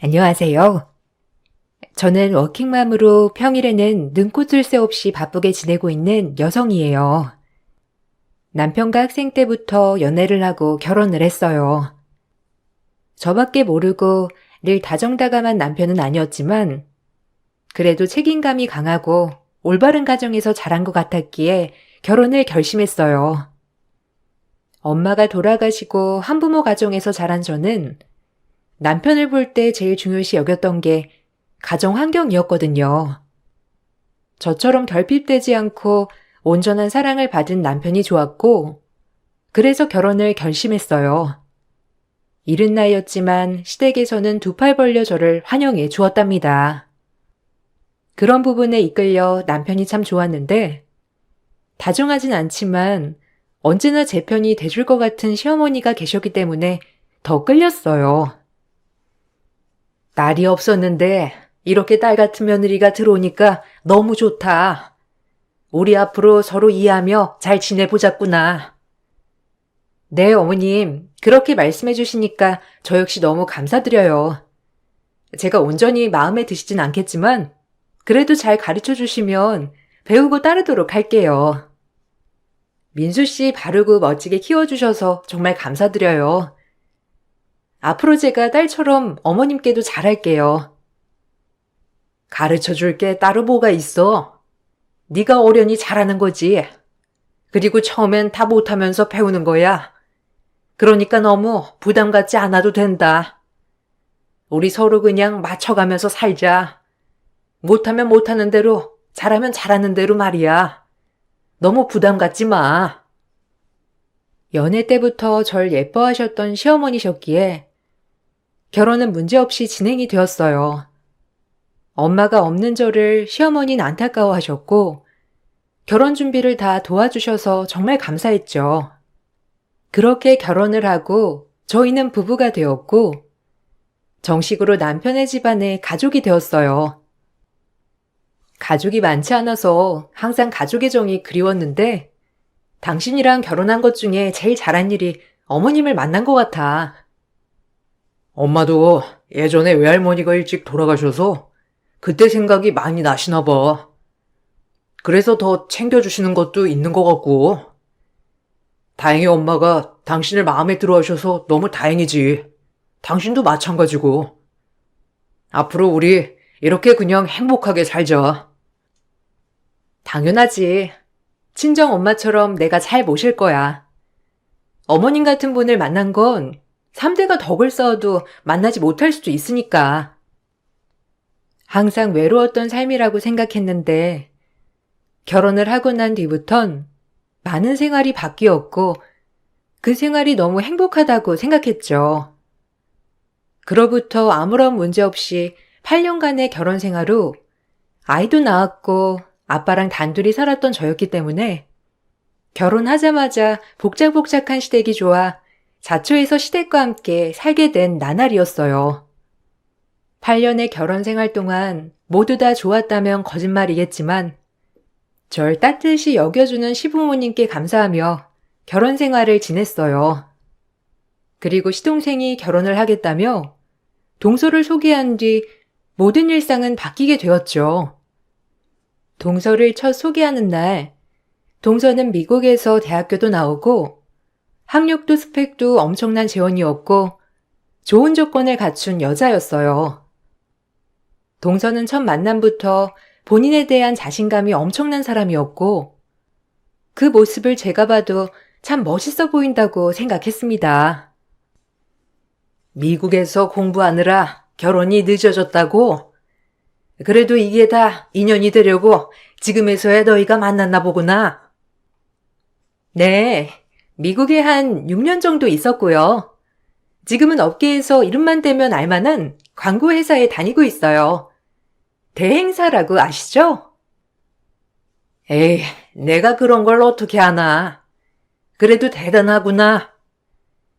안녕하세요. 저는 워킹맘으로 평일에는 눈꽃을 새 없이 바쁘게 지내고 있는 여성이에요. 남편과 학생 때부터 연애를 하고 결혼을 했어요. 저밖에 모르고 늘 다정다감한 남편은 아니었지만 그래도 책임감이 강하고 올바른 가정에서 자란 것 같았기에 결혼을 결심했어요. 엄마가 돌아가시고 한부모 가정에서 자란 저는 남편을 볼 때 제일 중요시 여겼던 게 가정 환경이었거든요. 저처럼 결핍되지 않고 온전한 사랑을 받은 남편이 좋았고, 그래서 결혼을 결심했어요. 이른 나이였지만 시댁에서는 두 팔 벌려 저를 환영해 주었답니다. 그런 부분에 이끌려 남편이 참 좋았는데, 다정하진 않지만 언제나 제 편이 돼줄 것 같은 시어머니가 계셨기 때문에 더 끌렸어요. 날이 없었는데 이렇게 딸 같은 며느리가 들어오니까 너무 좋다. 우리 앞으로 서로 이해하며 잘 지내보자꾸나. 네, 어머님. 그렇게 말씀해 주시니까 저 역시 너무 감사드려요. 제가 온전히 마음에 드시진 않겠지만 그래도 잘 가르쳐 주시면 배우고 따르도록 할게요. 민수 씨 바르고 멋지게 키워주셔서 정말 감사드려요. 앞으로 제가 딸처럼 어머님께도 잘할게요. 가르쳐 줄 게 따로 뭐가 있어? 네가 어련히 잘하는 거지. 그리고 처음엔 다 못하면서 배우는 거야. 그러니까 너무 부담 갖지 않아도 된다. 우리 서로 그냥 맞춰가면서 살자. 못하면 못하는 대로, 잘하면 잘하는 대로 말이야. 너무 부담 갖지 마. 연애 때부터 절 예뻐하셨던 시어머니셨기에 결혼은 문제없이 진행이 되었어요. 엄마가 없는 저를 시어머니는 안타까워하셨고 결혼 준비를 다 도와주셔서 정말 감사했죠. 그렇게 결혼을 하고 저희는 부부가 되었고 정식으로 남편의 집안에 가족이 되었어요. 가족이 많지 않아서 항상 가족의 정이 그리웠는데 당신이랑 결혼한 것 중에 제일 잘한 일이 어머님을 만난 것 같아. 엄마도 예전에 외할머니가 일찍 돌아가셔서 그때 생각이 많이 나시나 봐. 그래서 더 챙겨주시는 것도 있는 것 같고. 다행히 엄마가 당신을 마음에 들어 하셔서 너무 다행이지. 당신도 마찬가지고. 앞으로 우리 이렇게 그냥 행복하게 살자. 당연하지. 친정 엄마처럼 내가 잘 모실 거야. 어머님 같은 분을 만난 건 3대가 덕을 쌓아도 만나지 못할 수도 있으니까. 항상 외로웠던 삶이라고 생각했는데 결혼을 하고 난 뒤부턴 많은 생활이 바뀌었고 그 생활이 너무 행복하다고 생각했죠. 그로부터 아무런 문제 없이 8년간의 결혼 생활 후 아이도 낳았고 아빠랑 단둘이 살았던 저였기 때문에 결혼하자마자 복작복작한 시댁이 좋아 자초해서 시댁과 함께 살게 된 나날이었어요. 8년의 결혼 생활 동안 모두 다 좋았다면 거짓말이겠지만 절 따뜻이 여겨주는 시부모님께 감사하며 결혼 생활을 지냈어요. 그리고 시동생이 결혼을 하겠다며 동서를 소개한 뒤 모든 일상은 바뀌게 되었죠. 동서를 첫 소개하는 날, 동서는 미국에서 대학교도 나오고 학력도 스펙도 엄청난 재원이었고 좋은 조건을 갖춘 여자였어요. 동서는 첫 만남부터 본인에 대한 자신감이 엄청난 사람이었고 그 모습을 제가 봐도 참 멋있어 보인다고 생각했습니다. 미국에서 공부하느라 결혼이 늦어졌다고? 그래도 이게 다 인연이 되려고 지금에서야 너희가 만났나 보구나. 네, 미국에 한 6년 정도 있었고요. 지금은 업계에서 이름만 대면 알만한 광고 회사에 다니고 있어요. 대행사라고 아시죠? 에이, 내가 그런 걸 어떻게 아나. 그래도 대단하구나.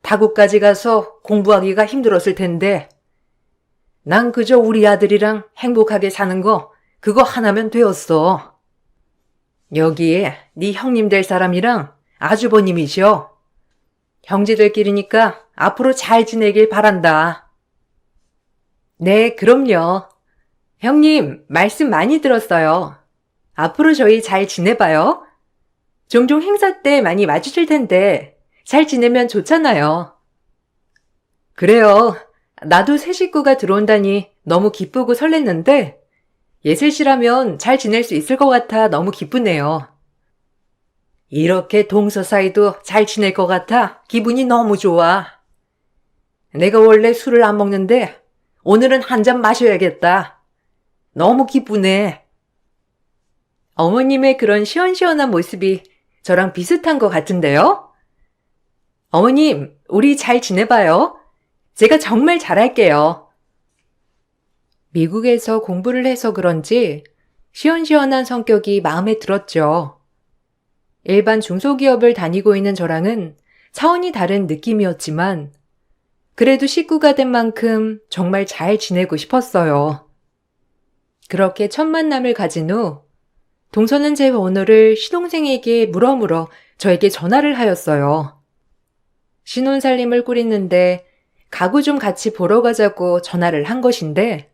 타국까지 가서 공부하기가 힘들었을 텐데. 난 그저 우리 아들이랑 행복하게 사는 거 그거 하나면 되었어. 여기에 네 형님 될 사람이랑 아주버님이셔. 형제들끼리니까 앞으로 잘 지내길 바란다. 네, 그럼요. 형님, 말씀 많이 들었어요. 앞으로 저희 잘 지내봐요. 종종 행사 때 많이 마주칠 텐데 잘 지내면 좋잖아요. 그래요. 나도 새 식구가 들어온다니 너무 기쁘고 설렜는데 예슬씨라면 잘 지낼 수 있을 것 같아 너무 기쁘네요. 이렇게 동서 사이도 잘 지낼 것 같아 기분이 너무 좋아. 내가 원래 술을 안 먹는데 오늘은 한 잔 마셔야겠다. 너무 기쁘네. 어머님의 그런 시원시원한 모습이 저랑 비슷한 것 같은데요? 어머님, 우리 잘 지내봐요. 제가 정말 잘할게요. 미국에서 공부를 해서 그런지 시원시원한 성격이 마음에 들었죠. 일반 중소기업을 다니고 있는 저랑은 차원이 다른 느낌이었지만 그래도 식구가 된 만큼 정말 잘 지내고 싶었어요. 그렇게 첫 만남을 가진 후 동서는 제 번호를 시동생에게 물어물어 저에게 전화를 하였어요. 신혼살림을 꾸리는데 가구 좀 같이 보러 가자고 전화를 한 것인데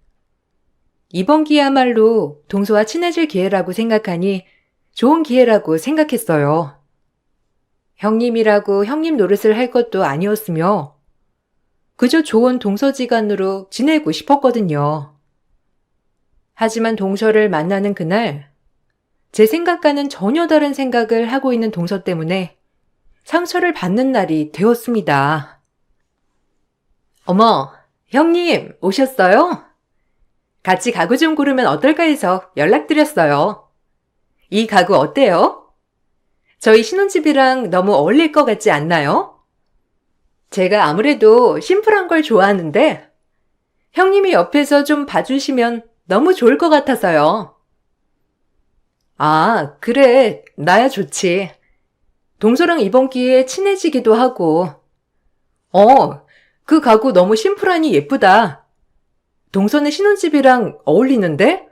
이번 기회야말로 동서와 친해질 기회라고 생각하니 좋은 기회라고 생각했어요. 형님이라고 형님 노릇을 할 것도 아니었으며 그저 좋은 동서지간으로 지내고 싶었거든요. 하지만 동서를 만나는 그날 제 생각과는 전혀 다른 생각을 하고 있는 동서 때문에 상처를 받는 날이 되었습니다. 어머, 형님 오셨어요? 같이 가구 좀 고르면 어떨까 해서 연락드렸어요. 이 가구 어때요? 저희 신혼집이랑 너무 어울릴 것 같지 않나요? 제가 아무래도 심플한 걸 좋아하는데 형님이 옆에서 좀 봐주시면 너무 좋을 것 같아서요. 아, 그래. 나야 좋지. 동서랑 이번 기회에 친해지기도 하고. 그 가구 너무 심플하니 예쁘다. 동서네 신혼집이랑 어울리는데?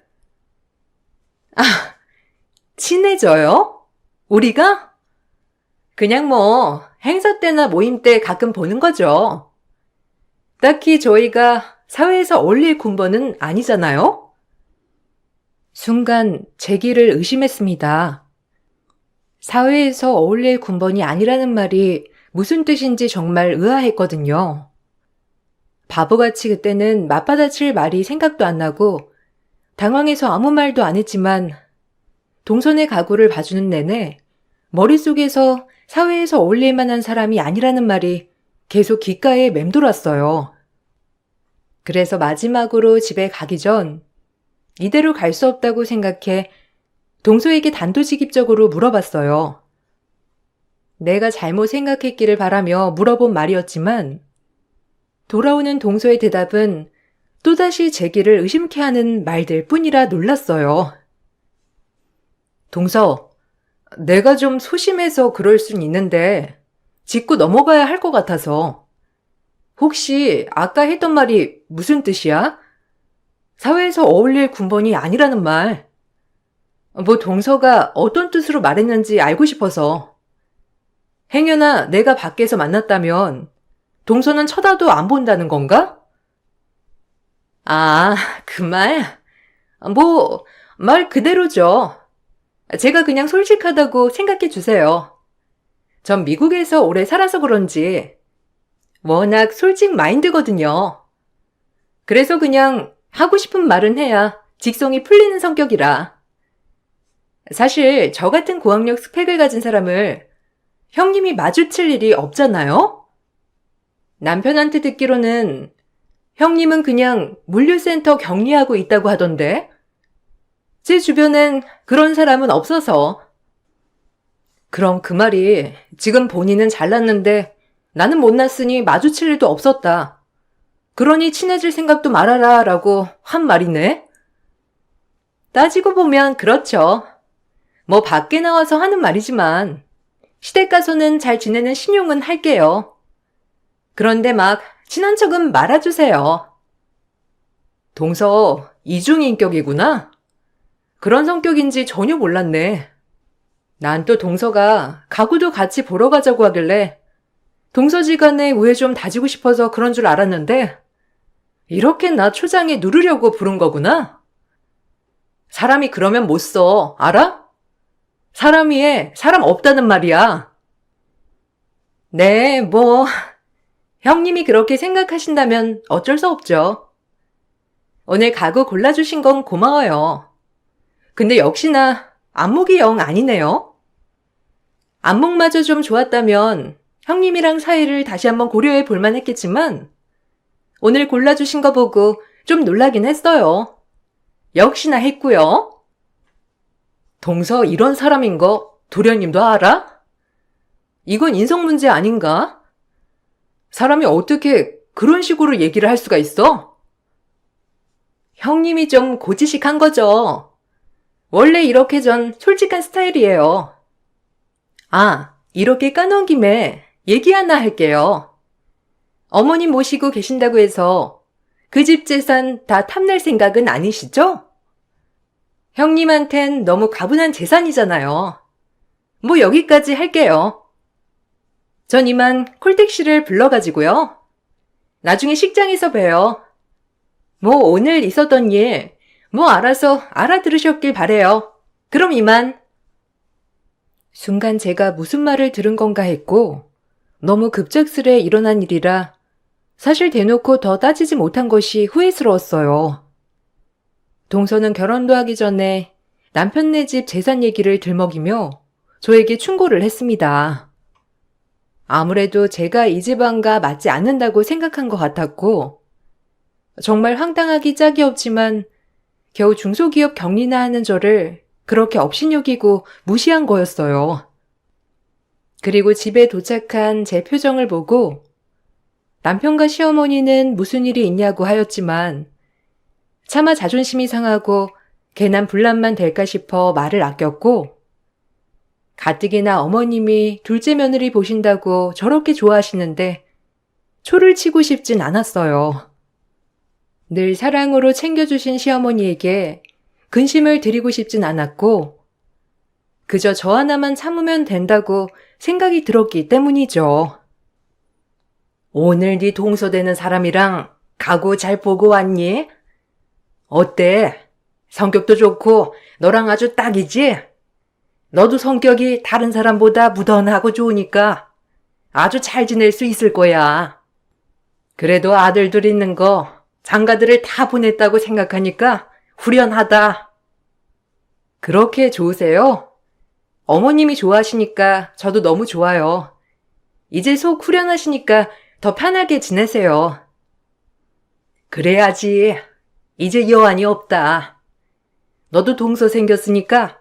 아, 친해져요? 우리가? 그냥 뭐 행사 때나 모임 때 가끔 보는 거죠. 딱히 저희가 사회에서 어울릴 군번은 아니잖아요? 순간 제 길을 의심했습니다. 사회에서 어울릴 군번이 아니라는 말이 무슨 뜻인지 정말 의아했거든요. 바보같이 그때는 맞받아칠 말이 생각도 안 나고 당황해서 아무 말도 안 했지만 동선의 가구를 봐주는 내내 머릿속에서 사회에서 어울릴 만한 사람이 아니라는 말이 계속 귓가에 맴돌았어요. 그래서 마지막으로 집에 가기 전 이대로 갈 수 없다고 생각해 동서에게 단도직입적으로 물어봤어요. 내가 잘못 생각했기를 바라며 물어본 말이었지만 돌아오는 동서의 대답은 또다시 제 길을 의심케 하는 말들 뿐이라 놀랐어요. 동서, 내가 좀 소심해서 그럴 순 있는데 짚고 넘어가야 할 것 같아서. 혹시 아까 했던 말이 무슨 뜻이야? 사회에서 어울릴 군번이 아니라는 말. 뭐 동서가 어떤 뜻으로 말했는지 알고 싶어서. 행여나 내가 밖에서 만났다면 동서는 쳐다도 안 본다는 건가? 아, 그 말? 말 그대로죠. 제가 그냥 솔직하다고 생각해 주세요. 전 미국에서 오래 살아서 그런지 워낙 솔직 마인드거든요. 그래서 그냥 하고 싶은 말은 해야 직성이 풀리는 성격이라. 사실 저 같은 고학력 스펙을 가진 사람을 형님이 마주칠 일이 없잖아요? 남편한테 듣기로는 형님은 그냥 물류센터 격리하고 있다고 하던데 제 주변엔 그런 사람은 없어서. 그럼 그 말이 지금 본인은 잘났는데 나는 못났으니 마주칠 일도 없었다. 그러니 친해질 생각도 말아라 라고 한 말이네. 따지고 보면 그렇죠. 뭐 밖에 나와서 하는 말이지만 시댁 가서는 잘 지내는 신용은 할게요. 그런데 막 친한 척은 말아주세요. 동서 이중인격이구나. 그런 성격인지 전혀 몰랐네. 난 또 동서가 가구도 같이 보러 가자고 하길래 동서지간에 우애 좀 다지고 싶어서 그런 줄 알았는데 이렇게 나 초장에 누르려고 부른 거구나? 사람이 그러면 못 써, 알아? 사람 위에 사람 없다는 말이야. 네, 형님이 그렇게 생각하신다면 어쩔 수 없죠. 오늘 가구 골라주신 건 고마워요. 근데 역시나 안목이 영 아니네요. 안목마저 좀 좋았다면 형님이랑 사이를 다시 한번 고려해 볼만 했겠지만 오늘 골라주신 거 보고 좀 놀라긴 했어요. 역시나 했고요. 동서 이런 사람인 거 도련님도 알아? 이건 인성 문제 아닌가? 사람이 어떻게 그런 식으로 얘기를 할 수가 있어? 형님이 좀 고지식한 거죠. 원래 이렇게 전 솔직한 스타일이에요. 아, 이렇게 까놓은 김에 얘기 하나 할게요. 어머님 모시고 계신다고 해서 그 집 재산 다 탐낼 생각은 아니시죠? 형님한텐 너무 가분한 재산이잖아요. 뭐 여기까지 할게요. 전 이만 콜택시를 불러가지고요. 나중에 식장에서 봬요. 뭐 오늘 있었던 일, 뭐 알아서 알아들으셨길 바래요. 그럼 이만. 순간 제가 무슨 말을 들은 건가 했고 너무 급작스레 일어난 일이라 사실 대놓고 더 따지지 못한 것이 후회스러웠어요. 동서는 결혼도 하기 전에 남편네 집 재산 얘기를 들먹이며 저에게 충고를 했습니다. 아무래도 제가 이 집안과 맞지 않는다고 생각한 것 같았고 정말 황당하기 짝이 없지만 겨우 중소기업 격리나 하는 저를 그렇게 업신여기고 무시한 거였어요. 그리고 집에 도착한 제 표정을 보고 남편과 시어머니는 무슨 일이 있냐고 하였지만 차마 자존심이 상하고 괜한 분란만 될까 싶어 말을 아꼈고 가뜩이나 어머님이 둘째 며느리 보신다고 저렇게 좋아하시는데 초를 치고 싶진 않았어요. 늘 사랑으로 챙겨주신 시어머니에게 근심을 드리고 싶진 않았고 그저 저 하나만 참으면 된다고 생각이 들었기 때문이죠. 오늘 네 동서되는 사람이랑 가구 잘 보고 왔니? 어때? 성격도 좋고 너랑 아주 딱이지? 너도 성격이 다른 사람보다 무던하고 좋으니까 아주 잘 지낼 수 있을 거야. 그래도 아들들 있는 거 장가들을 다 보냈다고 생각하니까 후련하다. 그렇게 좋으세요? 어머님이 좋아하시니까 저도 너무 좋아요. 이제 속 후련하시니까 더 편하게 지내세요. 그래야지. 이제 여한이 없다. 너도 동서 생겼으니까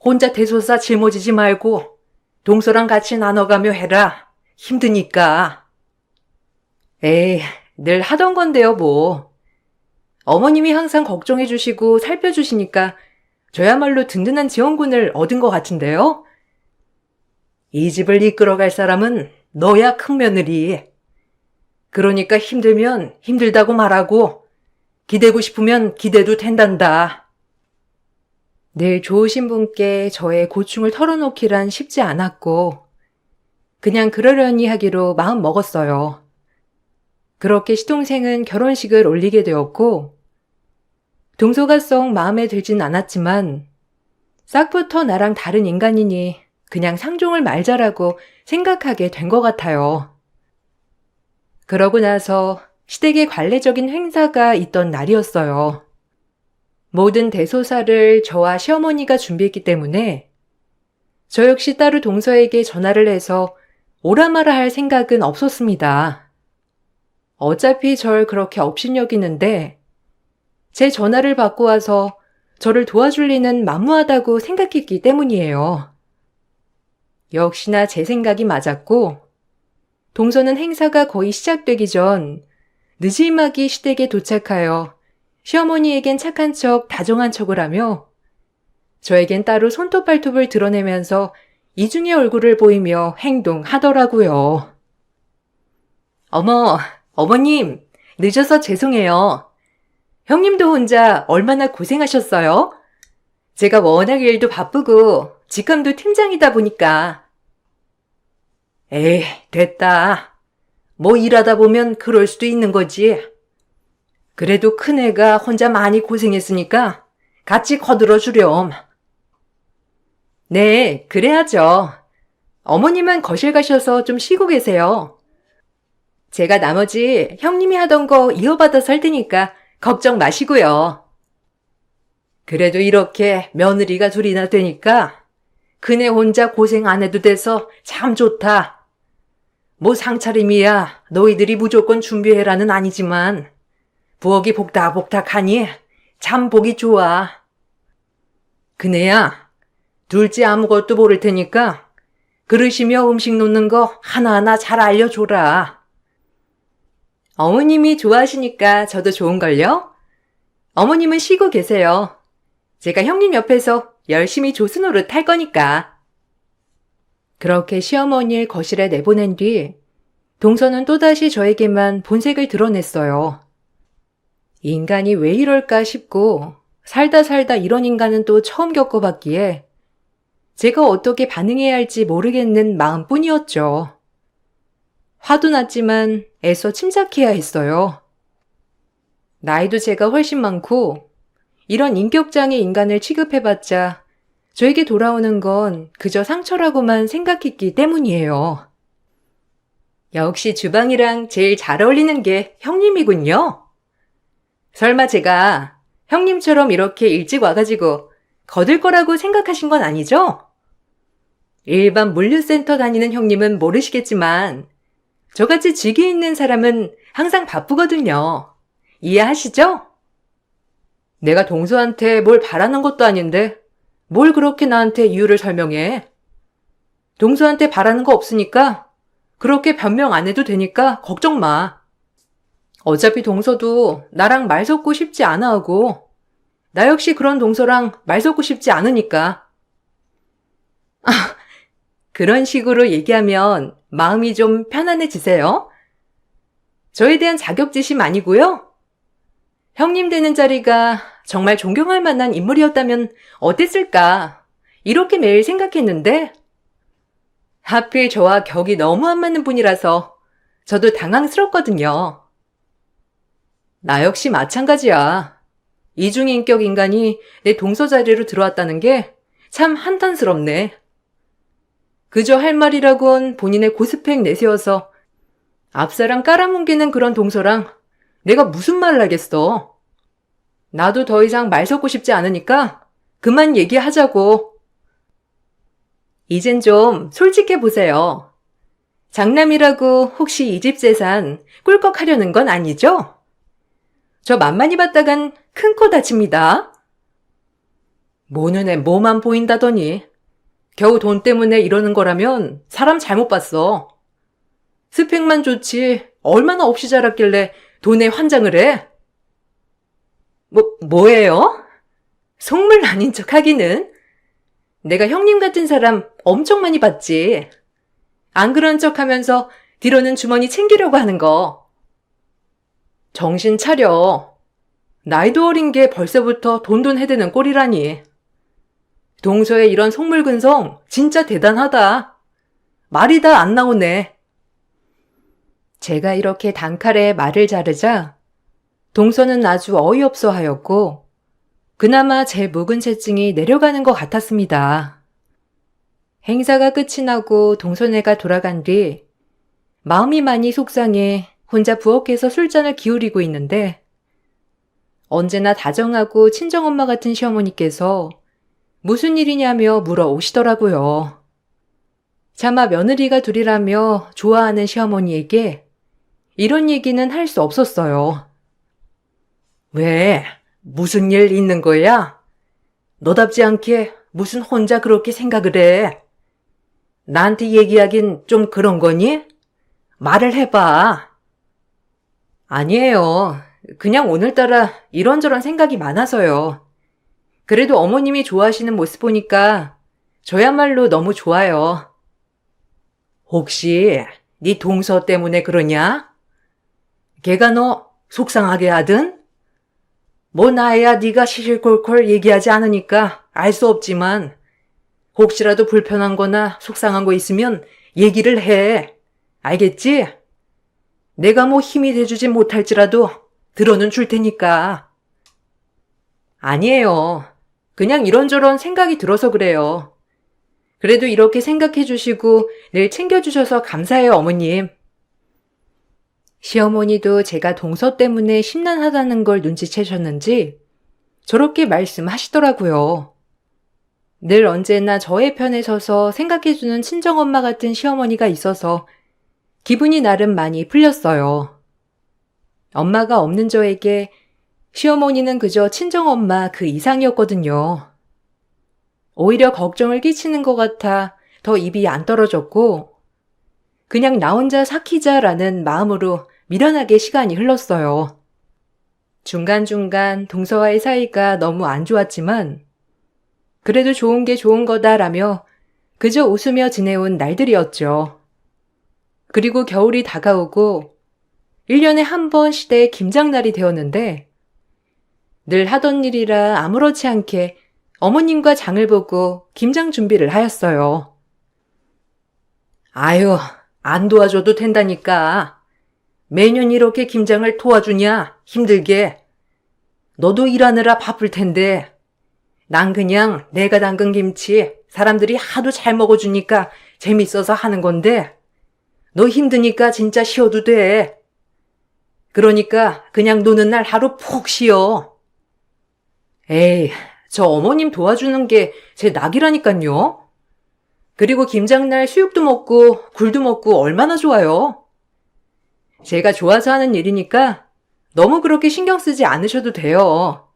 혼자 대소사 짊어지지 말고 동서랑 같이 나눠가며 해라. 힘드니까. 에이, 늘 하던 건데요, 뭐. 어머님이 항상 걱정해 주시고 살펴주시니까 저야말로 든든한 지원군을 얻은 것 같은데요. 이 집을 이끌어갈 사람은 너야 큰 며느리. 그러니까 힘들면 힘들다고 말하고 기대고 싶으면 기대도 된단다. 늘 좋으신 분께 저의 고충을 털어놓기란 쉽지 않았고 그냥 그러려니 하기로 마음 먹었어요. 그렇게 시동생은 결혼식을 올리게 되었고 동서가 썩 마음에 들진 않았지만 싹부터 나랑 다른 인간이니 그냥 상종을 말자라고 생각하게 된 것 같아요. 그러고 나서 시댁에 관례적인 행사가 있던 날이었어요. 모든 대소사를 저와 시어머니가 준비했기 때문에 저 역시 따로 동서에게 전화를 해서 오라마라 할 생각은 없었습니다. 어차피 절 그렇게 업신여기는데 제 전화를 받고 와서 저를 도와줄 리는 만무하다고 생각했기 때문이에요. 역시나 제 생각이 맞았고 동서는 행사가 거의 시작되기 전 느지막이 시댁에 도착하여 시어머니에겐 착한 척 다정한 척을 하며 저에겐 따로 손톱 발톱을 드러내면서 이중의 얼굴을 보이며 행동하더라고요. 어머님, 늦어서 죄송해요. 형님도 혼자 얼마나 고생하셨어요? 제가 워낙 일도 바쁘고 직함도 팀장이다 보니까. 에이, 됐다. 뭐 일하다 보면 그럴 수도 있는 거지. 그래도 큰애가 혼자 많이 고생했으니까 같이 거들어 주렴. 네, 그래야죠. 어머님은 거실 가셔서 좀 쉬고 계세요. 제가 나머지 형님이 하던 거 이어받아서 할 테니까 걱정 마시고요. 그래도 이렇게 며느리가 둘이나 되니까 그네 혼자 고생 안 해도 돼서 참 좋다. 뭐 상차림이야 너희들이 무조건 준비해라는 아니지만 부엌이 복닥복닥하니 참 보기 좋아. 그네야, 둘째 아무것도 모를 테니까 그릇이며 음식 놓는 거 하나하나 잘 알려줘라. 어머님이 좋아하시니까 저도 좋은걸요? 어머님은 쉬고 계세요. 제가 형님 옆에서 열심히 조수노릇 할 거니까. 그렇게 시어머니를 거실에 내보낸 뒤 동서는 또다시 저에게만 본색을 드러냈어요. 인간이 왜 이럴까 싶고 살다 이런 인간은 또 처음 겪어봤기에 제가 어떻게 반응해야 할지 모르겠는 마음뿐이었죠. 화도 났지만 애써 침착해야 했어요. 나이도 제가 훨씬 많고 이런 인격장애 인간을 취급해봤자 저에게 돌아오는 건 그저 상처라고만 생각했기 때문이에요. 역시 주방이랑 제일 잘 어울리는 게 형님이군요. 설마 제가 형님처럼 이렇게 일찍 와가지고 거들 거라고 생각하신 건 아니죠? 일반 물류센터 다니는 형님은 모르시겠지만 저같이 직위 있는 사람은 항상 바쁘거든요. 이해하시죠? 내가 동서한테 뭘 바라는 것도 아닌데 뭘 그렇게 나한테 이유를 설명해. 동서한테 바라는 거 없으니까 그렇게 변명 안 해도 되니까 걱정 마. 어차피 동서도 나랑 말 섞고 싶지 않아 하고 나 역시 그런 동서랑 말 섞고 싶지 않으니까. 그런 식으로 얘기하면 마음이 좀 편안해지세요? 저에 대한 자격지심 아니고요. 형님 되는 자리가 정말 존경할 만한 인물이었다면 어땠을까? 이렇게 매일 생각했는데 하필 저와 격이 너무 안 맞는 분이라서 저도 당황스럽거든요. 나 역시 마찬가지야. 이중인격 인간이 내 동서 자리로 들어왔다는 게 참 한탄스럽네. 그저 할 말이라곤 본인의 고스펙 내세워서 앞사람 깔아뭉개는 그런 동서랑 내가 무슨 말을 하겠어. 나도 더 이상 말 섞고 싶지 않으니까 그만 얘기하자고. 이젠 좀 솔직해 보세요. 장남이라고 혹시 이 집 재산 꿀꺽하려는 건 아니죠? 저 만만히 봤다간 큰 코 다칩니다. 뭐 눈에 뭐만 보인다더니 겨우 돈 때문에 이러는 거라면 사람 잘못 봤어. 스펙만 좋지 얼마나 없이 자랐길래 돈에 환장을 해? 뭐예요? 속물 아닌 척 하기는. 내가 형님 같은 사람 엄청 많이 봤지. 안 그런 척 하면서 뒤로는 주머니 챙기려고 하는 거. 정신 차려. 나이도 어린 게 벌써부터 돈돈 해대는 꼴이라니. 동서의 이런 속물근성 진짜 대단하다. 말이 다 안 나오네. 제가 이렇게 단칼에 말을 자르자 동서는 아주 어이없어 하였고 그나마 제 묵은 채증이 내려가는 것 같았습니다. 행사가 끝이 나고 동서네가 돌아간 뒤 마음이 많이 속상해 혼자 부엌에서 술잔을 기울이고 있는데 언제나 다정하고 친정엄마 같은 시어머니께서 무슨 일이냐며 물어오시더라고요. 차마 며느리가 둘이라며 좋아하는 시어머니에게 이런 얘기는 할 수 없었어요. 왜? 무슨 일 있는 거야? 너답지 않게 무슨 혼자 그렇게 생각을 해? 나한테 얘기하긴 좀 그런 거니? 말을 해봐. 아니에요. 그냥 오늘따라 이런저런 생각이 많아서요. 그래도 어머님이 좋아하시는 모습 보니까 저야말로 너무 좋아요. 혹시 네 동서 때문에 그러냐? 걔가 너 속상하게 하든? 뭐 나야 네가 시실콜콜 얘기하지 않으니까 알 수 없지만 혹시라도 불편한 거나 속상한 거 있으면 얘기를 해. 알겠지? 내가 뭐 힘이 돼주지 못할지라도 들어는 줄 테니까. 아니에요. 그냥 이런저런 생각이 들어서 그래요. 그래도 이렇게 생각해 주시고 늘 챙겨주셔서 감사해요, 어머님. 시어머니도 제가 동서 때문에 심란하다는 걸 눈치채셨는지 저렇게 말씀하시더라고요. 늘 언제나 저의 편에 서서 생각해주는 친정엄마 같은 시어머니가 있어서 기분이 나름 많이 풀렸어요. 엄마가 없는 저에게 시어머니는 그저 친정엄마 그 이상이었거든요. 오히려 걱정을 끼치는 것 같아 더 입이 안 떨어졌고 그냥 나 혼자 삭히자라는 마음으로 미련하게 시간이 흘렀어요. 중간중간 동서와의 사이가 너무 안 좋았지만 그래도 좋은 게 좋은 거다라며 그저 웃으며 지내온 날들이었죠. 그리고 겨울이 다가오고 1년에 한 번 시대의 김장날이 되었는데 늘 하던 일이라 아무렇지 않게 어머님과 장을 보고 김장 준비를 하였어요. 아유, 안 도와줘도 된다니까. 매년 이렇게 김장을 도와주냐, 힘들게. 너도 일하느라 바쁠 텐데. 난 그냥 내가 담근 김치 사람들이 하도 잘 먹어주니까 재밌어서 하는 건데 너 힘드니까 진짜 쉬어도 돼. 그러니까 그냥 노는 날 하루 푹 쉬어. 에이, 저 어머님 도와주는 게 제 낙이라니깐요. 그리고 김장날 수육도 먹고 굴도 먹고 얼마나 좋아요. 제가 좋아서 하는 일이니까 너무 그렇게 신경 쓰지 않으셔도 돼요.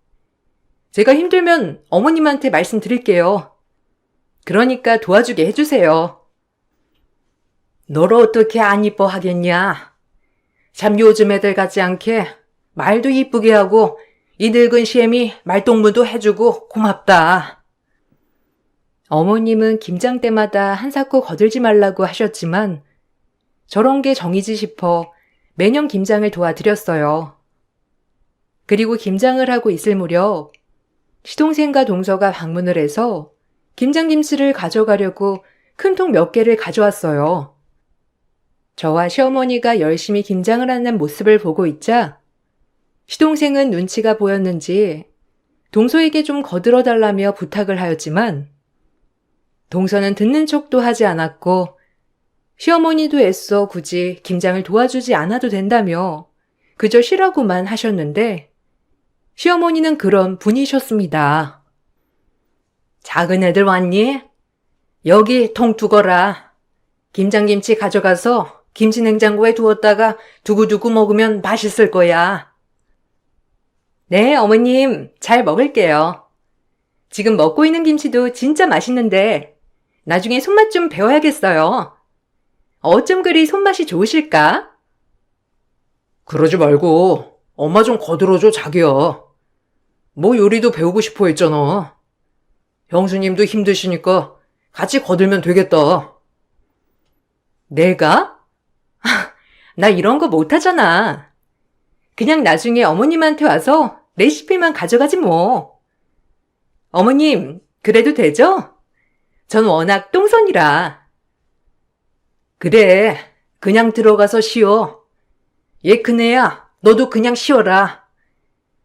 제가 힘들면 어머님한테 말씀드릴게요. 그러니까 도와주게 해주세요. 너를 어떻게 안 이뻐하겠냐. 참 요즘 애들 같지 않게 말도 이쁘게 하고 이 늙은 시엠이 말동무도 해주고 고맙다. 어머님은 김장 때마다 한사코 거들지 말라고 하셨지만 저런 게 정이지 싶어 매년 김장을 도와드렸어요. 그리고 김장을 하고 있을 무렵 시동생과 동서가 방문을 해서 김장김치를 가져가려고 큰 통 몇 개를 가져왔어요. 저와 시어머니가 열심히 김장을 하는 모습을 보고 있자 시동생은 눈치가 보였는지 동서에게 좀 거들어달라며 부탁을 하였지만 동서는 듣는 척도 하지 않았고 시어머니도 애써 굳이 김장을 도와주지 않아도 된다며 그저 쉬라고만 하셨는데 시어머니는 그런 분이셨습니다. 작은 애들 왔니? 여기 통 두거라. 김장김치 가져가서 김치냉장고에 두었다가 두고두고 먹으면 맛있을 거야. 네, 어머님, 잘 먹을게요. 지금 먹고 있는 김치도 진짜 맛있는데 나중에 손맛 좀 배워야겠어요. 어쩜 그리 손맛이 좋으실까? 그러지 말고 엄마 좀 거들어줘, 자기야. 뭐 요리도 배우고 싶어 했잖아. 형수님도 힘드시니까 같이 거들면 되겠다. 내가? 나 이런 거 못하잖아. 그냥 나중에 어머님한테 와서 레시피만 가져가지 뭐. 어머님, 그래도 되죠? 전 워낙 똥손이라. 그래, 그냥 들어가서 쉬어. 얘 큰애야, 너도 그냥 쉬어라.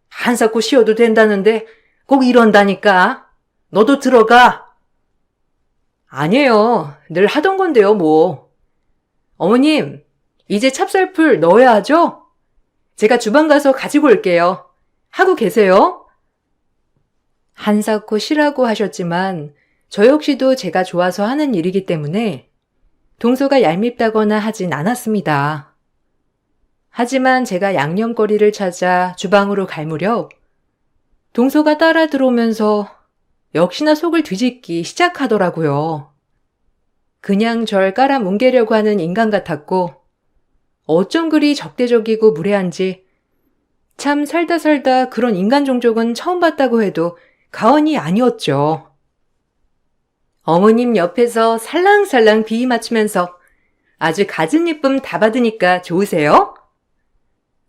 한사코 쉬어도 된다는데 꼭 이런다니까. 너도 들어가. 아니에요. 늘 하던 건데요, 뭐. 어머님, 이제 찹쌀풀 넣어야 하죠? 제가 주방 가서 가지고 올게요. 하고 계세요? 한사코 쉬라고 하셨지만 저 역시도 제가 좋아서 하는 일이기 때문에 동서가 얄밉다거나 하진 않았습니다. 하지만 제가 양념거리를 찾아 주방으로 갈 무렵 동서가 따라 들어오면서 역시나 속을 뒤집기 시작하더라고요. 그냥 절 깔아뭉개려고 하는 인간 같았고 어쩜 그리 적대적이고 무례한지 참 살다 그런 인간 종족은 처음 봤다고 해도 과언이 아니었죠. 어머님 옆에서 살랑살랑 비위 맞추면서 아주 갖은 예쁨 다 받으니까 좋으세요?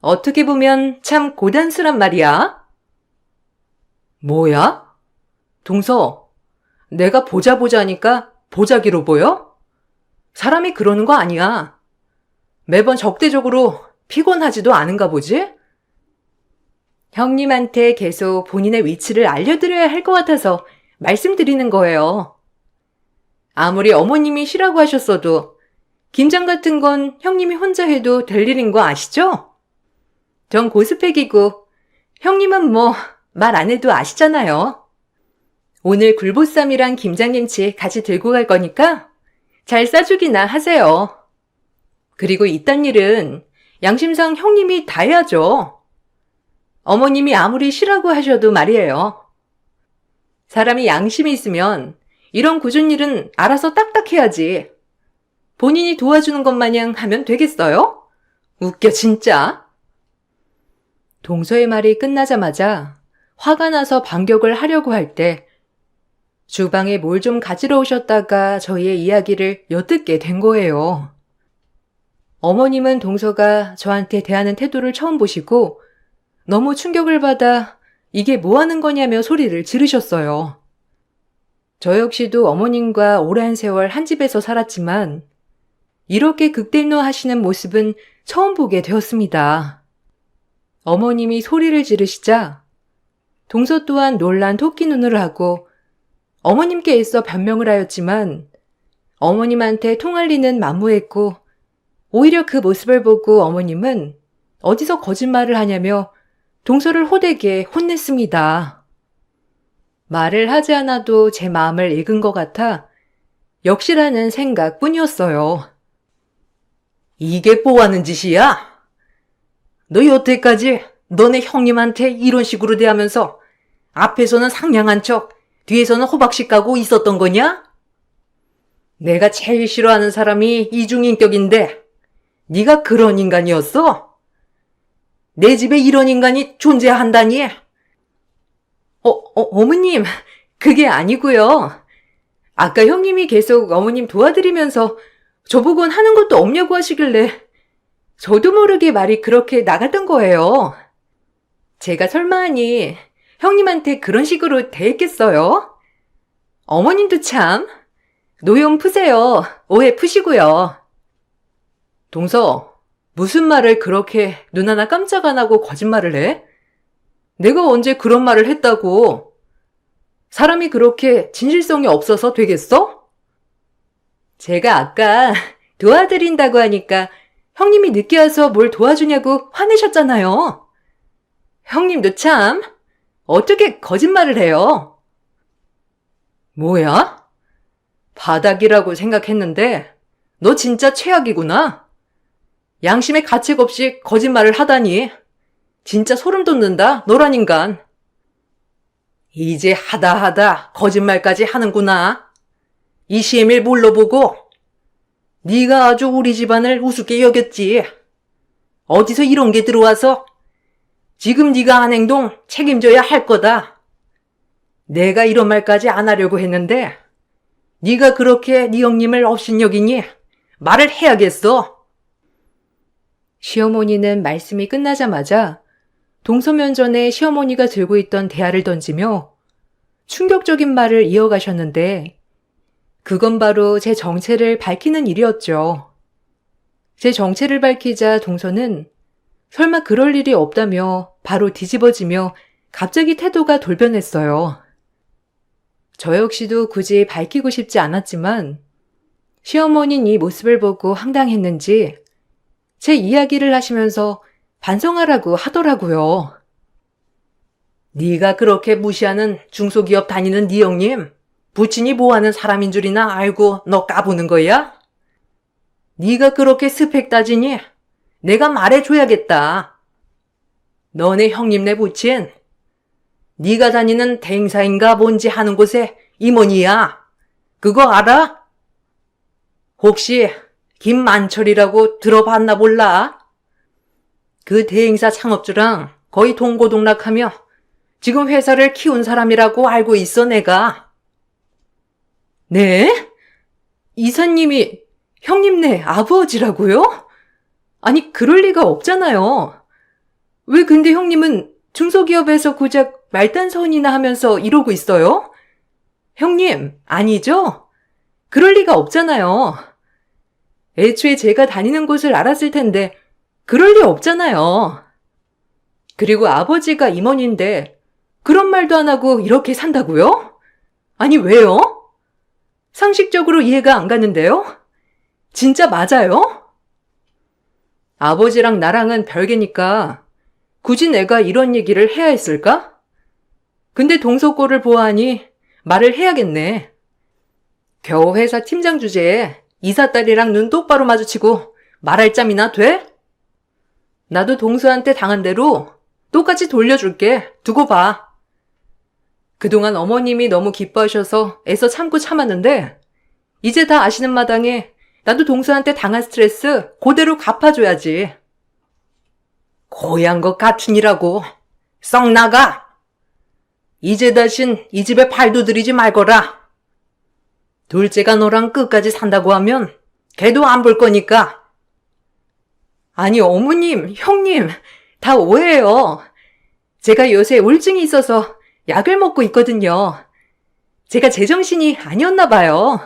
어떻게 보면 참 고단수란 말이야. 뭐야? 동서, 내가 보자니까 보자기로 보여? 사람이 그러는 거 아니야. 매번 적대적으로 피곤하지도 않은가 보지? 형님한테 계속 본인의 위치를 알려드려야 할 것 같아서 말씀드리는 거예요. 아무리 어머님이 쉬라고 하셨어도 김장 같은 건 형님이 혼자 해도 될 일인 거 아시죠? 전 고스펙이고 형님은 뭐 말 안 해도 아시잖아요. 오늘 굴보쌈이랑 김장김치 같이 들고 갈 거니까 잘 싸주기나 하세요. 그리고 이딴 일은 양심상 형님이 다 해야죠. 어머님이 아무리 쉬라고 하셔도 말이에요. 사람이 양심이 있으면 이런 굳은 일은 알아서 딱딱 해야지. 본인이 도와주는 것 마냥 하면 되겠어요? 웃겨 진짜. 동서의 말이 끝나자마자 화가 나서 반격을 하려고 할 때 주방에 뭘 좀 가지러 오셨다가 저희의 이야기를 엿듣게 된 거예요. 어머님은 동서가 저한테 대하는 태도를 처음 보시고 너무 충격을 받아 이게 뭐 하는 거냐며 소리를 지르셨어요. 저 역시도 어머님과 오랜 세월 한 집에서 살았지만 이렇게 극대노하시는 모습은 처음 보게 되었습니다. 어머님이 소리를 지르시자 동서 또한 놀란 토끼 눈을 하고 어머님께 애써 변명을 하였지만 어머님한테 통할 리는 만무했고 오히려 그 모습을 보고 어머님은 어디서 거짓말을 하냐며 동서를 호되게 혼냈습니다. 말을 하지 않아도 제 마음을 읽은 것 같아 역시라는 생각뿐이었어요. 이게 뭐 하는 짓이야? 너 여태까지 너네 형님한테 이런 식으로 대하면서 앞에서는 상냥한 척 뒤에서는 호박씨 까고 있었던 거냐? 내가 제일 싫어하는 사람이 이중인격인데 네가 그런 인간이었어? 내 집에 이런 인간이 존재한다니? 어머님, 그게 아니고요. 아까 형님이 계속 어머님 도와드리면서 저보곤 하는 것도 없냐고 하시길래 저도 모르게 말이 그렇게 나갔던 거예요. 제가 설마하니 형님한테 그런 식으로 대했겠어요? 어머님도 참, 노용 푸세요. 오해 푸시고요. 동서, 무슨 말을 그렇게 눈 하나 깜짝 안 하고 거짓말을 해? 내가 언제 그런 말을 했다고? 사람이 그렇게 진실성이 없어서 되겠어? 제가 아까 도와드린다고 하니까 형님이 늦게 와서 뭘 도와주냐고 화내셨잖아요. 형님도 참, 어떻게 거짓말을 해요? 뭐야? 바닥이라고 생각했는데 너 진짜 최악이구나. 양심의 가책 없이 거짓말을 하다니. 진짜 소름 돋는다, 너란 인간. 이제 하다 거짓말까지 하는구나. 이 시엠일 뭘로 보고? 네가 아주 우리 집안을 우습게 여겼지. 어디서 이런 게 들어와서? 지금 네가 한 행동 책임져야 할 거다. 내가 이런 말까지 안 하려고 했는데 네가 그렇게 네 형님을 업신여기니 말을 해야겠어. 시어머니는 말씀이 끝나자마자 동서면전에 시어머니가 들고 있던 대야를 던지며 충격적인 말을 이어가셨는데 그건 바로 제 정체를 밝히는 일이었죠. 제 정체를 밝히자 동서는 설마 그럴 일이 없다며 바로 뒤집어지며 갑자기 태도가 돌변했어요. 저 역시도 굳이 밝히고 싶지 않았지만 시어머니는 이 모습을 보고 황당했는지 제 이야기를 하시면서 반성하라고 하더라고요. 네가 그렇게 무시하는 중소기업 다니는 네 형님 부친이 뭐하는 사람인 줄이나 알고 너 까부는 거야? 네가 그렇게 스펙 따지니 내가 말해줘야겠다. 너네 형님네 부친 네가 다니는 대행사인가 뭔지 하는 곳에 임원이야. 그거 알아? 혹시 김만철이라고 들어봤나 몰라? 그 대행사 창업주랑 거의 동고동락하며 지금 회사를 키운 사람이라고 알고 있어 내가. 네? 이사님이 형님네 아버지라고요? 아니 그럴 리가 없잖아요. 왜 근데 형님은 중소기업에서 고작 말단선이나 하면서 이러고 있어요? 형님 아니죠? 그럴 리가 없잖아요. 애초에 제가 다니는 곳을 알았을 텐데 그럴 리 없잖아요. 그리고 아버지가 임원인데 그런 말도 안 하고 이렇게 산다고요? 아니, 왜요? 상식적으로 이해가 안 가는데요? 진짜 맞아요? 아버지랑 나랑은 별개니까 굳이 내가 이런 얘기를 해야 했을까? 근데 동서 꼴을 보아하니 말을 해야겠네. 겨우 회사 팀장 주제에 이사 딸이랑 눈 똑바로 마주치고 말할 짬이나 돼? 나도 동서한테 당한 대로 똑같이 돌려줄게. 두고 봐. 그동안 어머님이 너무 기뻐하셔서 애써 참고 참았는데 이제 다 아시는 마당에 나도 동서한테 당한 스트레스 그대로 갚아줘야지. 고얀 것 같으니라고. 썩 나가. 이제 다신 이 집에 발도 들이지 말거라. 둘째가 너랑 끝까지 산다고 하면 걔도 안 볼 거니까. 아니, 어머님, 형님, 다 오해예요. 제가 요새 우울증이 있어서 약을 먹고 있거든요. 제가 제정신이 아니었나 봐요.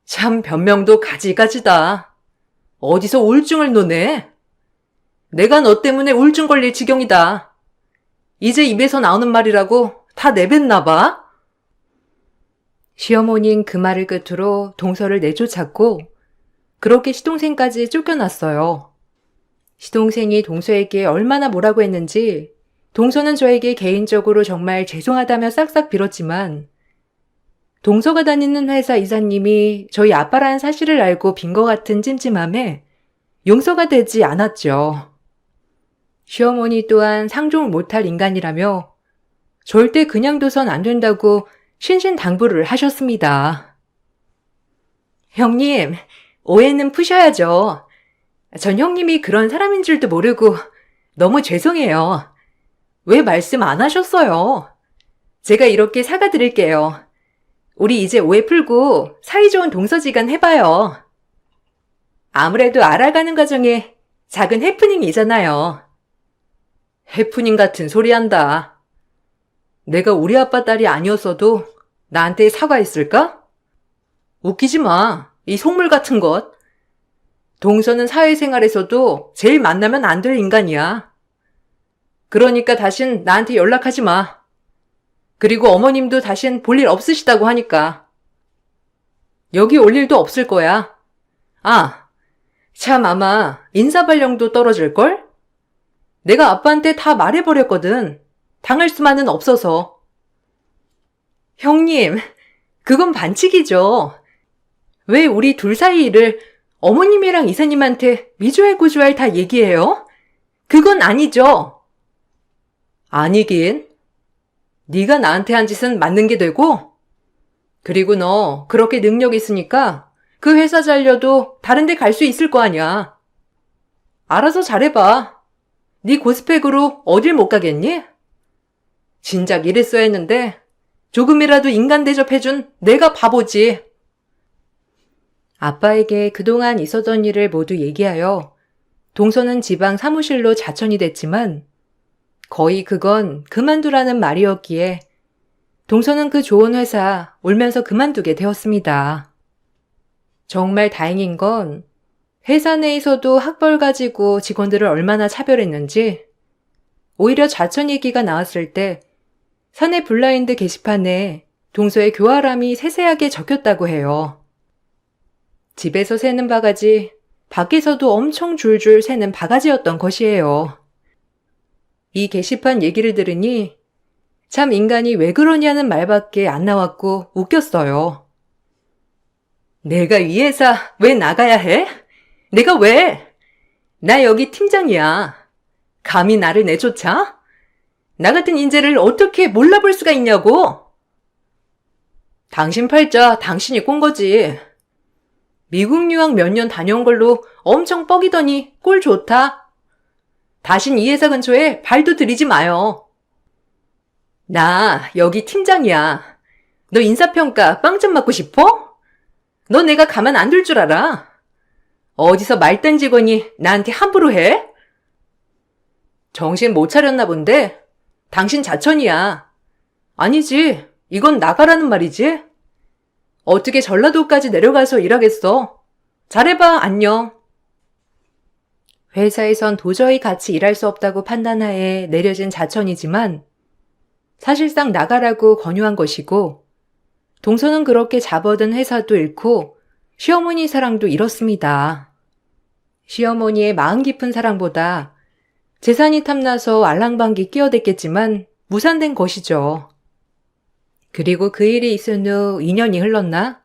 참 변명도 가지가지다. 어디서 우울증을 노네? 내가 너 때문에 우울증 걸릴 지경이다. 이제 입에서 나오는 말이라고 다 내뱉나 봐. 시어머니는 그 말을 끝으로 동서를 내쫓았고 그렇게 시동생까지 쫓겨났어요. 시동생이 동서에게 얼마나 뭐라고 했는지 동서는 저에게 개인적으로 정말 죄송하다며 싹싹 빌었지만 동서가 다니는 회사 이사님이 저희 아빠라는 사실을 알고 빈 것 같은 찜찜함에 용서가 되지 않았죠. 시어머니 또한 상종을 못할 인간이라며 절대 그냥 둬선 안 된다고 신신당부를 하셨습니다. 형님, 오해는 푸셔야죠. 전 형님이 그런 사람인 줄도 모르고 너무 죄송해요. 왜 말씀 안 하셨어요? 제가 이렇게 사과드릴게요. 우리 이제 오해 풀고 사이좋은 동서지간 해봐요. 아무래도 알아가는 과정에 작은 해프닝이잖아요. 해프닝 같은 소리 한다. 내가 우리 아빠 딸이 아니었어도 나한테 사과했을까? 웃기지 마, 이 속물 같은 것. 동서는 사회생활에서도 제일 만나면 안 될 인간이야. 그러니까 다신 나한테 연락하지 마. 그리고 어머님도 다신 볼 일 없으시다고 하니까. 여기 올 일도 없을 거야. 아, 참 아마 인사발령도 떨어질걸? 내가 아빠한테 다 말해버렸거든. 당할 수만은 없어서. 형님, 그건 반칙이죠. 왜 우리 둘 사이 일을 어머님이랑 이사님한테 미주알고주알 다 얘기해요? 그건 아니죠. 아니긴. 네가 나한테 한 짓은 맞는 게 되고 그리고 너 그렇게 능력 있으니까 그 회사 잘려도 다른 데 갈 수 있을 거 아니야. 알아서 잘해봐. 네 고스펙으로 어딜 못 가겠니? 진작 이랬어야 했는데 조금이라도 인간 대접해준 내가 바보지. 아빠에게 그동안 있었던 일을 모두 얘기하여 동서는 지방 사무실로 자천이 됐지만 거의 그건 그만두라는 말이었기에 동서는 그 좋은 회사 울면서 그만두게 되었습니다. 정말 다행인 건 회사 내에서도 학벌 가지고 직원들을 얼마나 차별했는지 오히려 자천 얘기가 나왔을 때 사내 블라인드 게시판에 동서의 교활함이 세세하게 적혔다고 해요. 집에서 새는 바가지, 밖에서도 엄청 줄줄 새는 바가지였던 것이에요. 이 게시판 얘기를 들으니 참 인간이 왜 그러냐는 말밖에 안 나왔고 웃겼어요. 내가 이 회사 왜 나가야 해? 내가 왜? 나 여기 팀장이야. 감히 나를 내쫓아? 나 같은 인재를 어떻게 몰라볼 수가 있냐고? 당신 팔자 당신이 꼰 거지. 미국 유학 몇 년 다녀온 걸로 엄청 뻐기더니 꼴 좋다. 다신 이 회사 근처에 발도 들이지 마요. 나 여기 팀장이야. 너 인사평가 빵점 맞고 싶어? 너 내가 가만 안 둘 줄 알아? 어디서 말단 직원이 나한테 함부로 해? 정신 못 차렸나 본데? 당신 자천이야. 아니지, 이건 나가라는 말이지. 어떻게 전라도까지 내려가서 일하겠어? 잘해봐, 안녕. 회사에선 도저히 같이 일할 수 없다고 판단하에 내려진 자천이지만 사실상 나가라고 권유한 것이고 동서는 그렇게 잡아든 회사도 잃고 시어머니 사랑도 잃었습니다. 시어머니의 마음 깊은 사랑보다 재산이 탐나서 알랑방귀 끼어댔겠지만 무산된 것이죠. 그리고 그 일이 있은 후 2년이 흘렀나?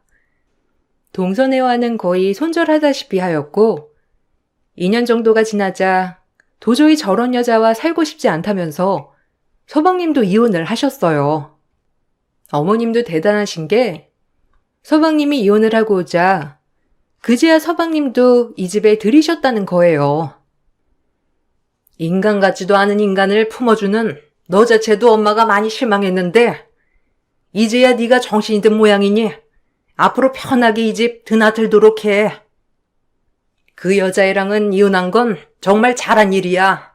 동서네와는 거의 손절하다시피 하였고 2년 정도가 지나자 도저히 저런 여자와 살고 싶지 않다면서 서방님도 이혼을 하셨어요. 어머님도 대단하신 게 서방님이 이혼을 하고 오자 그제야 서방님도 이 집에 들이셨다는 거예요. 인간 같지도 않은 인간을 품어주는 너 자체도 엄마가 많이 실망했는데 이제야 네가 정신이 든 모양이니 앞으로 편하게 이 집 드나들도록 해. 그 여자애랑은 이혼한 건 정말 잘한 일이야.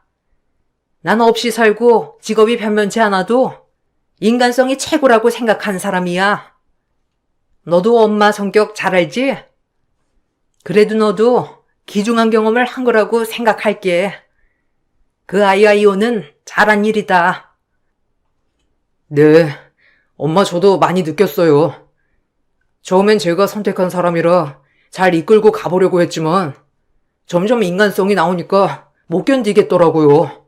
난 없이 살고 직업이 변변치 않아도 인간성이 최고라고 생각한 사람이야. 너도 엄마 성격 잘 알지? 그래도 너도 귀중한 경험을 한 거라고 생각할게. 그 아이와 이혼은 잘한 일이다. 네, 엄마 저도 많이 느꼈어요. 처음엔 제가 선택한 사람이라 잘 이끌고 가보려고 했지만 점점 인간성이 나오니까 못 견디겠더라고요.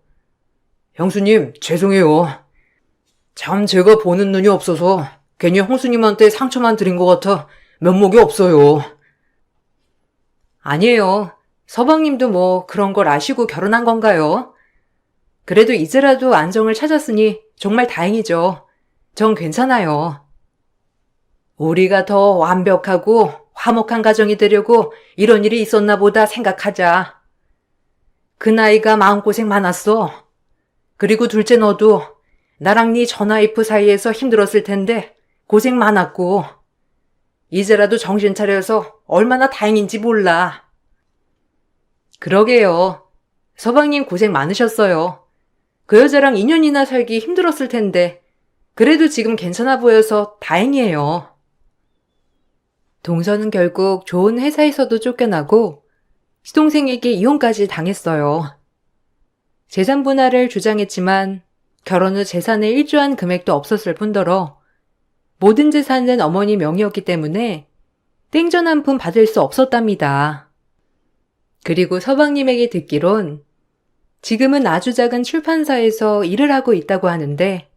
형수님, 죄송해요. 참 제가 보는 눈이 없어서 괜히 형수님한테 상처만 드린 것 같아 면목이 없어요. 아니에요. 서방님도 뭐 그런 걸 아시고 결혼한 건가요? 그래도 이제라도 안정을 찾았으니 정말 다행이죠. 전 괜찮아요. 우리가 더 완벽하고 화목한 가정이 되려고 이런 일이 있었나 보다 생각하자. 그 나이가 마음고생 많았어. 그리고 둘째 너도 나랑 네 전와이프 사이에서 힘들었을 텐데 고생 많았고 이제라도 정신 차려서 얼마나 다행인지 몰라. 그러게요. 서방님 고생 많으셨어요. 그 여자랑 2년이나 살기 힘들었을 텐데 그래도 지금 괜찮아 보여서 다행이에요. 동서는 결국 좋은 회사에서도 쫓겨나고 시동생에게 이혼까지 당했어요. 재산 분할을 주장했지만 결혼 후 재산에 일조한 금액도 없었을 뿐더러 모든 재산은 어머니 명의였기 때문에 땡전 한 푼 받을 수 없었답니다. 그리고 서방님에게 듣기론 지금은 아주 작은 출판사에서 일을 하고 있다고 하는데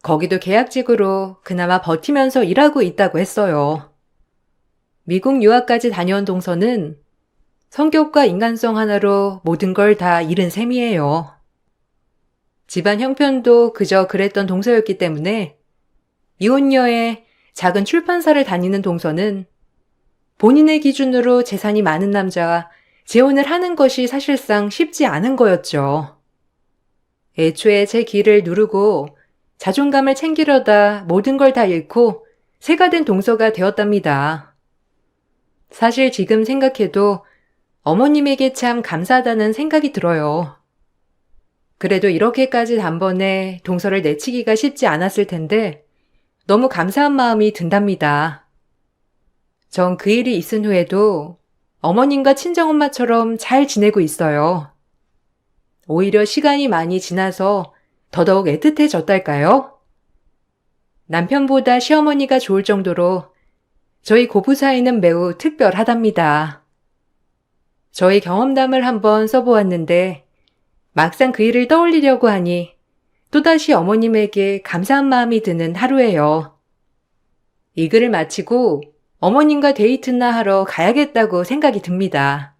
거기도 계약직으로 그나마 버티면서 일하고 있다고 했어요. 미국 유학까지 다녀온 동서는 성격과 인간성 하나로 모든 걸 다 잃은 셈이에요. 집안 형편도 그저 그랬던 동서였기 때문에 이혼녀에 작은 출판사를 다니는 동서는 본인의 기준으로 재산이 많은 남자와 재혼을 하는 것이 사실상 쉽지 않은 거였죠. 애초에 제 길을 누르고 자존감을 챙기려다 모든 걸 다 잃고 새가 된 동서가 되었답니다. 사실 지금 생각해도 어머님에게 참 감사하다는 생각이 들어요. 그래도 이렇게까지 단번에 동서를 내치기가 쉽지 않았을 텐데 너무 감사한 마음이 든답니다. 전 그 일이 있은 후에도 어머님과 친정엄마처럼 잘 지내고 있어요. 오히려 시간이 많이 지나서 더더욱 애틋해졌달까요? 남편보다 시어머니가 좋을 정도로 저희 고부 사이는 매우 특별하답니다. 저희 경험담을 한번 써보았는데 막상 그 일을 떠올리려고 하니 또다시 어머님에게 감사한 마음이 드는 하루예요. 이 글을 마치고 어머님과 데이트나 하러 가야겠다고 생각이 듭니다.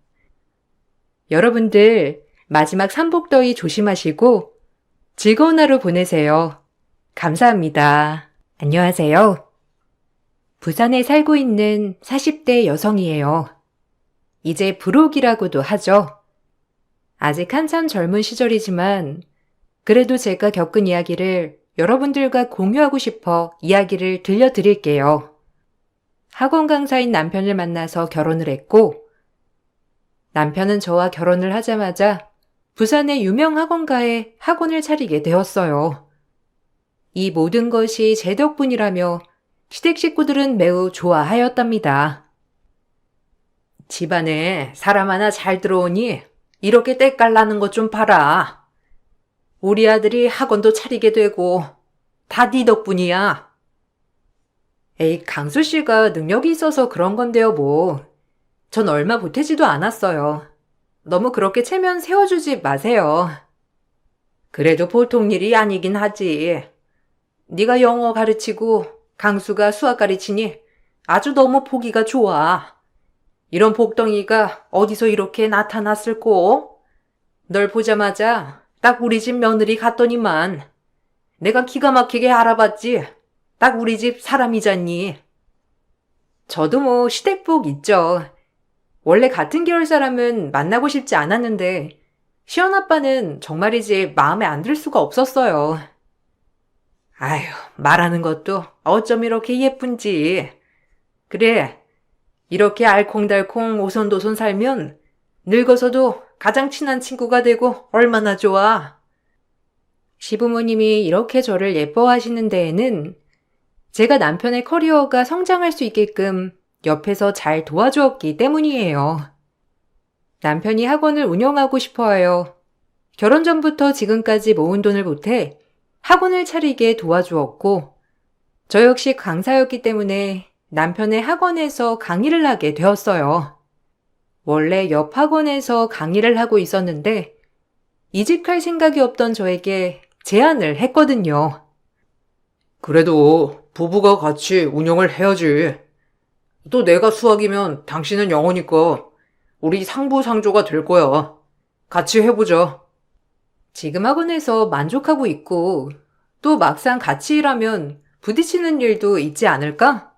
여러분들 마지막 삼복더위 조심하시고 즐거운 하루 보내세요. 감사합니다. 안녕하세요. 부산에 살고 있는 40대 여성이에요. 이제 불혹이라고도 하죠. 아직 한참 젊은 시절이지만 그래도 제가 겪은 이야기를 여러분들과 공유하고 싶어 이야기를 들려드릴게요. 학원 강사인 남편을 만나서 결혼을 했고 남편은 저와 결혼을 하자마자 부산의 유명 학원가에 학원을 차리게 되었어요. 이 모든 것이 제 덕분이라며 시댁 식구들은 매우 좋아하였답니다. 집안에 사람 하나 잘 들어오니 이렇게 때깔나는 것 좀 봐라. 우리 아들이 학원도 차리게 되고 다 네 덕분이야. 에이, 강수 씨가 능력이 있어서 그런 건데요, 뭐. 전 얼마 보태지도 않았어요. 너무 그렇게 체면 세워주지 마세요. 그래도 보통 일이 아니긴 하지. 네가 영어 가르치고 강수가 수학 가르치니 아주 너무 보기가 좋아. 이런 복덩이가 어디서 이렇게 나타났을꼬? 널 보자마자 딱 우리 집 며느리 같더니만. 내가 기가 막히게 알아봤지. 딱 우리 집 사람이잖니. 저도 뭐 시댁복 있죠. 원래 같은 계열 사람은 만나고 싶지 않았는데 시원아빠는 정말이지 마음에 안 들 수가 없었어요. 아휴, 말하는 것도 어쩜 이렇게 예쁜지. 그래, 이렇게 알콩달콩 오손도손 살면 늙어서도 가장 친한 친구가 되고 얼마나 좋아. 시부모님이 이렇게 저를 예뻐하시는 데에는 제가 남편의 커리어가 성장할 수 있게끔 옆에서 잘 도와주었기 때문이에요. 남편이 학원을 운영하고 싶어하여 결혼 전부터 지금까지 모은 돈을 보태 학원을 차리게 도와주었고, 저 역시 강사였기 때문에 남편의 학원에서 강의를 하게 되었어요. 원래 옆 학원에서 강의를 하고 있었는데 이직할 생각이 없던 저에게 제안을 했거든요. 그래도 부부가 같이 운영을 해야지. 또 내가 수학이면 당신은 영어니까 우리 상부상조가 될 거야. 같이 해보자. 지금 학원에서 만족하고 있고 또 막상 같이 일하면 부딪히는 일도 있지 않을까?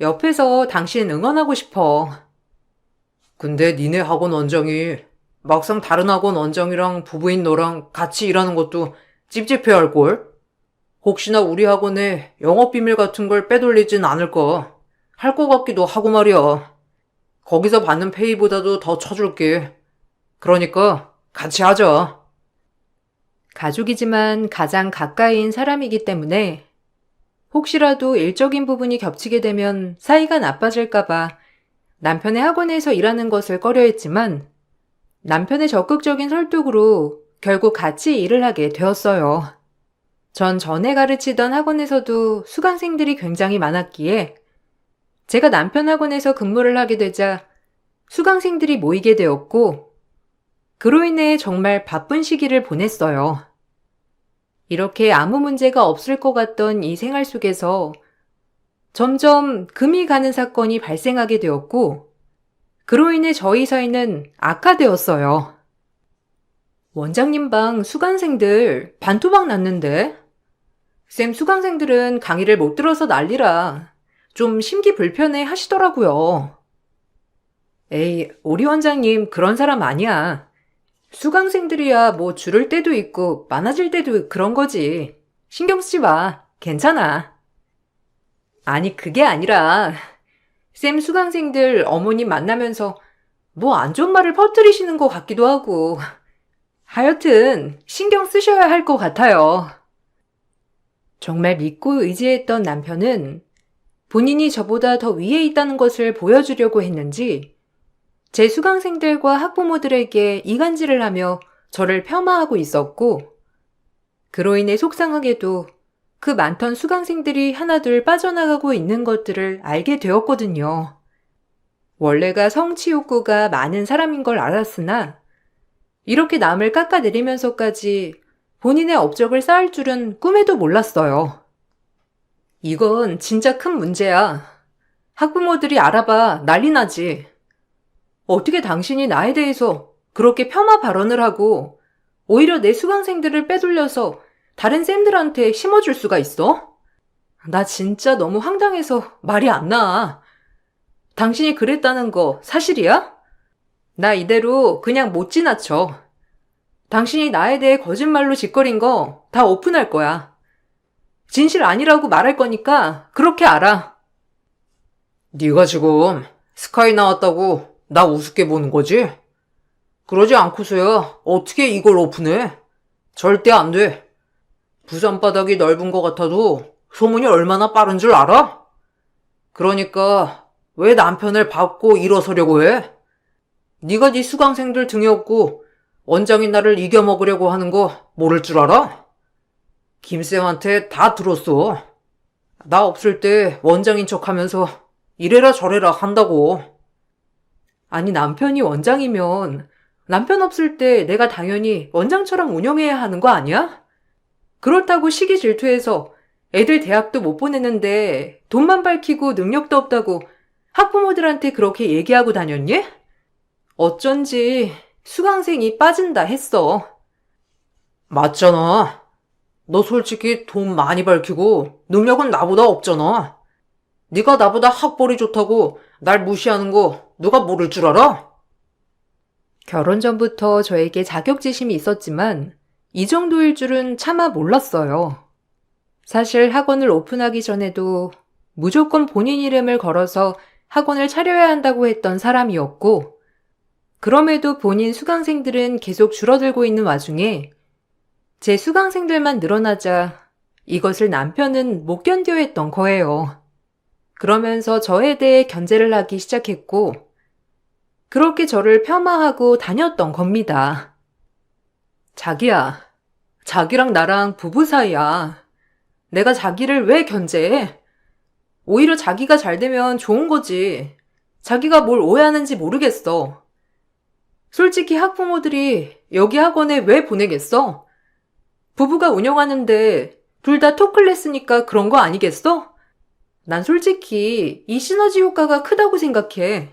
옆에서 당신 응원하고 싶어. 근데 니네 학원 원장이 막상 다른 학원 원장이랑 부부인 너랑 같이 일하는 것도 찝찝해 할걸? 혹시나 우리 학원에 영업비밀 같은 걸 빼돌리진 않을까? 할 것 같기도 하고 말이야. 거기서 받는 페이보다도 더 쳐줄게. 그러니까 같이 하자. 가족이지만 가장 가까이인 사람이기 때문에 혹시라도 일적인 부분이 겹치게 되면 사이가 나빠질까봐 남편의 학원에서 일하는 것을 꺼려했지만 남편의 적극적인 설득으로 결국 같이 일을 하게 되었어요. 전 전에 가르치던 학원에서도 수강생들이 굉장히 많았기에 제가 남편 학원에서 근무를 하게 되자 수강생들이 모이게 되었고 그로 인해 정말 바쁜 시기를 보냈어요. 이렇게 아무 문제가 없을 것 같던 이 생활 속에서 점점 금이 가는 사건이 발생하게 되었고 그로 인해 저희 사이는 악화되었어요. 원장님 방 수강생들 반토막 났는데? 쌤 수강생들은 강의를 못 들어서 난리라 좀 심기불편해 하시더라고요. 에이, 우리 원장님 그런 사람 아니야. 수강생들이야 뭐 줄을 때도 있고 많아질 때도 그런 거지. 신경 쓰지 마. 괜찮아. 아니 그게 아니라 쌤 수강생들 어머님 만나면서 뭐 안 좋은 말을 퍼뜨리시는 것 같기도 하고 하여튼 신경 쓰셔야 할 것 같아요. 정말 믿고 의지했던 남편은 본인이 저보다 더 위에 있다는 것을 보여주려고 했는지 제 수강생들과 학부모들에게 이간질을 하며 저를 폄하하고 있었고 그로 인해 속상하게도 그 많던 수강생들이 하나둘 빠져나가고 있는 것들을 알게 되었거든요. 원래가 성취 욕구가 많은 사람인 걸 알았으나 이렇게 남을 깎아내리면서까지 본인의 업적을 쌓을 줄은 꿈에도 몰랐어요. 이건 진짜 큰 문제야. 학부모들이 알아봐 난리 나지. 어떻게 당신이 나에 대해서 그렇게 폄하 발언을 하고 오히려 내 수강생들을 빼돌려서 다른 쌤들한테 심어줄 수가 있어? 나 진짜 너무 황당해서 말이 안 나. 당신이 그랬다는 거 사실이야? 나 이대로 그냥 못 지나쳐. 당신이 나에 대해 거짓말로 짓거린 거 다 오픈할 거야. 진실 아니라고 말할 거니까 그렇게 알아. 네가 지금 스카이 나왔다고 나 우습게 보는 거지? 그러지 않고서야 어떻게 이걸 오픈해? 절대 안 돼. 부산 바닥이 넓은 것 같아도 소문이 얼마나 빠른 줄 알아? 그러니까 왜 남편을 밟고 일어서려고 해? 네가 네 수강생들 등에 업고 원장이 나를 이겨먹으려고 하는 거 모를 줄 알아? 김쌤한테 다 들었어. 나 없을 때 원장인 척하면서 이래라 저래라 한다고. 아니, 남편이 원장이면 남편 없을 때 내가 당연히 원장처럼 운영해야 하는 거 아니야? 그렇다고 시기 질투해서 애들 대학도 못 보내는데 돈만 밝히고 능력도 없다고 학부모들한테 그렇게 얘기하고 다녔니? 어쩐지 수강생이 빠진다 했어. 맞잖아. 너 솔직히 돈 많이 밝히고 능력은 나보다 없잖아. 네가 나보다 학벌이 좋다고 날 무시하는 거 누가 모를 줄 알아? 결혼 전부터 저에게 자격지심이 있었지만 이 정도일 줄은 차마 몰랐어요. 사실 학원을 오픈하기 전에도 무조건 본인 이름을 걸어서 학원을 차려야 한다고 했던 사람이었고, 그럼에도 본인 수강생들은 계속 줄어들고 있는 와중에 제 수강생들만 늘어나자 이것을 남편은 못 견뎌 했던 거예요. 그러면서 저에 대해 견제를 하기 시작했고, 그렇게 저를 폄하하고 다녔던 겁니다. 자기야, 자기랑 나랑 부부 사이야. 내가 자기를 왜 견제해? 오히려 자기가 잘 되면 좋은 거지. 자기가 뭘 오해하는지 모르겠어. 솔직히 학부모들이 여기 학원에 왜 보내겠어? 부부가 운영하는데 둘 다 토클래스니까 그런 거 아니겠어? 난 솔직히 이 시너지 효과가 크다고 생각해.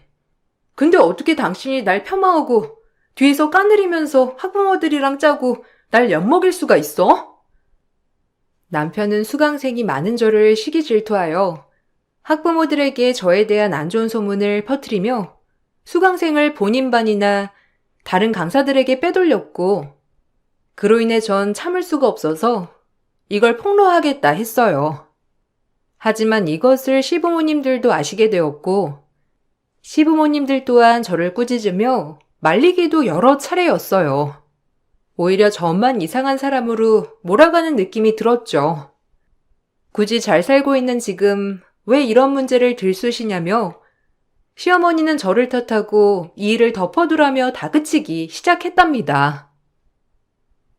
근데 어떻게 당신이 날 폄하하고 뒤에서 까내리면서 학부모들이랑 짜고 날 엿먹일 수가 있어? 남편은 수강생이 많은 저를 시기 질투하여 학부모들에게 저에 대한 안 좋은 소문을 퍼뜨리며 수강생을 본인 반이나 다른 강사들에게 빼돌렸고, 그로 인해 전 참을 수가 없어서 이걸 폭로하겠다 했어요. 하지만 이것을 시부모님들도 아시게 되었고, 시부모님들 또한 저를 꾸짖으며 말리기도 여러 차례였어요. 오히려 저만 이상한 사람으로 몰아가는 느낌이 들었죠. 굳이 잘 살고 있는 지금 왜 이런 문제를 들쑤시냐며 시어머니는 저를 탓하고 이 일을 덮어두라며 다그치기 시작했답니다.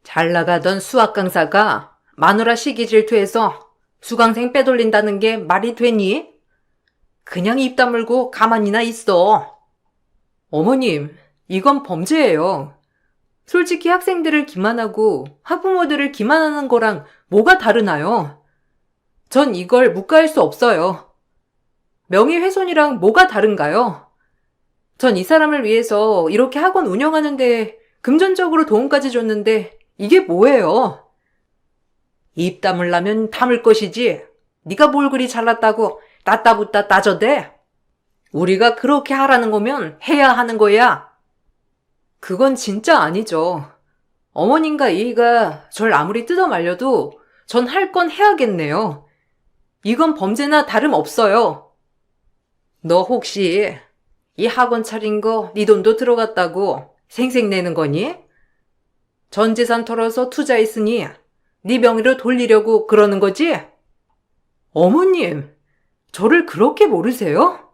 잘 나가던 수학 강사가 마누라 시기 질투해서 수강생 빼돌린다는 게 말이 되니? 그냥 입 다물고 가만히나 있어. 어머님, 이건 범죄예요. 솔직히 학생들을 기만하고 학부모들을 기만하는 거랑 뭐가 다르나요? 전 이걸 묵과할 수 없어요. 명예훼손이랑 뭐가 다른가요? 전 이 사람을 위해서 이렇게 학원 운영하는데 금전적으로 도움까지 줬는데 이게 뭐예요? 입 다물라면 다물 것이지. 네가 뭘 그리 잘났다고 따따붙다 따져대? 우리가 그렇게 하라는 거면 해야 하는 거야. 그건 진짜 아니죠. 어머님과 이희가 절 아무리 뜯어 말려도 전 할 건 해야겠네요. 이건 범죄나 다름없어요. 너 혹시 이 학원 차린 거 네 돈도 들어갔다고 생색내는 거니? 전 재산 털어서 투자했으니 네 명의로 돌리려고 그러는 거지? 어머님, 저를 그렇게 모르세요?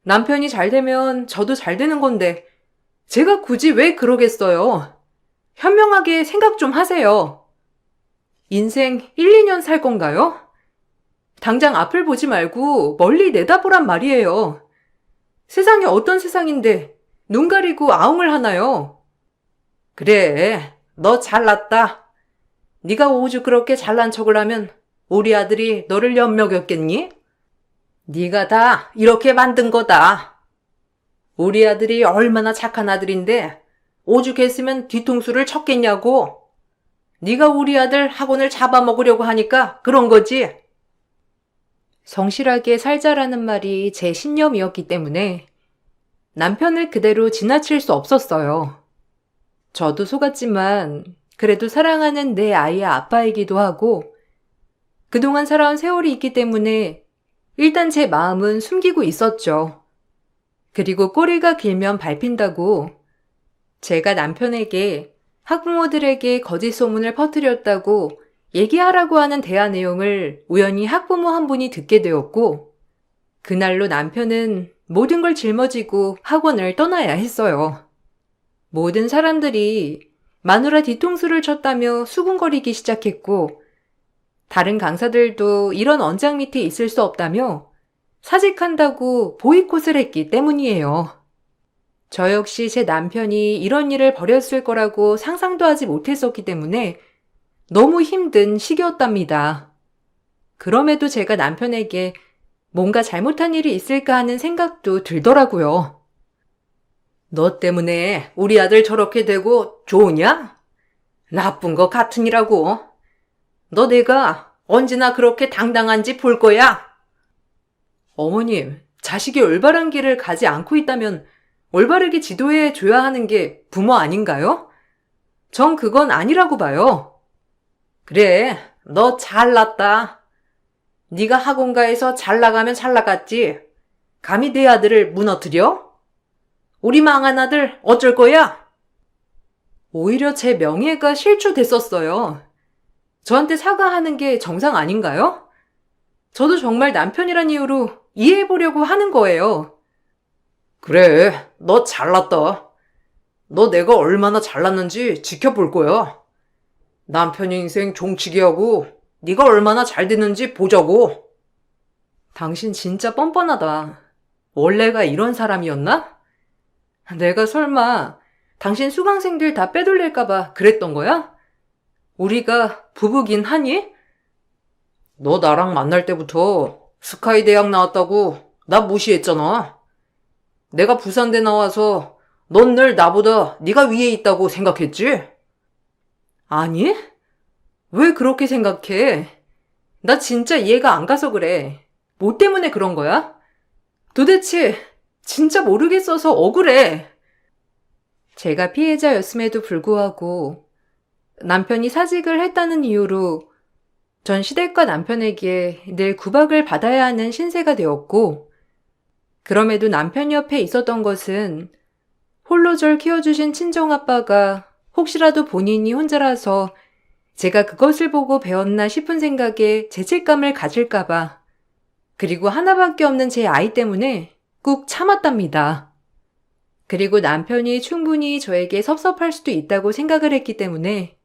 남편이 잘 되면 저도 잘 되는 건데 제가 굳이 왜 그러겠어요? 현명하게 생각 좀 하세요. 인생 1, 2년 살 건가요? 당장 앞을 보지 말고 멀리 내다보란 말이에요. 세상이 어떤 세상인데 눈 가리고 아웅을 하나요? 그래, 너 잘났다. 네가 오죽 그렇게 잘난 척을 하면 우리 아들이 너를 엿먹였겠니? 네가 다 이렇게 만든 거다. 우리 아들이 얼마나 착한 아들인데 오죽했으면 뒤통수를 쳤겠냐고. 네가 우리 아들 학원을 잡아먹으려고 하니까 그런 거지. 성실하게 살자라는 말이 제 신념이었기 때문에 남편을 그대로 지나칠 수 없었어요. 저도 속았지만 그래도 사랑하는 내 아이의 아빠이기도 하고 그동안 살아온 세월이 있기 때문에 일단 제 마음은 숨기고 있었죠. 그리고 꼬리가 길면 밟힌다고 제가 남편에게 학부모들에게 거짓 소문을 퍼뜨렸다고 얘기하라고 하는 대화 내용을 우연히 학부모 한 분이 듣게 되었고 그날로 남편은 모든 걸 짊어지고 학원을 떠나야 했어요. 모든 사람들이 마누라 뒤통수를 쳤다며 수군거리기 시작했고, 다른 강사들도 이런 언장 밑에 있을 수 없다며 사직한다고 보이콧을 했기 때문이에요. 저 역시 제 남편이 이런 일을 벌였을 거라고 상상도 하지 못했었기 때문에 너무 힘든 시기였답니다. 그럼에도 제가 남편에게 뭔가 잘못한 일이 있을까 하는 생각도 들더라고요. 너 때문에 우리 아들 저렇게 되고 좋으냐? 나쁜 거 같으니라고. 너 내가 언제나 그렇게 당당한지 볼 거야. 어머님, 자식이 올바른 길을 가지 않고 있다면 올바르게 지도해 줘야 하는 게 부모 아닌가요? 전 그건 아니라고 봐요. 그래, 너 잘났다. 네가 학원가에서 잘 나가면 잘 나갔지. 감히 내 아들을 무너뜨려? 우리 망한 아들 어쩔 거야? 오히려 제 명예가 실추됐었어요. 저한테 사과하는 게 정상 아닌가요? 저도 정말 남편이란 이유로 이해해보려고 하는 거예요. 그래, 너 잘났다. 너 내가 얼마나 잘났는지 지켜볼 거야. 남편 인생 종치기 하고 네가 얼마나 잘 됐는지 보자고. 당신 진짜 뻔뻔하다. 원래가 이런 사람이었나? 내가 설마 당신 수강생들 다 빼돌릴까봐 그랬던 거야? 우리가 부부긴 하니? 너 나랑 만날 때부터 스카이 대학 나왔다고 나 무시했잖아. 내가 부산대 나와서 넌 늘 나보다 네가 위에 있다고 생각했지? 아니? 왜 그렇게 생각해? 나 진짜 이해가 안 가서 그래. 뭐 때문에 그런 거야? 도대체 진짜 모르겠어서 억울해. 제가 피해자였음에도 불구하고 남편이 사직을 했다는 이유로 전 시댁과 남편에게 늘 구박을 받아야 하는 신세가 되었고, 그럼에도 남편 옆에 있었던 것은 홀로 절 키워주신 친정아빠가 혹시라도 본인이 혼자라서 제가 그것을 보고 배웠나 싶은 생각에 죄책감을 가질까봐, 그리고 하나밖에 없는 제 아이 때문에 꾹 참았답니다. 그리고 남편이 충분히 저에게 섭섭할 수도 있다고 생각을 했기 때문에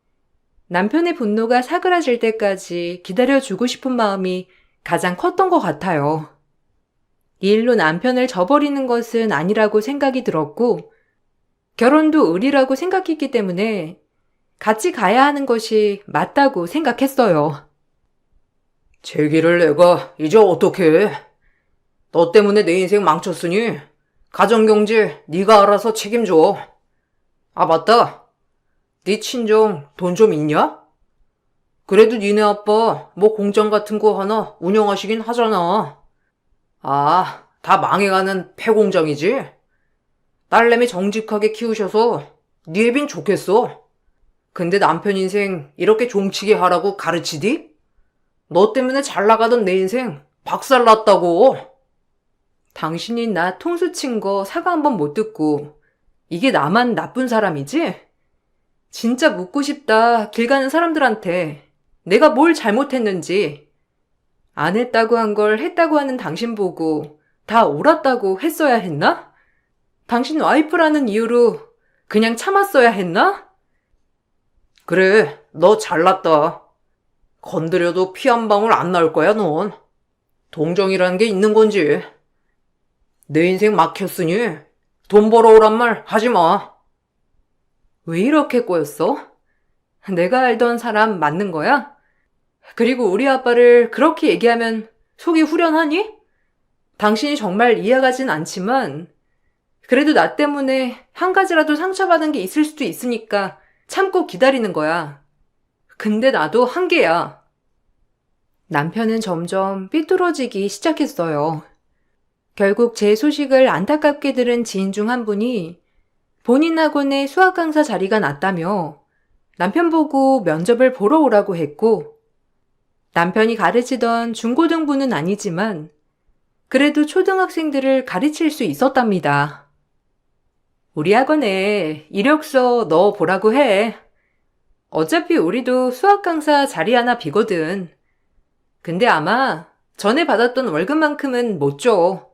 남편의 분노가 사그라질 때까지 기다려주고 싶은 마음이 가장 컸던 것 같아요. 이 일로 남편을 저버리는 것은 아니라고 생각이 들었고, 결혼도 의리라고 생각했기 때문에 같이 가야 하는 것이 맞다고 생각했어요. 제 길을 내가 이제 어떻게 해? 너 때문에 내 인생 망쳤으니 가정경제 네가 알아서 책임져. 아 맞다. 네 친정 돈 좀 있냐? 그래도 니네 아빠 뭐 공장 같은 거 하나 운영하시긴 하잖아. 아, 다 망해가는 폐공장이지? 딸내미 정직하게 키우셔서 네 애빈 좋겠어. 근데 남편 인생 이렇게 종치게 하라고 가르치디? 너 때문에 잘 나가던 내 인생 박살났다고. 당신이 나 통수 친 거 사과 한 번 못 듣고 이게 나만 나쁜 사람이지? 진짜 묻고 싶다, 길 가는 사람들한테. 내가 뭘 잘못했는지. 안 했다고 한 걸 했다고 하는 당신 보고 다 옳았다고 했어야 했나? 당신 와이프라는 이유로 그냥 참았어야 했나? 그래, 너 잘났다. 건드려도 피 한 방울 안 나올 거야, 넌. 동정이라는 게 있는 건지. 내 인생 막혔으니 돈 벌어오란 말 하지 마. 왜 이렇게 꼬였어? 내가 알던 사람 맞는 거야? 그리고 우리 아빠를 그렇게 얘기하면 속이 후련하니? 당신이 정말 이해가진 않지만 그래도 나 때문에 한 가지라도 상처받은 게 있을 수도 있으니까 참고 기다리는 거야. 근데 나도 한계야. 남편은 점점 삐뚤어지기 시작했어요. 결국 제 소식을 안타깝게 들은 지인 중 한 분이 본인 학원에 수학 강사 자리가 났다며 남편 보고 면접을 보러 오라고 했고, 남편이 가르치던 중고등부는 아니지만 그래도 초등학생들을 가르칠 수 있었답니다. 우리 학원에 이력서 넣어보라고 해. 어차피 우리도 수학 강사 자리 하나 비거든. 근데 아마 전에 받았던 월급만큼은 못 줘.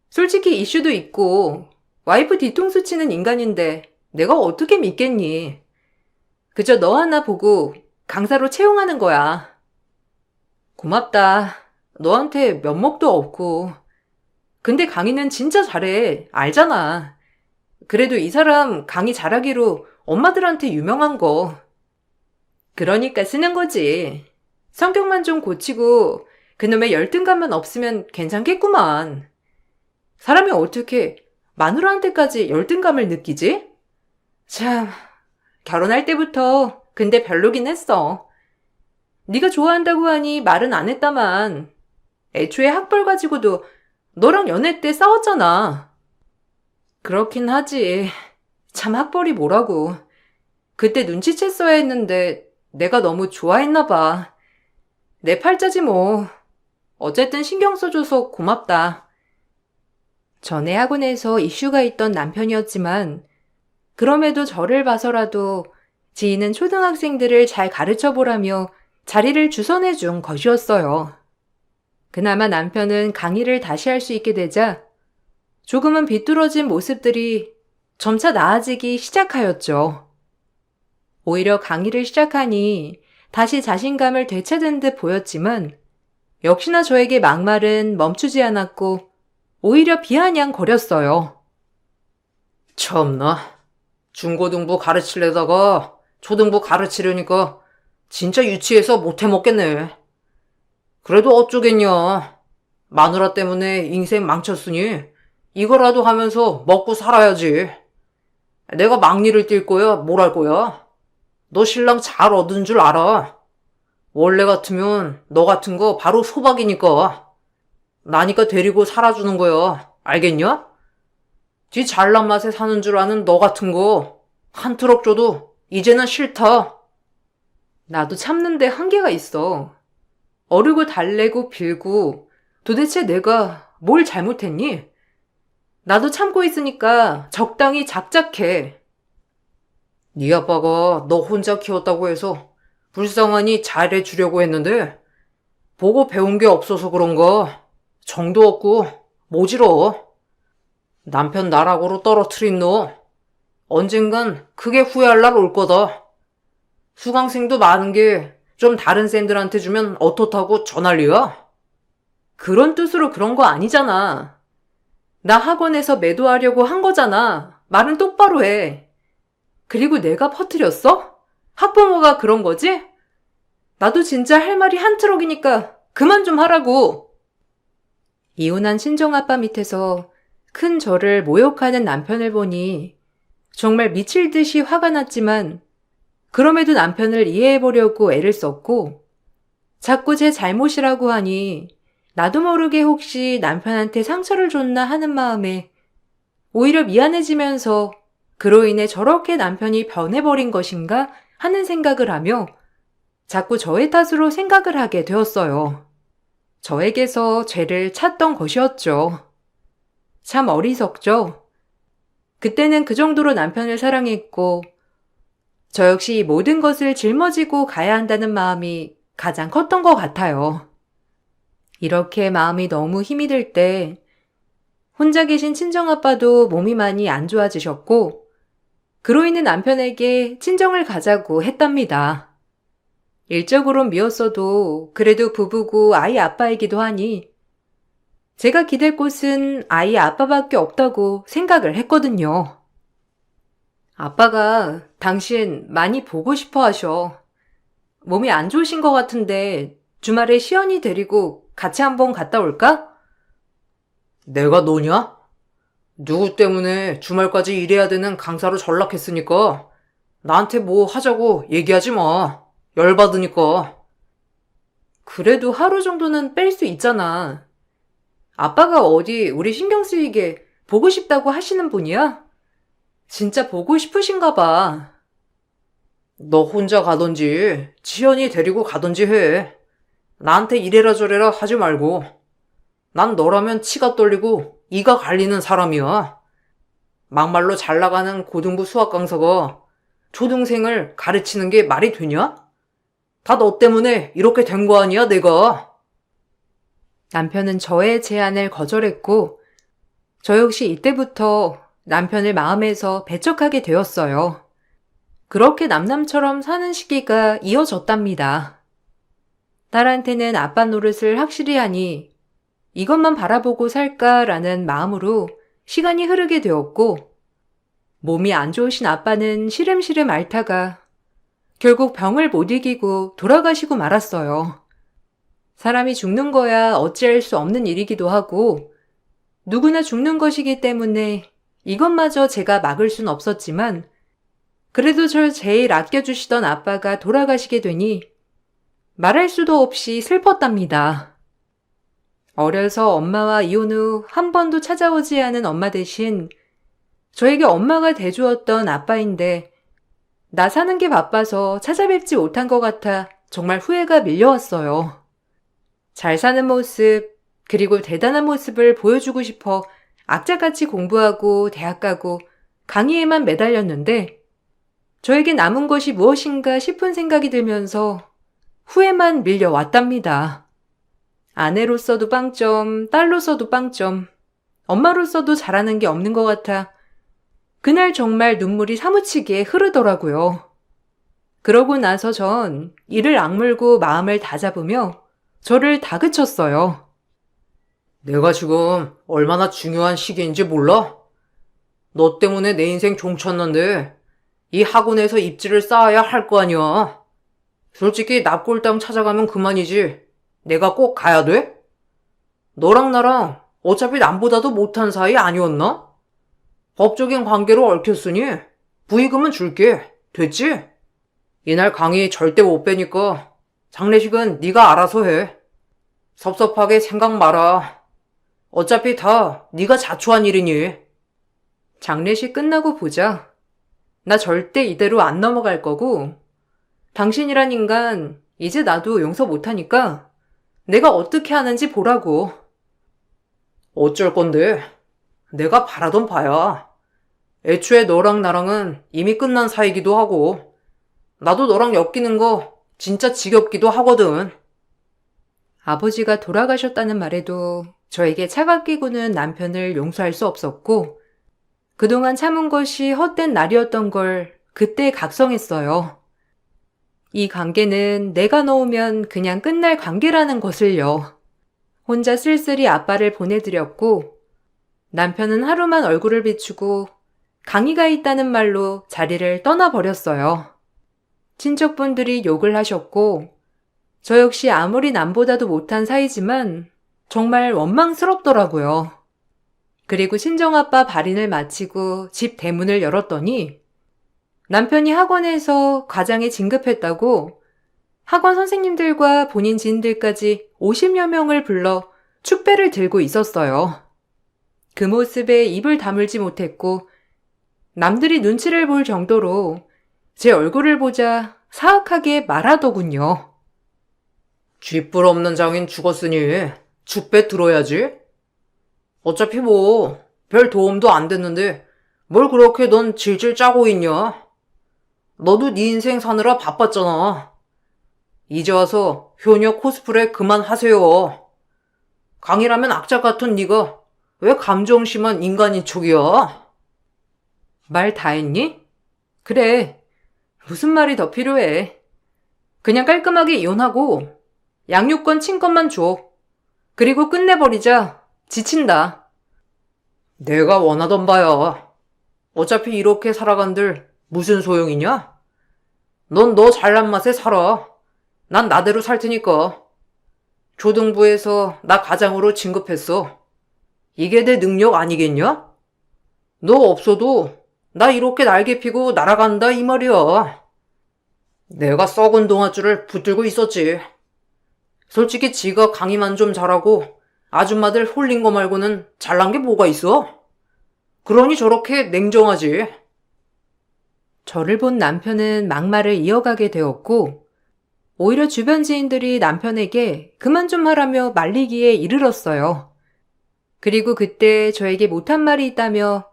솔직히 이슈도 있고 와이프 뒤통수 치는 인간인데 내가 어떻게 믿겠니? 그저 너 하나 보고 강사로 채용하는 거야. 고맙다. 너한테 면목도 없고. 근데 강희는 진짜 잘해. 알잖아. 그래도 이 사람 강의 잘하기로 엄마들한테 유명한 거. 그러니까 쓰는 거지. 성격만 좀 고치고 그놈의 열등감만 없으면 괜찮겠구만. 사람이 어떻게 마누라한테까지 열등감을 느끼지? 참, 결혼할 때부터 근데 별로긴 했어. 네가 좋아한다고 하니 말은 안 했다만 애초에 학벌 가지고도 너랑 연애 때 싸웠잖아. 그렇긴 하지. 참 학벌이 뭐라고. 그때 눈치챘어야 했는데 내가 너무 좋아했나 봐. 내 팔자지 뭐. 어쨌든 신경 써줘서 고맙다. 전에 학원에서 이슈가 있던 남편이었지만 그럼에도 저를 봐서라도 지인은 초등학생들을 잘 가르쳐보라며 자리를 주선해준 것이었어요. 그나마 남편은 강의를 다시 할 수 있게 되자 조금은 비뚤어진 모습들이 점차 나아지기 시작하였죠. 오히려 강의를 시작하니 다시 자신감을 되찾은 듯 보였지만 역시나 저에게 막말은 멈추지 않았고 오히려 비아냥거렸어요. 참나, 중고등부 가르치려다가 초등부 가르치려니까 진짜 유치해서 못해 먹겠네. 그래도 어쩌겠냐. 마누라 때문에 인생 망쳤으니 이거라도 하면서 먹고 살아야지. 내가 막리를 뛸 거야, 뭘 할 거야? 너 신랑 잘 얻은 줄 알아. 원래 같으면 너 같은 거 바로 소박이니까. 나니까 데리고 살아주는 거야. 알겠냐? 지 잘난 맛에 사는 줄 아는 너 같은 거 한 트럭 줘도 이제는 싫다. 나도 참는데 한계가 있어. 어르고 달래고 빌고 도대체 내가 뭘 잘못했니? 나도 참고 있으니까 적당히 작작해. 네 아빠가 너 혼자 키웠다고 해서 불쌍하니 잘해주려고 했는데 보고 배운 게 없어서 그런가 정도 없고 모질어. 남편 나락으로 떨어뜨린 너 언젠간 크게 후회할 날 올 거다. 수강생도 많은 게 좀 다른 쌤들한테 주면 어떻다고 전할리야? 그런 뜻으로 그런 거 아니잖아. 나 학원에서 매도하려고 한 거잖아. 말은 똑바로 해. 그리고 내가 퍼뜨렸어? 학부모가 그런 거지? 나도 진짜 할 말이 한 트럭이니까 그만 좀 하라고. 이혼한 친정아빠 밑에서 큰 저를 모욕하는 남편을 보니 정말 미칠 듯이 화가 났지만 그럼에도 남편을 이해해보려고 애를 썼고 자꾸 제 잘못이라고 하니 나도 모르게 혹시 남편한테 상처를 줬나 하는 마음에 오히려 미안해지면서 그로 인해 저렇게 남편이 변해버린 것인가 하는 생각을 하며 자꾸 저의 탓으로 생각을 하게 되었어요. 저에게서 죄를 찾던 것이었죠. 참 어리석죠? 그때는 그 정도로 남편을 사랑했고 저 역시 모든 것을 짊어지고 가야 한다는 마음이 가장 컸던 것 같아요. 이렇게 마음이 너무 힘이 들 때 혼자 계신 친정아빠도 몸이 많이 안 좋아지셨고 그로 인해 남편에게 친정을 가자고 했답니다. 일적으론 미웠어도 그래도 부부고 아이 아빠이기도 하니 제가 기댈 곳은 아이 아빠밖에 없다고 생각을 했거든요. 아빠가 당신 많이 보고 싶어 하셔. 몸이 안 좋으신 것 같은데 주말에 시연이 데리고 같이 한번 갔다 올까? 내가 너냐? 누구 때문에 주말까지 일해야 되는 강사로 전락했으니까 나한테 뭐 하자고 얘기하지 마. 열받으니까. 그래도 하루 정도는 뺄 수 있잖아. 아빠가 어디 우리 신경 쓰이게 보고 싶다고 하시는 분이야? 진짜 보고 싶으신가 봐. 너 혼자 가던지 지연이 데리고 가던지 해. 나한테 이래라 저래라 하지 말고. 난 너라면 치가 떨리고 이가 갈리는 사람이야. 막말로 잘 나가는 고등부 수학 강사가 초등생을 가르치는 게 말이 되냐? 다 너 때문에 이렇게 된 거 아니야, 내가. 남편은 저의 제안을 거절했고 저 역시 이때부터 남편을 마음에서 배척하게 되었어요. 그렇게 남남처럼 사는 시기가 이어졌답니다. 딸한테는 아빠 노릇을 확실히 하니 이것만 바라보고 살까라는 마음으로 시간이 흐르게 되었고, 몸이 안 좋으신 아빠는 시름시름 앓다가 결국 병을 못 이기고 돌아가시고 말았어요. 사람이 죽는 거야 어찌할 수 없는 일이기도 하고 누구나 죽는 것이기 때문에 이것마저 제가 막을 순 없었지만 그래도 절 제일 아껴주시던 아빠가 돌아가시게 되니 말할 수도 없이 슬펐답니다. 어려서 엄마와 이혼 후 한 번도 찾아오지 않은 엄마 대신 저에게 엄마가 돼주었던 아빠인데 나 사는 게 바빠서 찾아뵙지 못한 것 같아 정말 후회가 밀려왔어요. 잘 사는 모습, 그리고 대단한 모습을 보여주고 싶어 악자같이 공부하고 대학 가고 강의에만 매달렸는데 저에게 남은 것이 무엇인가 싶은 생각이 들면서 후회만 밀려왔답니다. 아내로서도 빵점, 딸로서도 빵점, 엄마로서도 잘하는 게 없는 것 같아 그날 정말 눈물이 사무치게 흐르더라고요. 그러고 나서 전 이를 악물고 마음을 다잡으며 저를 다그쳤어요. 내가 지금 얼마나 중요한 시기인지 몰라? 너 때문에 내 인생 종쳤는데 이 학원에서 입지를 쌓아야 할 거 아니야. 솔직히 납골당 찾아가면 그만이지. 내가 꼭 가야 돼? 너랑 나랑 어차피 남보다도 못한 사이 아니었나? 법적인 관계로 얽혔으니 부의금은 줄게. 됐지? 이날 강의 절대 못 빼니까 장례식은 네가 알아서 해. 섭섭하게 생각 마라. 어차피 다 네가 자초한 일이니. 장례식 끝나고 보자. 나 절대 이대로 안 넘어갈 거고 당신이란 인간 이제 나도 용서 못하니까 내가 어떻게 하는지 보라고. 어쩔 건데? 내가 바라던 바야. 애초에 너랑 나랑은 이미 끝난 사이기도 하고 나도 너랑 엮이는 거 진짜 지겹기도 하거든. 아버지가 돌아가셨다는 말에도 저에게 차갑게 구는 남편을 용서할 수 없었고 그동안 참은 것이 헛된 날이었던 걸 그때 각성했어요. 이 관계는 내가 놓으면 그냥 끝날 관계라는 것을요. 혼자 쓸쓸히 아빠를 보내드렸고 남편은 하루만 얼굴을 비추고 강의가 있다는 말로 자리를 떠나버렸어요. 친척분들이 욕을 하셨고 저 역시 아무리 남보다도 못한 사이지만 정말 원망스럽더라고요. 그리고 친정아빠 발인을 마치고 집 대문을 열었더니 남편이 학원에서 과장에 진급했다고 학원 선생님들과 본인 지인들까지 50여 명을 불러 축배를 들고 있었어요. 그 모습에 입을 다물지 못했고 남들이 눈치를 볼 정도로 제 얼굴을 보자 사악하게 말하더군요. 쥐뿔 없는 장인 죽었으니 축배 들어야지. 어차피 뭐 별 도움도 안 됐는데 뭘 그렇게 넌 질질 짜고 있냐? 너도 네 인생 사느라 바빴잖아. 이제 와서 효녀 코스프레 그만하세요. 강이라면 악자 같은 네가 왜 감정 심한 인간인 척이야? 말 다 했니? 그래. 무슨 말이 더 필요해. 그냥 깔끔하게 이혼하고 양육권 친권만 줘. 그리고 끝내버리자. 지친다. 내가 원하던 바야. 어차피 이렇게 살아간들 무슨 소용이냐? 넌 너 잘난 맛에 살아. 난 나대로 살 테니까. 초등부에서 나 가장으로 진급했어. 이게 내 능력 아니겠냐? 너 없어도 나 이렇게 날개 피고 날아간다 이 말이야. 내가 썩은 동아줄을 붙들고 있었지. 솔직히 지가 강의만 좀 잘하고 아줌마들 홀린 거 말고는 잘난 게 뭐가 있어? 그러니 저렇게 냉정하지. 저를 본 남편은 막말을 이어가게 되었고 오히려 주변 지인들이 남편에게 그만 좀 하라며 말리기에 이르렀어요. 그리고 그때 저에게 못한 말이 있다며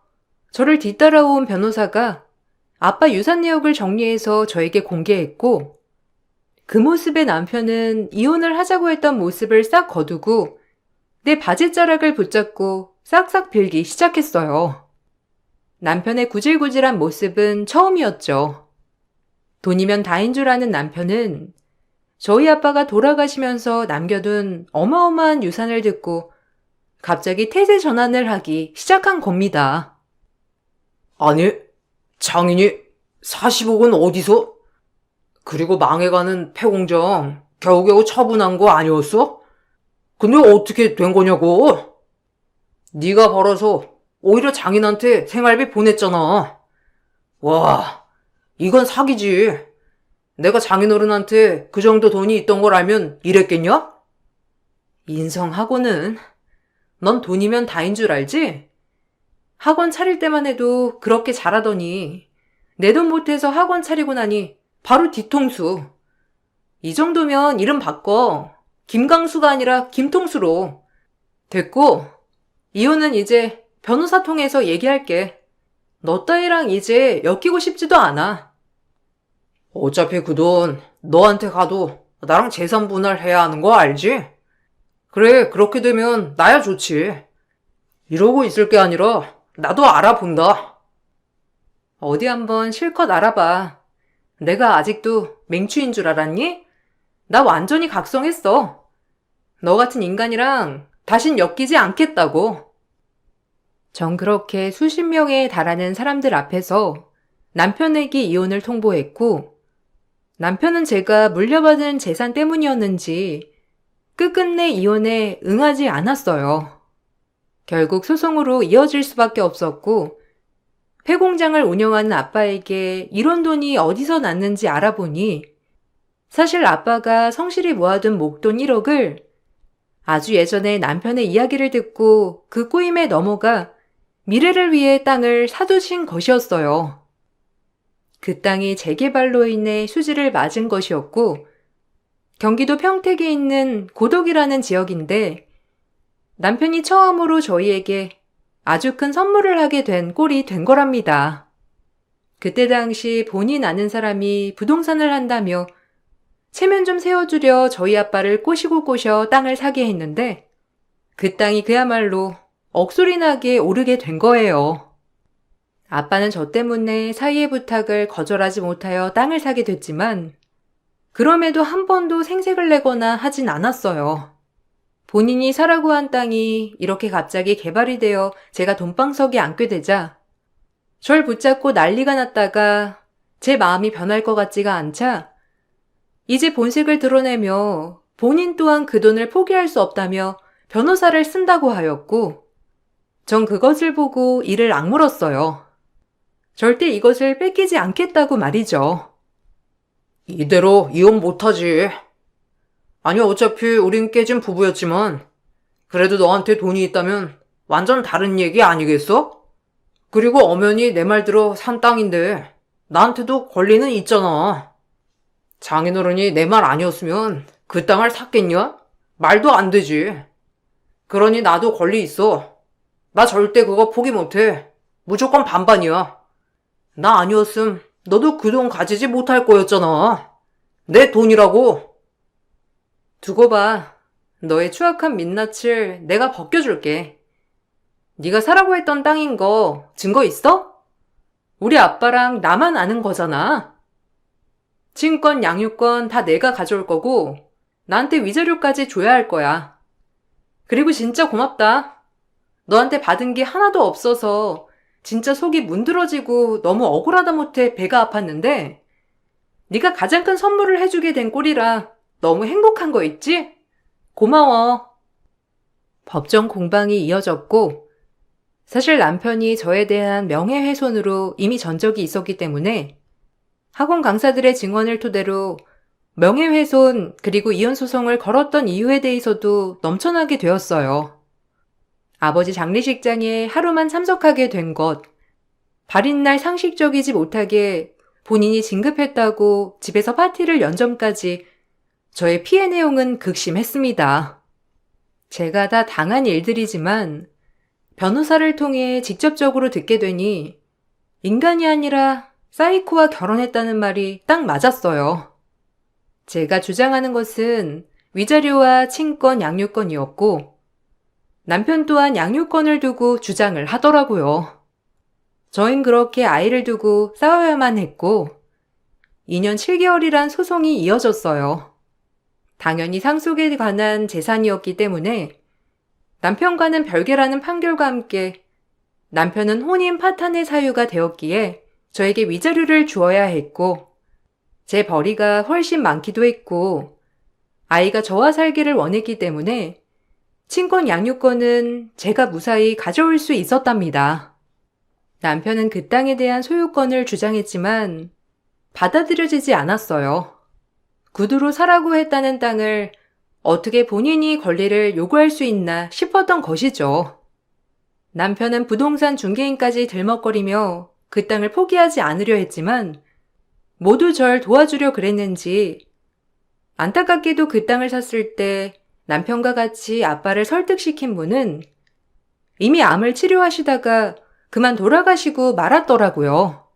저를 뒤따라온 변호사가 아빠 유산 내역을 정리해서 저에게 공개했고 그 모습의 남편은 이혼을 하자고 했던 모습을 싹 거두고 내 바지자락을 붙잡고 싹싹 빌기 시작했어요. 남편의 구질구질한 모습은 처음이었죠. 돈이면 다인 줄 아는 남편은 저희 아빠가 돌아가시면서 남겨둔 어마어마한 유산을 듣고 갑자기 태세 전환을 하기 시작한 겁니다. 아니, 장인이 40억은 어디서? 그리고 망해가는 폐공장 겨우겨우 처분한 거 아니었어? 근데 어떻게 된 거냐고? 네가 벌어서 오히려 장인한테 생활비 보냈잖아. 와, 이건 사기지. 내가 장인어른한테 그 정도 돈이 있던 걸 알면 이랬겠냐? 인성하고는 넌 돈이면 다인 줄 알지? 학원 차릴 때만 해도 그렇게 잘하더니 내 돈 못해서 학원 차리고 나니 바로 뒤통수. 이 정도면 이름 바꿔. 김강수가 아니라 김통수로. 됐고, 이혼은 이제 변호사 통해서 얘기할게. 너 따위랑 이제 엮이고 싶지도 않아. 어차피 그 돈 너한테 가도 나랑 재산 분할해야 하는 거 알지? 그래, 그렇게 되면 나야 좋지. 이러고 있을 게 아니라 나도 알아본다. 어디 한번 실컷 알아봐. 내가 아직도 맹추인 줄 알았니? 나 완전히 각성했어. 너 같은 인간이랑 다신 엮이지 않겠다고. 전 그렇게 수십 명에 달하는 사람들 앞에서 남편에게 이혼을 통보했고, 남편은 제가 물려받은 재산 때문이었는지 끝끝내 이혼에 응하지 않았어요. 결국 소송으로 이어질 수밖에 없었고, 폐공장을 운영하는 아빠에게 이런 돈이 어디서 났는지 알아보니 사실 아빠가 성실히 모아둔 목돈 1억을 아주 예전에 남편의 이야기를 듣고 그 꼬임에 넘어가 미래를 위해 땅을 사두신 것이었어요. 그 땅이 재개발로 인해 수지를 맞은 것이었고, 경기도 평택에 있는 고덕이라는 지역인데 남편이 처음으로 저희에게 아주 큰 선물을 하게 된 꼴이 된 거랍니다. 그때 당시 본인 아는 사람이 부동산을 한다며 체면 좀 세워주려 저희 아빠를 꼬시고 꼬셔 땅을 사게 했는데 그 땅이 그야말로 억소리 나게 오르게 된 거예요. 아빠는 저 때문에 사위의 부탁을 거절하지 못하여 땅을 사게 됐지만 그럼에도 한 번도 생색을 내거나 하진 않았어요. 본인이 사라고 한 땅이 이렇게 갑자기 개발이 되어 제가 돈방석에 앉게 되자 절 붙잡고 난리가 났다가 제 마음이 변할 것 같지가 않자 이제 본색을 드러내며 본인 또한 그 돈을 포기할 수 없다며 변호사를 쓴다고 하였고 전 그것을 보고 이를 악물었어요. 절대 이것을 뺏기지 않겠다고 말이죠. 이대로 이혼 못하지. 아니, 어차피 우린 깨진 부부였지만 그래도 너한테 돈이 있다면 완전 다른 얘기 아니겠어? 그리고 엄연히 내 말대로 산 땅인데 나한테도 권리는 있잖아. 장인어른이 내 말 아니었으면 그 땅을 샀겠냐? 말도 안 되지. 그러니 나도 권리 있어. 나 절대 그거 포기 못해. 무조건 반반이야. 나 아니었음 너도 그 돈 가지지 못할 거였잖아. 내 돈이라고. 두고 봐. 너의 추악한 민낯을 내가 벗겨줄게. 네가 사라고 했던 땅인 거 증거 있어? 우리 아빠랑 나만 아는 거잖아. 친권, 양육권 다 내가 가져올 거고 나한테 위자료까지 줘야 할 거야. 그리고 진짜 고맙다. 너한테 받은 게 하나도 없어서 진짜 속이 문드러지고 너무 억울하다 못해 배가 아팠는데 네가 가장 큰 선물을 해주게 된 꼴이라 너무 행복한 거 있지? 고마워. 법정 공방이 이어졌고 사실 남편이 저에 대한 명예훼손으로 이미 전적이 있었기 때문에 학원 강사들의 증언을 토대로 명예훼손 그리고 이혼 소송을 걸었던 이유에 대해서도 넘쳐나게 되었어요. 아버지 장례식장에 하루만 참석하게 된 것, 발인날 상식적이지 못하게 본인이 진급했다고 집에서 파티를 연 점까지 저의 피해 내용은 극심했습니다. 제가 다 당한 일들이지만 변호사를 통해 직접적으로 듣게 되니 인간이 아니라 사이코와 결혼했다는 말이 딱 맞았어요. 제가 주장하는 것은 위자료와 친권, 양육권이었고 남편 또한 양육권을 두고 주장을 하더라고요. 저흰 그렇게 아이를 두고 싸워야만 했고 2년 7개월이란 소송이 이어졌어요. 당연히 상속에 관한 재산이었기 때문에 남편과는 별개라는 판결과 함께 남편은 혼인 파탄의 사유가 되었기에 저에게 위자료를 주어야 했고 제 벌이가 훨씬 많기도 했고 아이가 저와 살기를 원했기 때문에 친권 양육권은 제가 무사히 가져올 수 있었답니다. 남편은 그 땅에 대한 소유권을 주장했지만 받아들여지지 않았어요. 구두로 사라고 했다는 땅을 어떻게 본인이 권리를 요구할 수 있나 싶었던 것이죠. 남편은 부동산 중개인까지 들먹거리며 그 땅을 포기하지 않으려 했지만 모두 절 도와주려 그랬는지 안타깝게도 그 땅을 샀을 때 남편과 같이 아빠를 설득시킨 분은 이미 암을 치료하시다가 그만 돌아가시고 말았더라고요.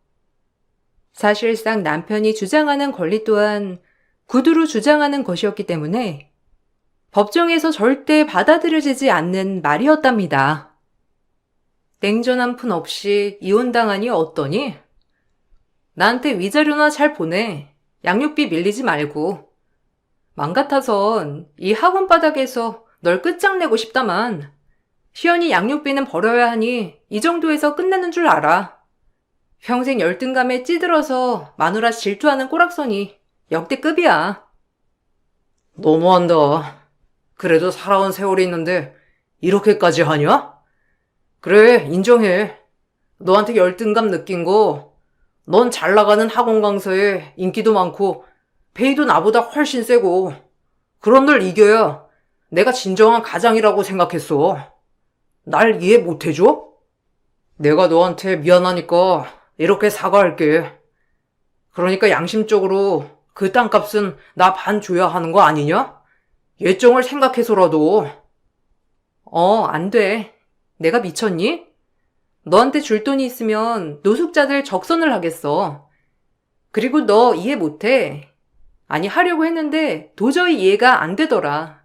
사실상 남편이 주장하는 권리 또한 구두로 주장하는 것이었기 때문에 법정에서 절대 받아들여지지 않는 말이었답니다. 냉전 한 푼 없이 이혼당하니 어떠니? 나한테 위자료나 잘 보내. 양육비 밀리지 말고. 맘 같아선 이 학원 바닥에서 널 끝장내고 싶다만 시연이 양육비는 벌어야 하니 이 정도에서 끝내는 줄 알아. 평생 열등감에 찌들어서 마누라 질투하는 꼬락선이 역대급이야. 너무한다. 그래도 살아온 세월이 있는데 이렇게까지 하냐? 그래, 인정해. 너한테 열등감 느낀 거, 넌 잘 나가는 학원 강사에 인기도 많고 페이도 나보다 훨씬 세고 그런 널 이겨야 내가 진정한 가장이라고 생각했어. 날 이해 못해줘? 내가 너한테 미안하니까 이렇게 사과할게. 그러니까 양심적으로 그 땅값은 나 반 줘야 하는 거 아니냐? 예정을 생각해서라도. 안 돼. 내가 미쳤니? 너한테 줄 돈이 있으면 노숙자들 적선을 하겠어. 그리고 너 이해 못해. 아니 하려고 했는데 도저히 이해가 안 되더라.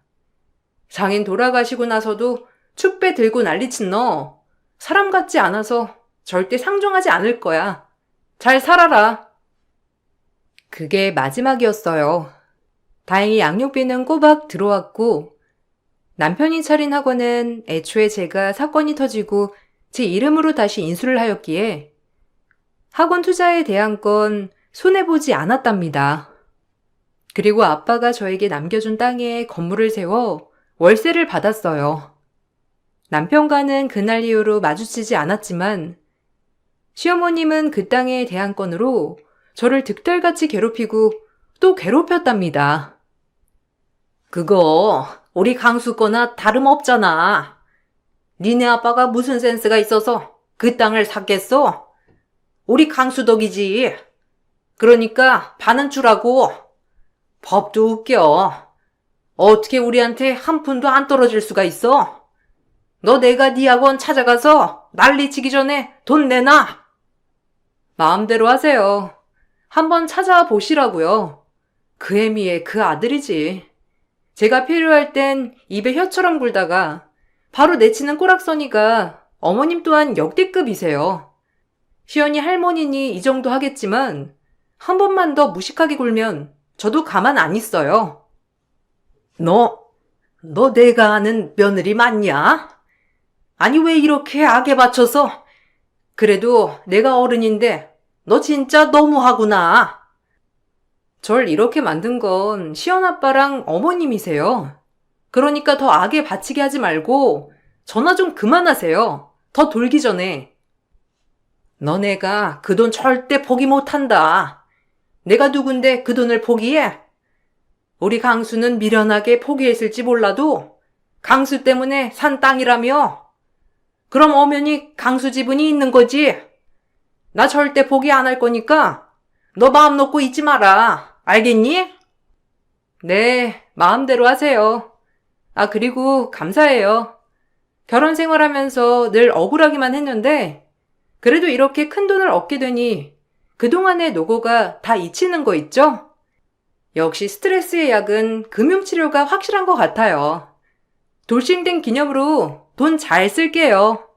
장인 돌아가시고 나서도 축배 들고 난리친 너 사람 같지 않아서 절대 상종하지 않을 거야. 잘 살아라. 그게 마지막이었어요. 다행히 양육비는 꼬박 들어왔고 남편이 차린 학원은 애초에 제가 사건이 터지고 제 이름으로 다시 인수를 하였기에 학원 투자에 대한 건 손해보지 않았답니다. 그리고 아빠가 저에게 남겨준 땅에 건물을 세워 월세를 받았어요. 남편과는 그날 이후로 마주치지 않았지만 시어머님은 그 땅에 대한 건으로 저를 득달같이 괴롭히고 또 괴롭혔답니다. 그거 우리 강수 거나 다름없잖아. 니네 아빠가 무슨 센스가 있어서 그 땅을 샀겠어? 우리 강수 덕이지. 그러니까 반은 주라고. 법도 웃겨. 어떻게 우리한테 한 푼도 안 떨어질 수가 있어? 너 내가 네 학원 찾아가서 난리치기 전에 돈 내놔. 마음대로 하세요. 한번 찾아보시라고요. 그 애미의 그 아들이지. 제가 필요할 땐 입에 혀처럼 굴다가 바로 내치는 꼬락서니가 어머님 또한 역대급이세요. 시연이 할머니니 이 정도 하겠지만 한 번만 더 무식하게 굴면 저도 가만 안 있어요. 너 내가 아는 며느리 맞냐? 아니 왜 이렇게 악에 받쳐서? 그래도 내가 어른인데 너 진짜 너무하구나. 절 이렇게 만든 건 시연아빠랑 어머님이세요. 그러니까 더 악에 바치게 하지 말고 전화 좀 그만하세요. 더 돌기 전에. 너네가 그 돈 절대 포기 못한다. 내가 누군데 그 돈을 포기해? 우리 강수는 미련하게 포기했을지 몰라도 강수 때문에 산 땅이라며. 그럼 엄연히 강수 지분이 있는 거지. 나 절대 포기 안 할 거니까 너 마음 놓고 있지 마라. 알겠니? 네, 마음대로 하세요. 그리고 감사해요. 결혼 생활하면서 늘 억울하기만 했는데 그래도 이렇게 큰 돈을 얻게 되니 그동안의 노고가 다 잊히는 거 있죠? 역시 스트레스의 약은 금융치료가 확실한 것 같아요. 돌싱된 기념으로 돈 잘 쓸게요.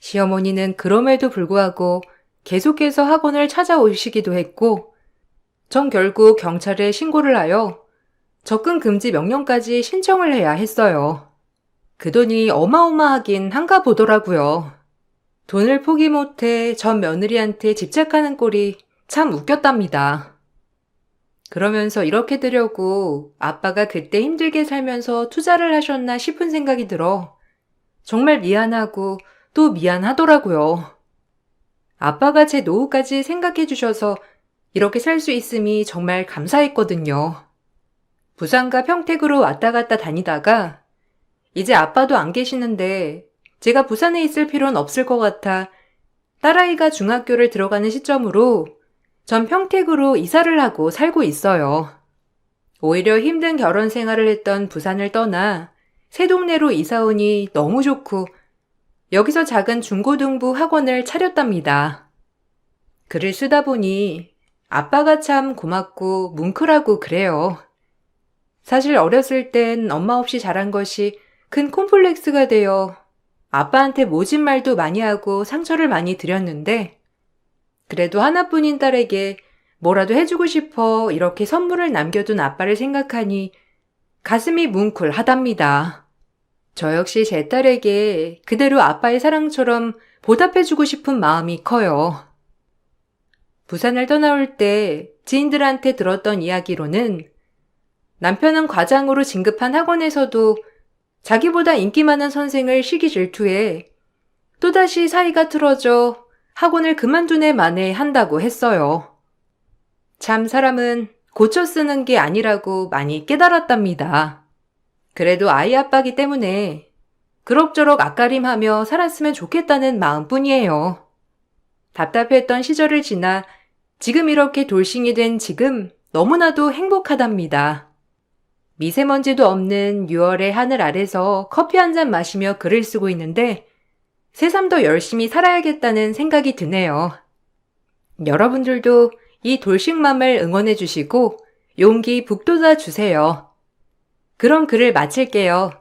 시어머니는 그럼에도 불구하고 계속해서 학원을 찾아오시기도 했고, 전 결국 경찰에 신고를 하여 접근 금지 명령까지 신청을 해야 했어요. 그 돈이 어마어마하긴 한가 보더라고요. 돈을 포기 못해 전 며느리한테 집착하는 꼴이 참 웃겼답니다. 그러면서 이렇게 되려고 아빠가 그때 힘들게 살면서 투자를 하셨나 싶은 생각이 들어 정말 미안하고 또 미안하더라고요. 아빠가 제 노후까지 생각해 주셔서 이렇게 살 수 있음이 정말 감사했거든요. 부산과 평택으로 왔다 갔다 다니다가 이제 아빠도 안 계시는데 제가 부산에 있을 필요는 없을 것 같아 딸아이가 중학교를 들어가는 시점으로 전 평택으로 이사를 하고 살고 있어요. 오히려 힘든 결혼 생활을 했던 부산을 떠나 새 동네로 이사 오니 너무 좋고 여기서 작은 중고등부 학원을 차렸답니다. 글을 쓰다 보니 아빠가 참 고맙고 뭉클하고 그래요. 사실 어렸을 땐 엄마 없이 자란 것이 큰 콤플렉스가 되어 아빠한테 모진 말도 많이 하고 상처를 많이 드렸는데 그래도 하나뿐인 딸에게 뭐라도 해주고 싶어 이렇게 선물을 남겨둔 아빠를 생각하니 가슴이 뭉클하답니다. 저 역시 제 딸에게 그대로 아빠의 사랑처럼 보답해주고 싶은 마음이 커요. 부산을 떠나올 때 지인들한테 들었던 이야기로는 남편은 과장으로 진급한 학원에서도 자기보다 인기 많은 선생을 시기 질투해 또다시 사이가 틀어져 학원을 그만둔 해 만에 한다고 했어요. 참 사람은 고쳐 쓰는 게 아니라고 많이 깨달았답니다. 그래도 아이 아빠기 때문에 그럭저럭 앞가림하며 살았으면 좋겠다는 마음뿐이에요. 답답했던 시절을 지나 지금 이렇게 돌싱이 된 지금 너무나도 행복하답니다. 미세먼지도 없는 6월의 하늘 아래서 커피 한 잔 마시며 글을 쓰고 있는데 새삼 더 열심히 살아야겠다는 생각이 드네요. 여러분들도 이 돌싱맘을 응원해 주시고 용기 북돋아 주세요. 그럼 글을 마칠게요.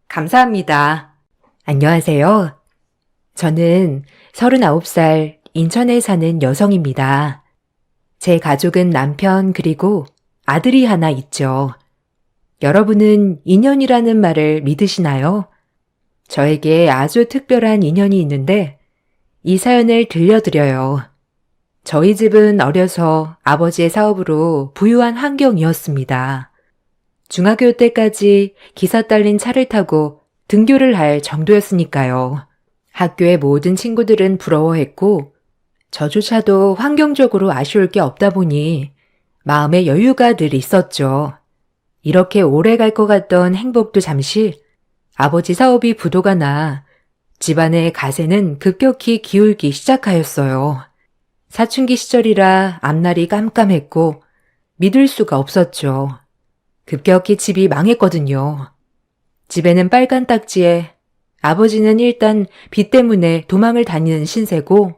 감사합니다. 안녕하세요. 저는 39살 인천에 사는 여성입니다. 제 가족은 남편 그리고 아들이 하나 있죠. 여러분은 인연이라는 말을 믿으시나요? 저에게 아주 특별한 인연이 있는데 이 사연을 들려드려요. 저희 집은 어려서 아버지의 사업으로 부유한 환경이었습니다. 중학교 때까지 기사 딸린 차를 타고 등교를 할 정도였으니까요. 학교의 모든 친구들은 부러워했고 저조차도 환경적으로 아쉬울 게 없다 보니 마음에 여유가 늘 있었죠. 이렇게 오래 갈 것 같던 행복도 잠시 아버지 사업이 부도가 나 집안의 가세는 급격히 기울기 시작하였어요. 사춘기 시절이라 앞날이 깜깜했고 믿을 수가 없었죠. 급격히 집이 망했거든요. 집에는 빨간 딱지에 아버지는 일단 빚 때문에 도망을 다니는 신세고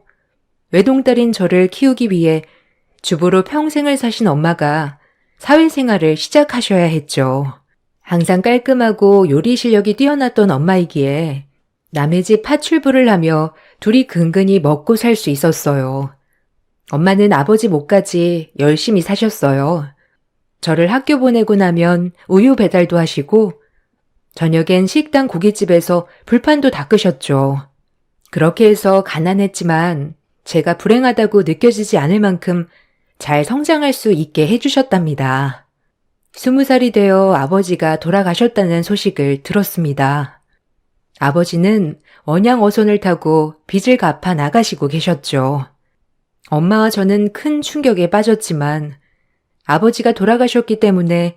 외동딸인 저를 키우기 위해 주부로 평생을 사신 엄마가 사회생활을 시작하셔야 했죠. 항상 깔끔하고 요리 실력이 뛰어났던 엄마이기에 남의 집 파출부를 하며 둘이 근근히 먹고 살 수 있었어요. 엄마는 아버지 몫까지 열심히 사셨어요. 저를 학교 보내고 나면 우유 배달도 하시고 저녁엔 식당 고깃집에서 불판도 닦으셨죠. 그렇게 해서 가난했지만 제가 불행하다고 느껴지지 않을 만큼 잘 성장할 수 있게 해주셨답니다. 20살이 되어 아버지가 돌아가셨다는 소식을 들었습니다. 아버지는 원양어선을 타고 빚을 갚아 나가시고 계셨죠. 엄마와 저는 큰 충격에 빠졌지만 아버지가 돌아가셨기 때문에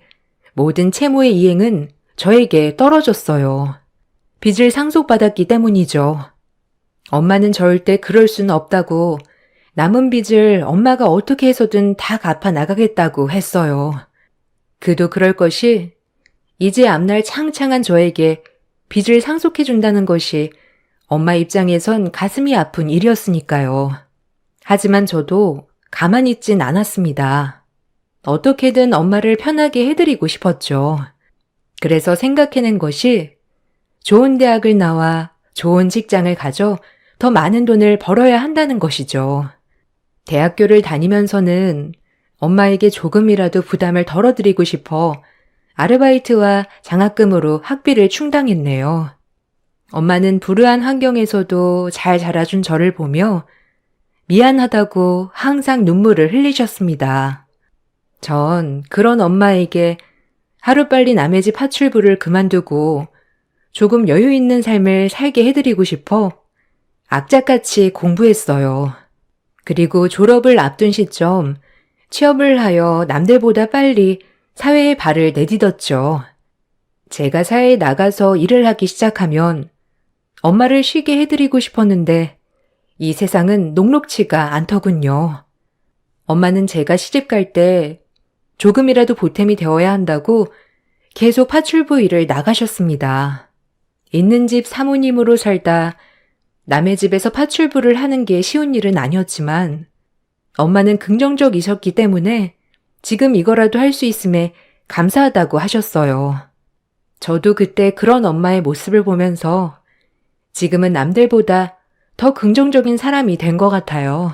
모든 채무의 이행은 저에게 떨어졌어요. 빚을 상속받았기 때문이죠. 엄마는 절대 그럴 수는 없다고 남은 빚을 엄마가 어떻게 해서든 다 갚아 나가겠다고 했어요. 그도 그럴 것이 이제 앞날 창창한 저에게 빚을 상속해준다는 것이 엄마 입장에선 가슴이 아픈 일이었으니까요. 하지만 저도 가만히 있진 않았습니다. 어떻게든 엄마를 편하게 해드리고 싶었죠. 그래서 생각해낸 것이 좋은 대학을 나와 좋은 직장을 가져 더 많은 돈을 벌어야 한다는 것이죠. 대학교를 다니면서는 엄마에게 조금이라도 부담을 덜어드리고 싶어 아르바이트와 장학금으로 학비를 충당했네요. 엄마는 불우한 환경에서도 잘 자라준 저를 보며 미안하다고 항상 눈물을 흘리셨습니다. 전 그런 엄마에게 하루빨리 남의 집 파출부를 그만두고 조금 여유 있는 삶을 살게 해드리고 싶어 악착같이 공부했어요. 그리고 졸업을 앞둔 시점 취업을 하여 남들보다 빨리 사회에 발을 내딛었죠. 제가 사회에 나가서 일을 하기 시작하면 엄마를 쉬게 해드리고 싶었는데 이 세상은 녹록치가 않더군요. 엄마는 제가 시집갈 때 조금이라도 보탬이 되어야 한다고 계속 파출부 일을 나가셨습니다. 있는 집 사모님으로 살다 남의 집에서 파출부를 하는 게 쉬운 일은 아니었지만 엄마는 긍정적이셨기 때문에 지금 이거라도 할 수 있음에 감사하다고 하셨어요. 저도 그때 그런 엄마의 모습을 보면서 지금은 남들보다 더 긍정적인 사람이 된 것 같아요.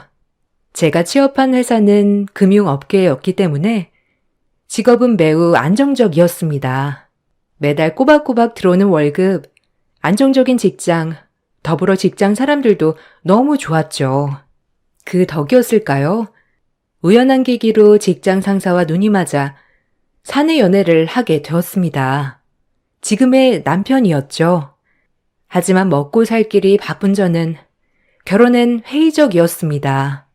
제가 취업한 회사는 금융업계였기 때문에 직업은 매우 안정적이었습니다. 매달 꼬박꼬박 들어오는 월급, 안정적인 직장, 더불어 직장 사람들도 너무 좋았죠. 그 덕이었을까요? 우연한 계기로 직장 상사와 눈이 맞아 사내 연애를 하게 되었습니다. 지금의 남편이었죠. 하지만 먹고 살 길이 바쁜 저는 결혼엔 회의적이었습니다.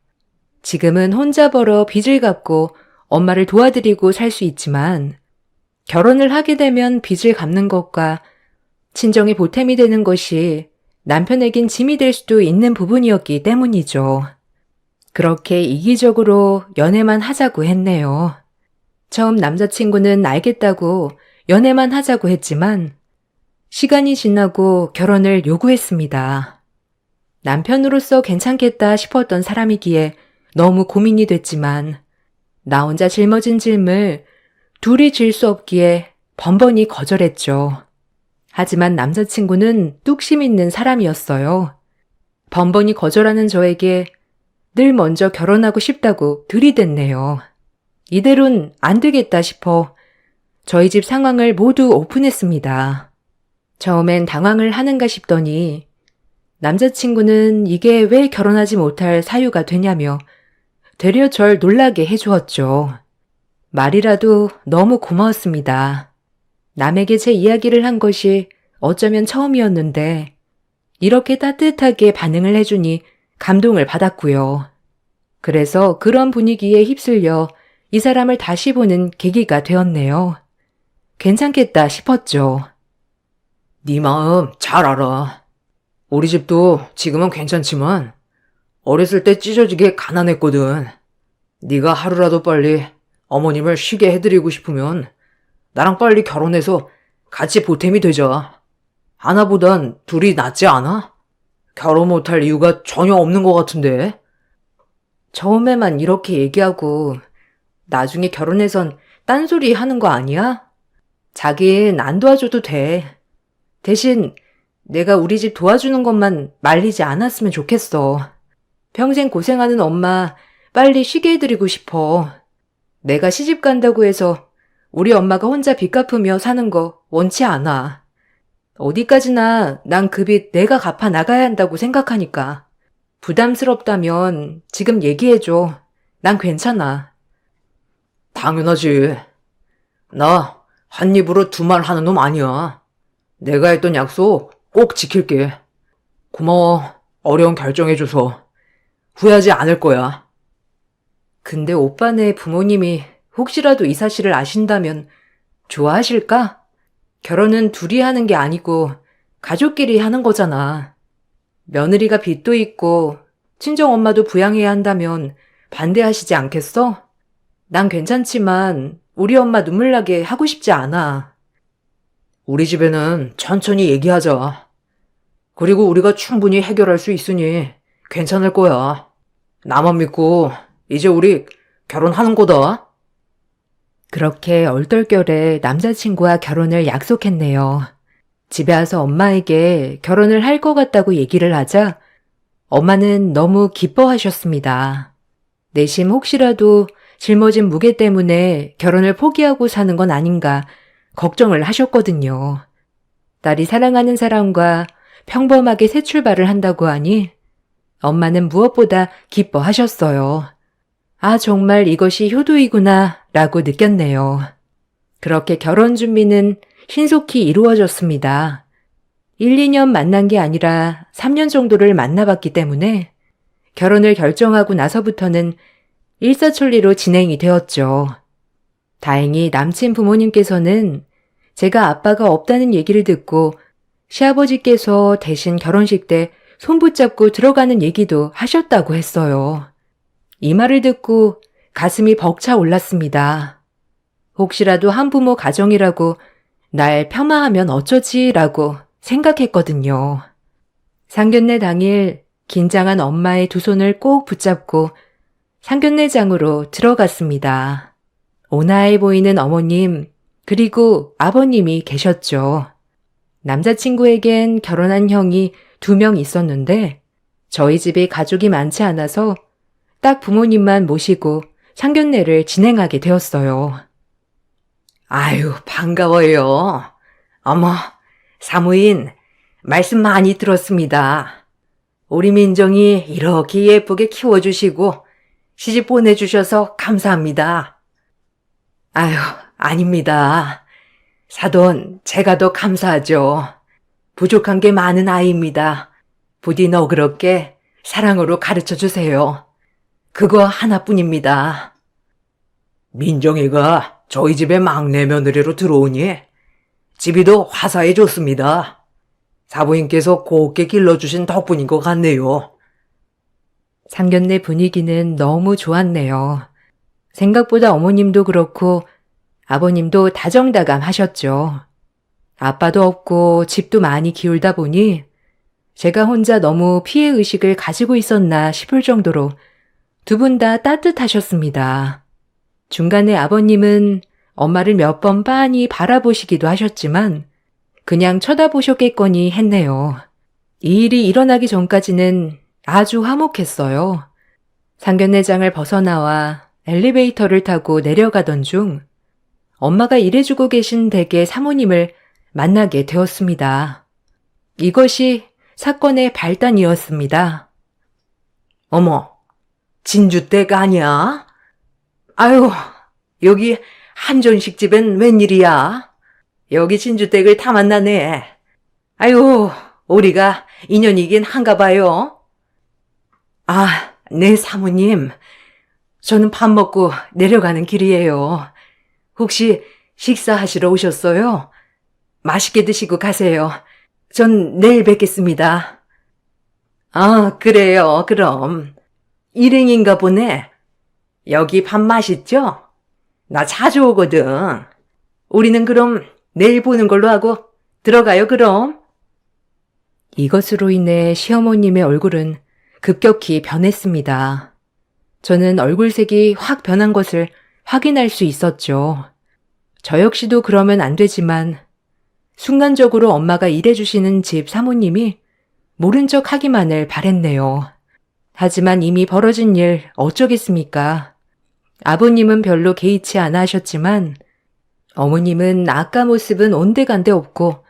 지금은 혼자 벌어 빚을 갚고 엄마를 도와드리고 살 수 있지만 결혼을 하게 되면 빚을 갚는 것과 친정에 보탬이 되는 것이 남편에겐 짐이 될 수도 있는 부분이었기 때문이죠. 그렇게 이기적으로 연애만 하자고 했네요. 처음 남자친구는 알겠다고 연애만 하자고 했지만 시간이 지나고 결혼을 요구했습니다. 남편으로서 괜찮겠다 싶었던 사람이기에 너무 고민이 됐지만 나 혼자 짊어진 짐을 둘이 질 수 없기에 번번이 거절했죠. 하지만 남자친구는 뚝심 있는 사람이었어요. 번번이 거절하는 저에게 늘 먼저 결혼하고 싶다고 들이댔네요. 이대로는 안 되겠다 싶어 저희 집 상황을 모두 오픈했습니다. 처음엔 당황을 하는가 싶더니 남자친구는 이게 왜 결혼하지 못할 사유가 되냐며 되려 절 놀라게 해주었죠. 말이라도 너무 고마웠습니다. 남에게 제 이야기를 한 것이 어쩌면 처음이었는데 이렇게 따뜻하게 반응을 해주니 감동을 받았고요. 그래서 그런 분위기에 휩쓸려 이 사람을 다시 보는 계기가 되었네요. 괜찮겠다 싶었죠. 네 마음 잘 알아. 우리 집도 지금은 괜찮지만 어렸을 때 찢어지게 가난했거든. 네가 하루라도 빨리 어머님을 쉬게 해드리고 싶으면 나랑 빨리 결혼해서 같이 보탬이 되자. 하나보단 둘이 낫지 않아? 결혼 못할 이유가 전혀 없는 것 같은데. 처음에만 이렇게 얘기하고 나중에 결혼해선 딴소리 하는 거 아니야? 자긴 안 도와줘도 돼. 대신 내가 우리 집 도와주는 것만 말리지 않았으면 좋겠어. 평생 고생하는 엄마 빨리 쉬게 해드리고 싶어. 내가 시집 간다고 해서 우리 엄마가 혼자 빚 갚으며 사는 거 원치 않아. 어디까지나 난 그 빚 내가 갚아 나가야 한다고 생각하니까. 부담스럽다면 지금 얘기해줘. 난 괜찮아. 당연하지. 나 한 입으로 두 말 하는 놈 아니야. 내가 했던 약속 꼭 지킬게. 고마워. 어려운 결정해줘서. 후회하지 않을 거야. 근데 오빠네 부모님이 혹시라도 이 사실을 아신다면 좋아하실까? 결혼은 둘이 하는 게 아니고 가족끼리 하는 거잖아. 며느리가 빚도 있고 친정엄마도 부양해야 한다면 반대하시지 않겠어? 난 괜찮지만 우리 엄마 눈물 나게 하고 싶지 않아. 우리 집에는 천천히 얘기하자. 그리고 우리가 충분히 해결할 수 있으니 괜찮을 거야. 나만 믿고 이제 우리 결혼하는 거다. 그렇게 얼떨결에 남자친구와 결혼을 약속했네요. 집에 와서 엄마에게 결혼을 할 것 같다고 얘기를 하자 엄마는 너무 기뻐하셨습니다. 내심 혹시라도 짊어진 무게 때문에 결혼을 포기하고 사는 건 아닌가 걱정을 하셨거든요. 딸이 사랑하는 사람과 평범하게 새 출발을 한다고 하니 엄마는 무엇보다 기뻐하셨어요. 아, 정말 이것이 효도이구나 라고 느꼈네요. 그렇게 결혼 준비는 신속히 이루어졌습니다. 1, 2년 만난 게 아니라 3년 정도를 만나봤기 때문에 결혼을 결정하고 나서부터는 일사천리로 진행이 되었죠. 다행히 남친 부모님께서는 제가 아빠가 없다는 얘기를 듣고 시아버지께서 대신 결혼식 때 손 붙잡고 들어가는 얘기도 하셨다고 했어요. 이 말을 듣고 가슴이 벅차 올랐습니다. 혹시라도 한부모 가정이라고 날 폄하하면 어쩌지라고 생각했거든요. 상견례 당일 긴장한 엄마의 두 손을 꼭 붙잡고 상견례장으로 들어갔습니다. 온화해 보이는 어머님 그리고 아버님이 계셨죠. 남자친구에겐 결혼한 형이 2명 있었는데 저희 집에 가족이 많지 않아서 딱 부모님만 모시고 상견례를 진행하게 되었어요. 아유, 반가워요. 어머, 사무인, 말씀 많이 들었습니다. 우리 민정이 이렇게 예쁘게 키워주시고 시집 보내주셔서 감사합니다. 아유, 아닙니다. 사돈, 제가 더 감사하죠. 부족한 게 많은 아이입니다. 부디 너그럽게 사랑으로 가르쳐 주세요. 그거 하나뿐입니다. 민정이가 저희 집에 막내 며느리로 들어오니 집이 더 화사해졌습니다. 사부인께서 곱게 길러주신 덕분인 것 같네요. 상견례 분위기는 너무 좋았네요. 생각보다 어머님도 그렇고 아버님도 다정다감하셨죠. 아빠도 없고 집도 많이 기울다 보니 제가 혼자 너무 피해의식을 가지고 있었나 싶을 정도로 두 분 다 따뜻하셨습니다. 중간에 아버님은 엄마를 몇 번 빤히 바라보시기도 하셨지만 그냥 쳐다보셨겠거니 했네요. 이 일이 일어나기 전까지는 아주 화목했어요. 상견례장을 벗어나와 엘리베이터를 타고 내려가던 중 엄마가 일해주고 계신 댁의 사모님을 만나게 되었습니다. 이것이 사건의 발단이었습니다. 어머, 진주댁 아니야? 아유, 여기 한전식집엔 웬일이야? 여기 진주댁을 다 만나네. 아유, 우리가 인연이긴 한가 봐요. 아, 네, 사모님. 저는 밥 먹고 내려가는 길이에요. 혹시 식사하시러 오셨어요? 맛있게 드시고 가세요. 전 내일 뵙겠습니다. 아, 그래요, 그럼. 일행인가 보네. 여기 밥 맛있죠? 나 자주 오거든. 우리는 그럼 내일 보는 걸로 하고 들어가요, 그럼. 이것으로 인해 시어머님의 얼굴은 급격히 변했습니다. 저는 얼굴색이 확 변한 것을 확인할 수 있었죠. 저 역시도 그러면 안 되지만 순간적으로 엄마가 일해주시는 집 사모님이 모른 척 하기만을 바랬네요. 하지만 이미 벌어진 일 어쩌겠습니까? 아버님은 별로 개의치 않아 하셨지만 어머님은 아까 모습은 온데간데 없고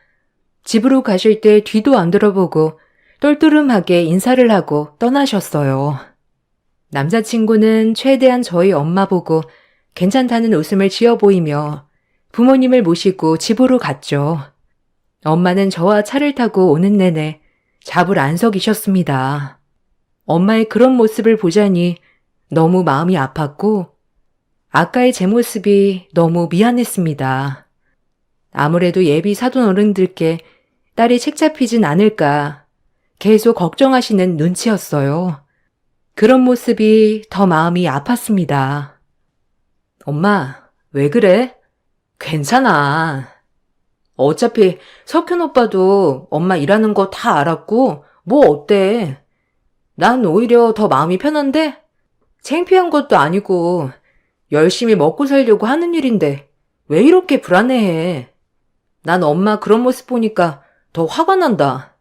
집으로 가실 때 뒤도 안 돌아보고 똘똘름하게 인사를 하고 떠나셨어요. 남자친구는 최대한 저희 엄마 보고 괜찮다는 웃음을 지어 보이며 부모님을 모시고 집으로 갔죠. 엄마는 저와 차를 타고 오는 내내 잡을 안 서기셨습니다. 엄마의 그런 모습을 보자니 너무 마음이 아팠고 아까의 제 모습이 너무 미안했습니다. 아무래도 예비 사돈 어른들께 딸이 책 잡히진 않을까 계속 걱정하시는 눈치였어요. 그런 모습이 더 마음이 아팠습니다. 엄마, 왜 그래? 괜찮아. 어차피 석현 오빠도 엄마 일하는 거 다 알았고 뭐 어때? 난 오히려 더 마음이 편한데? 창피한 것도 아니고 열심히 먹고 살려고 하는 일인데 왜 이렇게 불안해해? 난 엄마 그런 모습 보니까 더 화가 난다.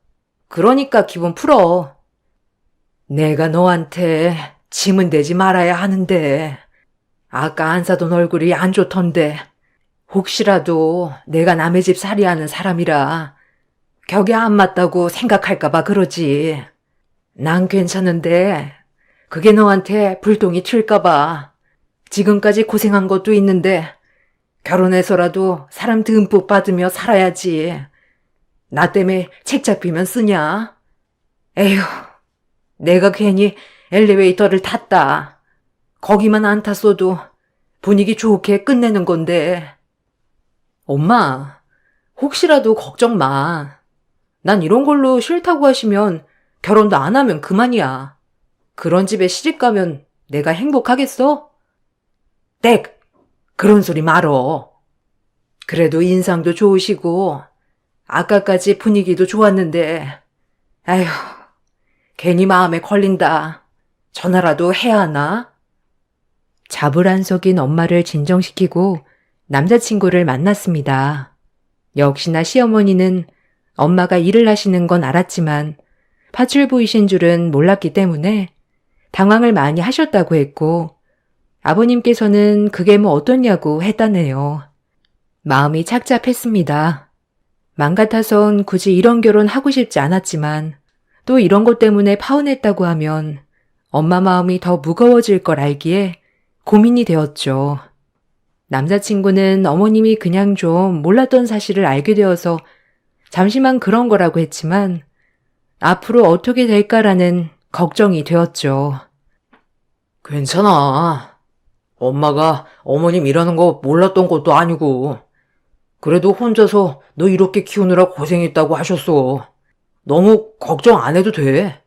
그러니까 기분 풀어. 내가 너한테 짐은 되지 말아야 하는데, 아까 안 사돈 얼굴이 안 좋던데, 혹시라도 내가 남의 집 살이하는 사람이라 격에 안 맞다고 생각할까봐 그러지. 난 괜찮은데, 그게 너한테 불똥이 튈까봐. 지금까지 고생한 것도 있는데, 결혼해서라도 사람 듬뿍 받으며 살아야지. 나 때문에 책 잡히면 쓰냐? 에휴, 내가 괜히 엘리베이터를 탔다. 거기만 안 탔어도 분위기 좋게 끝내는 건데. 엄마, 혹시라도 걱정 마. 난 이런 걸로 싫다고 하시면 결혼도 안 하면 그만이야. 그런 집에 시집 가면 내가 행복하겠어? 땡! 그런 소리 말어. 그래도 인상도 좋으시고 아까까지 분위기도 좋았는데 아휴, 괜히 마음에 걸린다. 전화라도 해야 하나? 자불안석인 엄마를 진정시키고 남자친구를 만났습니다. 역시나 시어머니는 엄마가 일을 하시는 건 알았지만 파출부이신 줄은 몰랐기 때문에 당황을 많이 하셨다고 했고 아버님께서는 그게 뭐 어떠냐고 했다네요. 마음이 착잡했습니다. 맘 같아선 굳이 이런 결혼 하고 싶지 않았지만 또 이런 것 때문에 파혼했다고 하면 엄마 마음이 더 무거워질 걸 알기에 고민이 되었죠. 남자친구는 어머님이 그냥 좀 몰랐던 사실을 알게 되어서 잠시만 그런 거라고 했지만 앞으로 어떻게 될까라는 걱정이 되었죠. 괜찮아. 엄마가 어머님 일하는 거 몰랐던 것도 아니고. 그래도 혼자서 너 이렇게 키우느라 고생했다고 하셨어. 너무 걱정 안 해도 돼.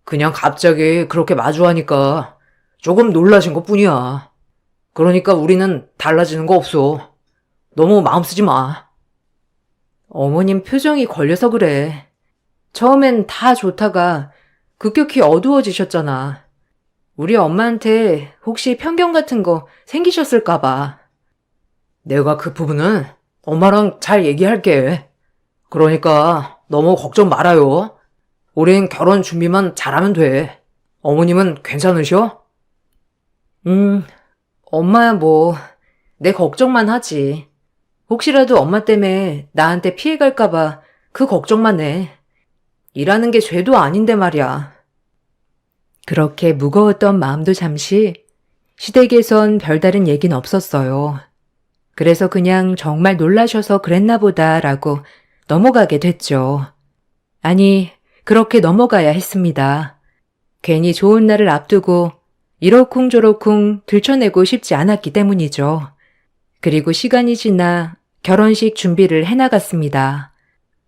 그냥 갑자기 그렇게 마주하니까 조금 놀라신 것 뿐이야. 그러니까 우리는 달라지는 거 없어. 너무 마음 쓰지 마. 어머님 표정이 걸려서 그래. 처음엔 다 좋다가 급격히 어두워지셨잖아. 우리 엄마한테 혹시 편견 같은 거 생기셨을까봐. 내가 그 부분은 엄마랑 잘 얘기할게. 그러니까 너무 걱정 말아요. 우린 결혼 준비만 잘하면 돼. 어머님은 괜찮으셔? 엄마야 뭐, 내 걱정만 하지. 혹시라도 엄마 때문에 나한테 피해 갈까봐 그 걱정만 해. 일하는 게 죄도 아닌데 말이야. 그렇게 무거웠던 마음도 잠시 시댁에선 별다른 얘긴 없었어요. 그래서 그냥 정말 놀라셔서 그랬나 보다라고 넘어가게 됐죠. 아니, 그렇게 넘어가야 했습니다. 괜히 좋은 날을 앞두고 이러쿵저러쿵 들춰내고 싶지 않았기 때문이죠. 그리고 시간이 지나 결혼식 준비를 해나갔습니다.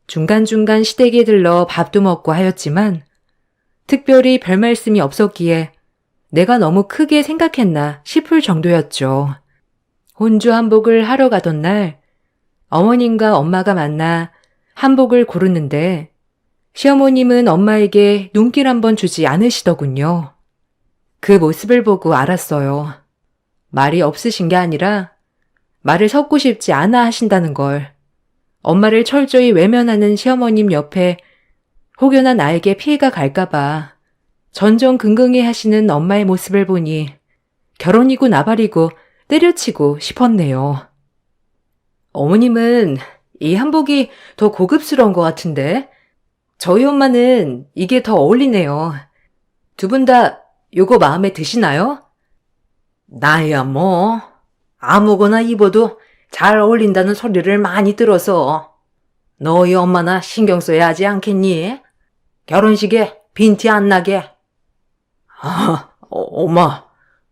중간중간 시댁에 들러 밥도 먹고 하였지만 특별히 별 말씀이 없었기에 내가 너무 크게 생각했나 싶을 정도였죠. 혼주 한복을 하러 가던 날 어머님과 엄마가 만나 한복을 고르는데 시어머님은 엄마에게 눈길 한번 주지 않으시더군요. 그 모습을 보고 알았어요. 말이 없으신 게 아니라 말을 섞고 싶지 않아 하신다는 걸. 엄마를 철저히 외면하는 시어머님 옆에 혹여나 나에게 피해가 갈까봐 전전긍긍해 하시는 엄마의 모습을 보니 결혼이고 나발이고 때려치고 싶었네요. 어머님은 이 한복이 더 고급스러운 것 같은데 저희 엄마는 이게 더 어울리네요. 두 분 다 요거 마음에 드시나요? 나야 뭐 아무거나 입어도 잘 어울린다는 소리를 많이 들어서 너희 엄마나 신경 써야 하지 않겠니? 결혼식에 빈티 안 나게. 엄마,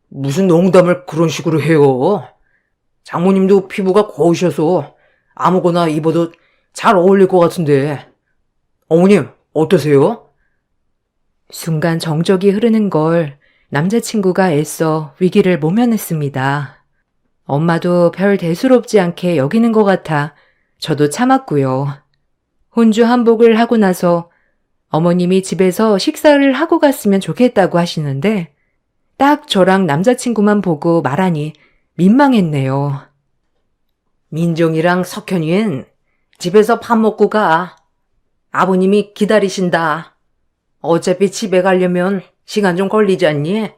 무슨 농담을 그런 식으로 해요? 장모님도 피부가 고우셔서 아무거나 입어도 잘 어울릴 것 같은데. 어머님, 어떠세요? 순간 정적이 흐르는 걸 남자친구가 애써 위기를 모면했습니다. 엄마도 별 대수롭지 않게 여기는 것 같아 저도 참았고요. 혼주 한복을 하고 나서 어머님이 집에서 식사를 하고 갔으면 좋겠다고 하시는데 딱 저랑 남자친구만 보고 말하니 민망했네요. 민정이랑 석현이는 집에서 밥 먹고 가. 아버님이 기다리신다. 어차피 집에 가려면 시간 좀 걸리지 않니?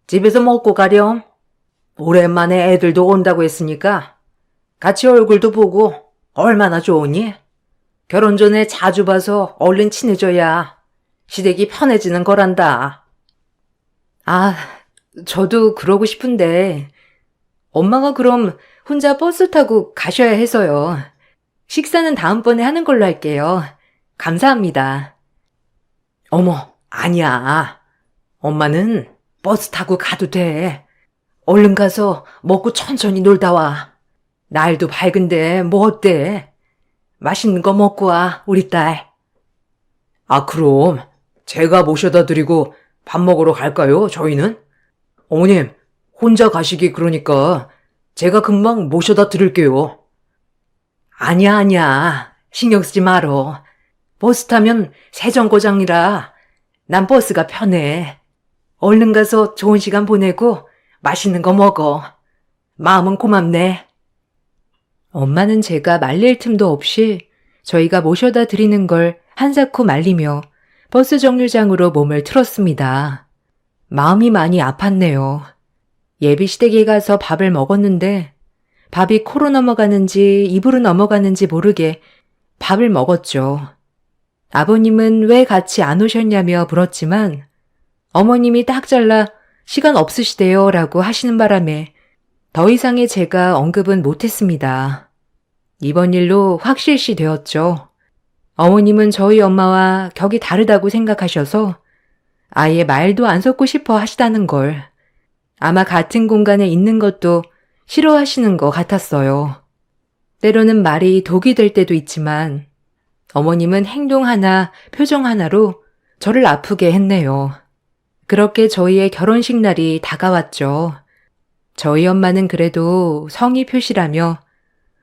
집에서 먹고 가렴. 오랜만에 애들도 온다고 했으니까 같이 얼굴도 보고 얼마나 좋으니? 결혼 전에 자주 봐서 얼른 친해져야 시댁이 편해지는 거란다. 아, 저도 그러고 싶은데 엄마가 그럼 혼자 버스 타고 가셔야 해서요. 식사는 다음번에 하는 걸로 할게요. 감사합니다. 어머, 아니야. 엄마는 버스 타고 가도 돼. 얼른 가서 먹고 천천히 놀다 와. 날도 밝은데 뭐 어때? 맛있는 거 먹고 와, 우리 딸. 아, 그럼 제가 모셔다 드리고 밥 먹으러 갈까요, 저희는? 어머님, 혼자 가시기 그러니까 제가 금방 모셔다 드릴게요. 아니야. 신경 쓰지 말어. 버스 타면 세정거장이라 난 버스가 편해. 얼른 가서 좋은 시간 보내고 맛있는 거 먹어. 마음은 고맙네. 엄마는 제가 말릴 틈도 없이 저희가 모셔다 드리는 걸 한사코 말리며 버스 정류장으로 몸을 틀었습니다. 마음이 많이 아팠네요. 예비 시댁에 가서 밥을 먹었는데 밥이 코로 넘어가는지 입으로 넘어가는지 모르게 밥을 먹었죠. 아버님은 왜 같이 안 오셨냐며 물었지만 어머님이 딱 잘라 시간 없으시대요 라고 하시는 바람에 더 이상의 제가 언급은 못했습니다. 이번 일로 확실시 되었죠. 어머님은 저희 엄마와 격이 다르다고 생각하셔서 아예 말도 안 섞고 싶어 하시다는 걸. 아마 같은 공간에 있는 것도 싫어하시는 것 같았어요. 때로는 말이 독이 될 때도 있지만 어머님은 행동 하나, 표정 하나로 저를 아프게 했네요. 그렇게 저희의 결혼식 날이 다가왔죠. 저희 엄마는 그래도 성의 표시라며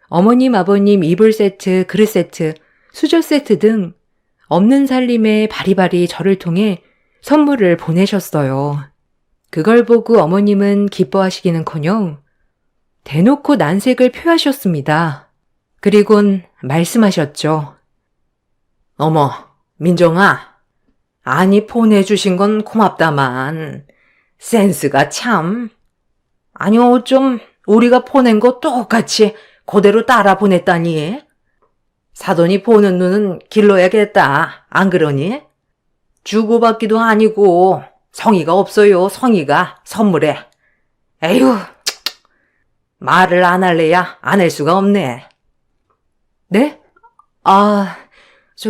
어머님, 아버님 이불 세트, 그릇 세트, 수저 세트 등 없는 살림에 바리바리 저를 통해 선물을 보내셨어요. 그걸 보고 어머님은 기뻐하시기는커녕 대놓고 난색을 표하셨습니다. 그리곤 말씀하셨죠. 어머, 민정아. 아니, 보내주신 건 고맙다만 센스가 참. 아니, 어쩜 우리가 보낸 거 똑같이 그대로 따라 보냈다니. 사돈이 보는 눈은 길러야겠다. 안 그러니? 주고받기도 아니고 성의가 없어요. 성의가 선물에. 에휴, 말을 안 할래야 안 할 수가 없네. 네?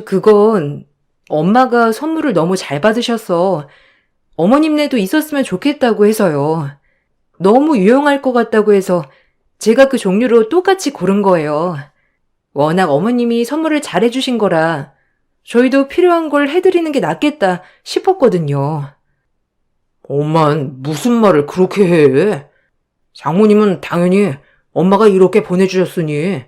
그건 엄마가 선물을 너무 잘 받으셔서 어머님네도 있었으면 좋겠다고 해서요. 너무 유용할 것 같다고 해서 제가 그 종류로 똑같이 고른 거예요. 워낙 어머님이 선물을 잘해주신 거라 저희도 필요한 걸 해드리는 게 낫겠다 싶었거든요. 엄만 무슨 말을 그렇게 해? 장모님은 당연히 엄마가 이렇게 보내주셨으니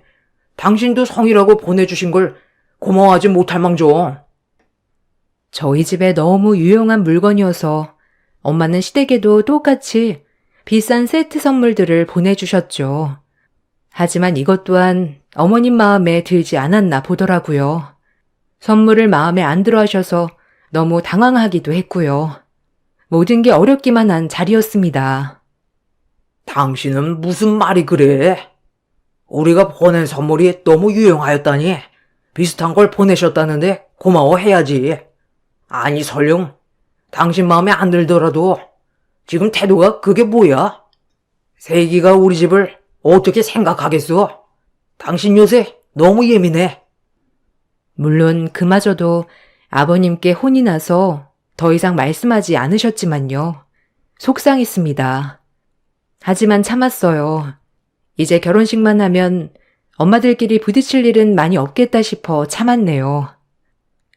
당신도 성이라고 보내주신 걸 고마워하지 못할 망정. 저희 집에 너무 유용한 물건이어서 엄마는 시댁에도 똑같이 비싼 세트 선물들을 보내주셨죠. 하지만 이것 또한 어머님 마음에 들지 않았나 보더라고요. 선물을 마음에 안 들어 하셔서 너무 당황하기도 했고요. 모든 게 어렵기만 한 자리였습니다. 당신은 무슨 말이 그래? 우리가 보낸 선물이 너무 유용하였다니 비슷한 걸 보내셨다는데 고마워해야지. 아니 설령 당신 마음에 안 들더라도 지금 태도가 그게 뭐야? 세기가 우리 집을 어떻게 생각하겠어? 당신 요새 너무 예민해. 물론 그마저도 아버님께 혼이 나서 더 이상 말씀하지 않으셨지만요. 속상했습니다. 하지만 참았어요. 이제 결혼식만 하면 엄마들끼리 부딪힐 일은 많이 없겠다 싶어 참았네요.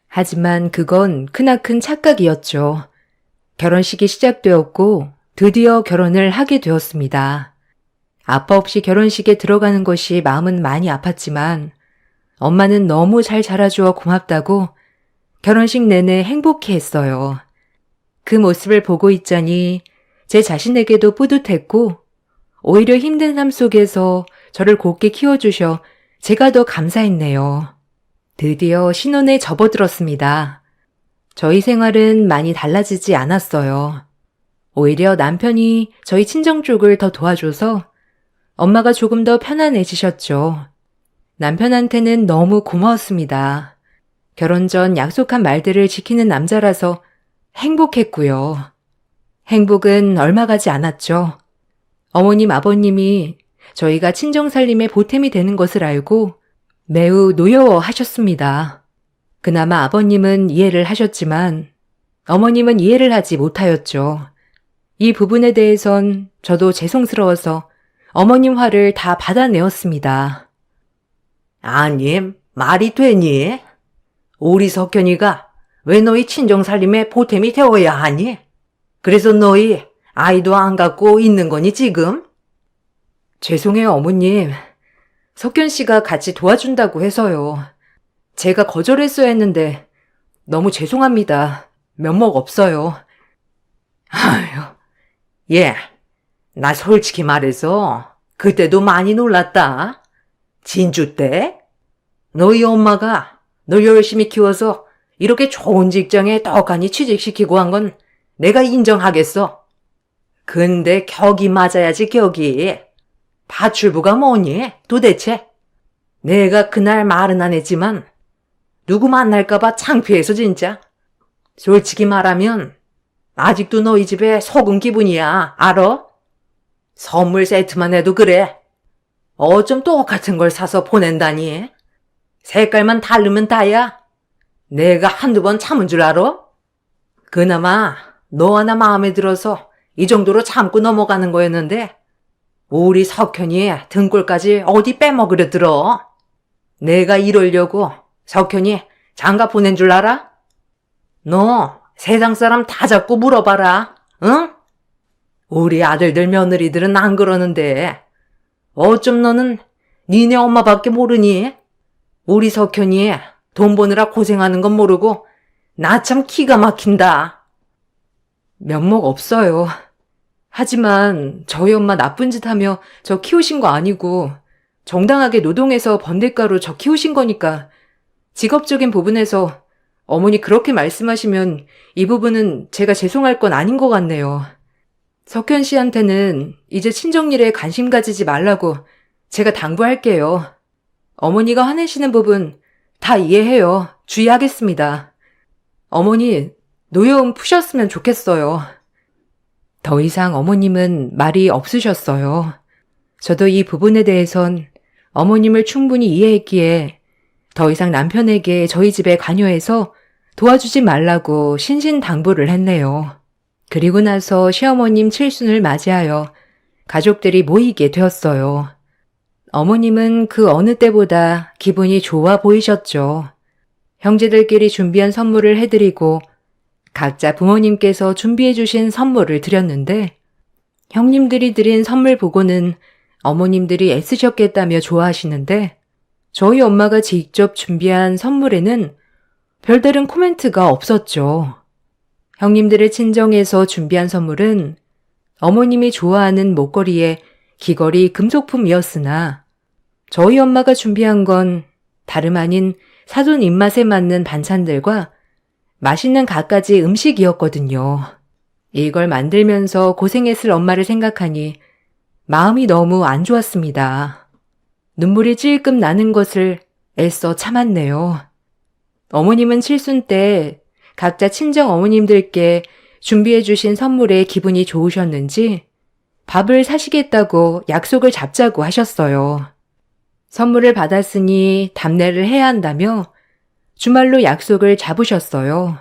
하지만 그건 크나큰 착각이었죠. 결혼식이 시작되었고 드디어 결혼을 하게 되었습니다. 아빠 없이 결혼식에 들어가는 것이 마음은 많이 아팠지만 엄마는 너무 잘 자라주어 고맙다고 결혼식 내내 행복해했어요. 그 모습을 보고 있자니 제 자신에게도 뿌듯했고 오히려 힘든 삶 속에서 저를 곱게 키워주셔 제가 더 감사했네요. 드디어 신혼에 접어들었습니다. 저희 생활은 많이 달라지지 않았어요. 오히려 남편이 저희 친정 쪽을 더 도와줘서 엄마가 조금 더 편안해지셨죠. 남편한테는 너무 고마웠습니다. 결혼 전 약속한 말들을 지키는 남자라서 행복했고요. 행복은 얼마 가지 않았죠. 어머님, 아버님이 저희가 친정 살림의 보탬이 되는 것을 알고 매우 노여워하셨습니다. 그나마 아버님은 이해를 하셨지만 어머님은 이해를 하지 못하였죠. 이 부분에 대해선 저도 죄송스러워서 어머님 화를 다 받아내었습니다. 아니, 말이 되니? 우리 석현이가 왜 너희 친정살림에 보탬이 되어야 하니? 그래서 너희 아이도 안 갖고 있는 거니 지금? 죄송해요, 어머님. 석현 씨가 같이 도와준다고 해서요. 제가 거절했어야 했는데 너무 죄송합니다. 면목 없어요. 아휴, 예, 나 솔직히 말해서 그때도 많이 놀랐다. 진주 때? 너희 엄마가 널 열심히 키워서 이렇게 좋은 직장에 떡하니 취직시키고 한 건 내가 인정하겠어. 근데 격이 맞아야지 격이. 파출부가 뭐니 도대체? 내가 그날 말은 안 했지만 누구 만날까봐 창피해서 진짜. 솔직히 말하면 아직도 너희 집에 속은 기분이야. 알아? 선물 세트만 해도 그래. 어쩜 똑같은 걸 사서 보낸다니. 색깔만 다르면 다야. 내가 한두 번 참은 줄 알아? 그나마 너 하나 마음에 들어서 이 정도로 참고 넘어가는 거였는데 우리 석현이 등골까지 어디 빼먹으려 들어. 내가 이러려고 석현이 장가 보낸 줄 알아? 너 세상 사람 다 잡고 물어봐라. 응? 우리 아들들 며느리들은 안 그러는데 어쩜 너는 니네 엄마밖에 모르니? 우리 석현이 돈 버느라 고생하는 건 모르고 나 참 기가 막힌다. 면목 없어요. 하지만 저희 엄마 나쁜 짓 하며 저 키우신 거 아니고 정당하게 노동해서 번 대가로 저 키우신 거니까 직업적인 부분에서 어머니 그렇게 말씀하시면 이 부분은 제가 죄송할 건 아닌 것 같네요. 석현 씨한테는 이제 친정일에 관심 가지지 말라고 제가 당부할게요. 어머니가 화내시는 부분 다 이해해요. 주의하겠습니다. 어머니, 노여움 푸셨으면 좋겠어요. 더 이상 어머님은 말이 없으셨어요. 저도 이 부분에 대해선 어머님을 충분히 이해했기에 더 이상 남편에게 저희 집에 관여해서 도와주지 말라고 신신당부를 했네요. 그리고 나서 시어머님 칠순을 맞이하여 가족들이 모이게 되었어요. 어머님은 그 어느 때보다 기분이 좋아 보이셨죠. 형제들끼리 준비한 선물을 해드리고 각자 부모님께서 준비해주신 선물을 드렸는데 형님들이 드린 선물 보고는 어머님들이 애쓰셨겠다며 좋아하시는데 저희 엄마가 직접 준비한 선물에는 별다른 코멘트가 없었죠. 형님들의 친정에서 준비한 선물은 어머님이 좋아하는 목걸이에 귀걸이 금속품이었으나 저희 엄마가 준비한 건 다름 아닌 사돈 입맛에 맞는 반찬들과 맛있는 갖가지 음식이었거든요. 이걸 만들면서 고생했을 엄마를 생각하니 마음이 너무 안 좋았습니다. 눈물이 찔끔 나는 것을 애써 참았네요. 어머님은 칠순 때 각자 친정 어머님들께 준비해 주신 선물에 기분이 좋으셨는지 밥을 사시겠다고 약속을 잡자고 하셨어요. 선물을 받았으니 답례를 해야 한다며 주말로 약속을 잡으셨어요.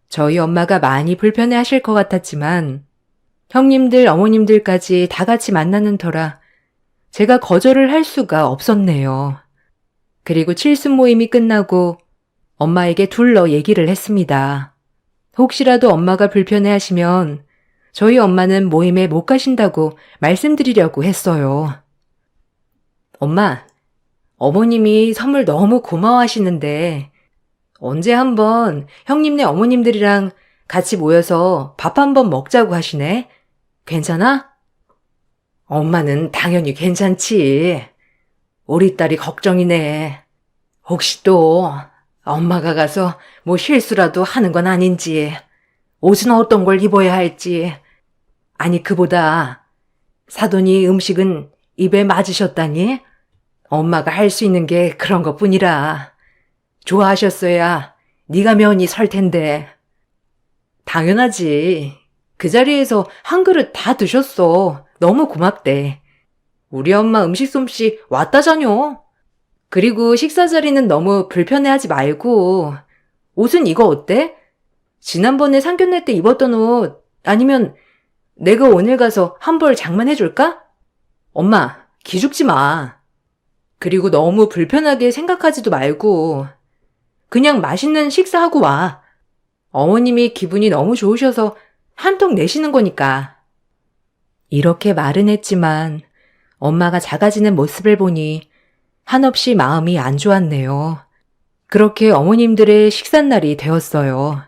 저희 엄마가 많이 불편해 하실 것 같았지만 형님들, 어머님들까지 다 같이 만나는 터라 제가 거절을 할 수가 없었네요. 그리고 칠순 모임이 끝나고 엄마에게 둘러 얘기를 했습니다. 혹시라도 엄마가 불편해 하시면 저희 엄마는 모임에 못 가신다고 말씀드리려고 했어요. 엄마, 어머님이 선물 너무 고마워하시는데 언제 한번 형님네 어머님들이랑 같이 모여서 밥 한번 먹자고 하시네. 괜찮아? 엄마는 당연히 괜찮지. 우리 딸이 걱정이네. 혹시 또 엄마가 가서 뭐 실수라도 하는 건 아닌지, 옷은 어떤 걸 입어야 할지. 아니, 그보다 사돈이 음식은 입에 맞으셨다니? 엄마가 할 수 있는 게 그런 것뿐이라. 좋아하셨어야 네가 면이 설 텐데. 당연하지. 그 자리에서 한 그릇 다 드셨어. 너무 고맙대. 우리 엄마 음식 솜씨 왔다자뇨. 그리고 식사 자리는 너무 불편해하지 말고, 옷은 이거 어때? 지난번에 상견례 때 입었던 옷, 아니면 내가 오늘 가서 한 벌 장만해줄까? 엄마, 기죽지 마. 그리고 너무 불편하게 생각하지도 말고, 그냥 맛있는 식사하고 와. 어머님이 기분이 너무 좋으셔서 한턱 내시는 거니까. 이렇게 말은 했지만 엄마가 작아지는 모습을 보니 한없이 마음이 안 좋았네요. 그렇게 어머님들의 식삿날이 되었어요.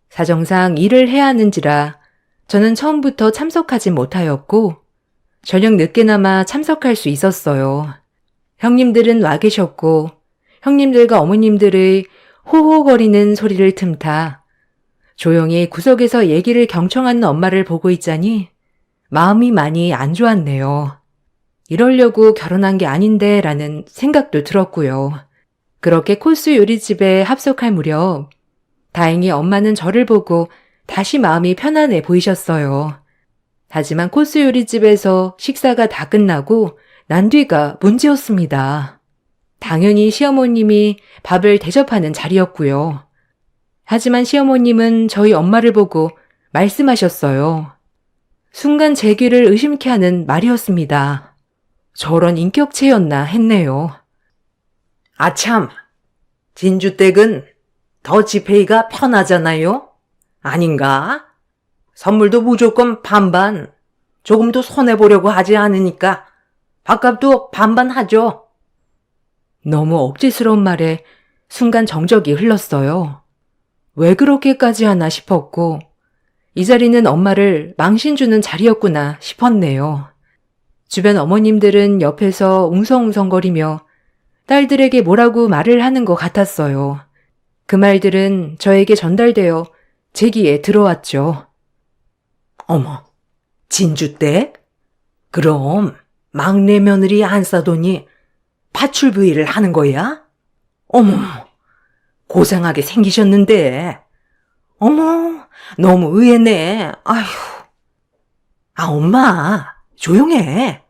사정상 일을 해야 하는지라 저는 처음부터 참석하지 못하였고 저녁 늦게나마 참석할 수 있었어요. 형님들은 와 계셨고 형님들과 어머님들의 호호거리는 소리를 틈타 조용히 구석에서 얘기를 경청하는 엄마를 보고 있자니 마음이 많이 안 좋았네요. 이러려고 결혼한 게 아닌데 라는 생각도 들었고요. 그렇게 코스 요리집에 합석할 무렵 다행히 엄마는 저를 보고 다시 마음이 편안해 보이셨어요. 하지만 코스 요리집에서 식사가 다 끝나고 난 뒤가 문제였습니다. 당연히 시어머님이 밥을 대접하는 자리였고요. 하지만 시어머님은 저희 엄마를 보고 말씀하셨어요. 순간 제 귀를 의심케 하는 말이었습니다. 저런 인격체였나 했네요. 아참, 진주댁은 더치페이가 편하잖아요? 아닌가? 선물도 무조건 반반, 조금 더 손해보려고 하지 않으니까 밥값도 반반 하죠. 너무 억지스러운 말에 순간 정적이 흘렀어요. 왜 그렇게까지 하나 싶었고 이 자리는 엄마를 망신 주는 자리였구나 싶었네요. 주변 어머님들은 옆에서 웅성웅성거리며 딸들에게 뭐라고 말을 하는 것 같았어요. 그 말들은 저에게 전달되어 제 귀에 들어왔죠. 어머, 진주댁? 그럼 막내 며느리 안 싸더니 파출부일을 하는 거야? 어머, 고상하게 생기셨는데. 어머, 너무 의외네. 아휴. 아, 엄마, 조용해.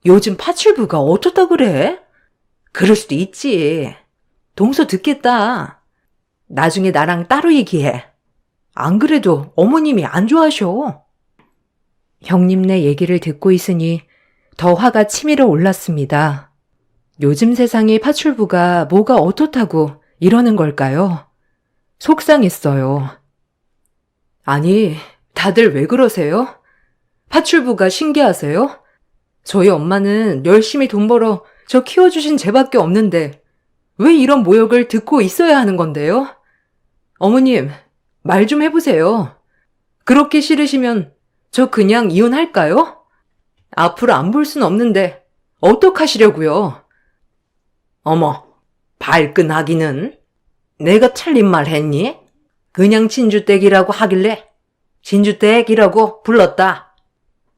요즘 파출부가 어떻다 그래? 그럴 수도 있지. 동서 듣겠다. 나중에 나랑 따로 얘기해. 안 그래도 어머님이 안 좋아하셔. 형님네 얘기를 듣고 있으니 더 화가 치밀어 올랐습니다. 요즘 세상의 파출부가 뭐가 어떻다고 이러는 걸까요? 속상했어요. 아니, 다들 왜 그러세요? 파출부가 신기하세요? 저희 엄마는 열심히 돈 벌어 저 키워주신 쟤밖에 없는데 왜 이런 모욕을 듣고 있어야 하는 건데요? 어머님, 말 좀 해보세요. 그렇게 싫으시면 저 그냥 이혼할까요? 앞으로 안 볼 순 없는데 어떡하시려고요? 어머, 발끈하기는? 내가 틀린 말 했니? 그냥 진주댁이라고 하길래 진주댁이라고 불렀다.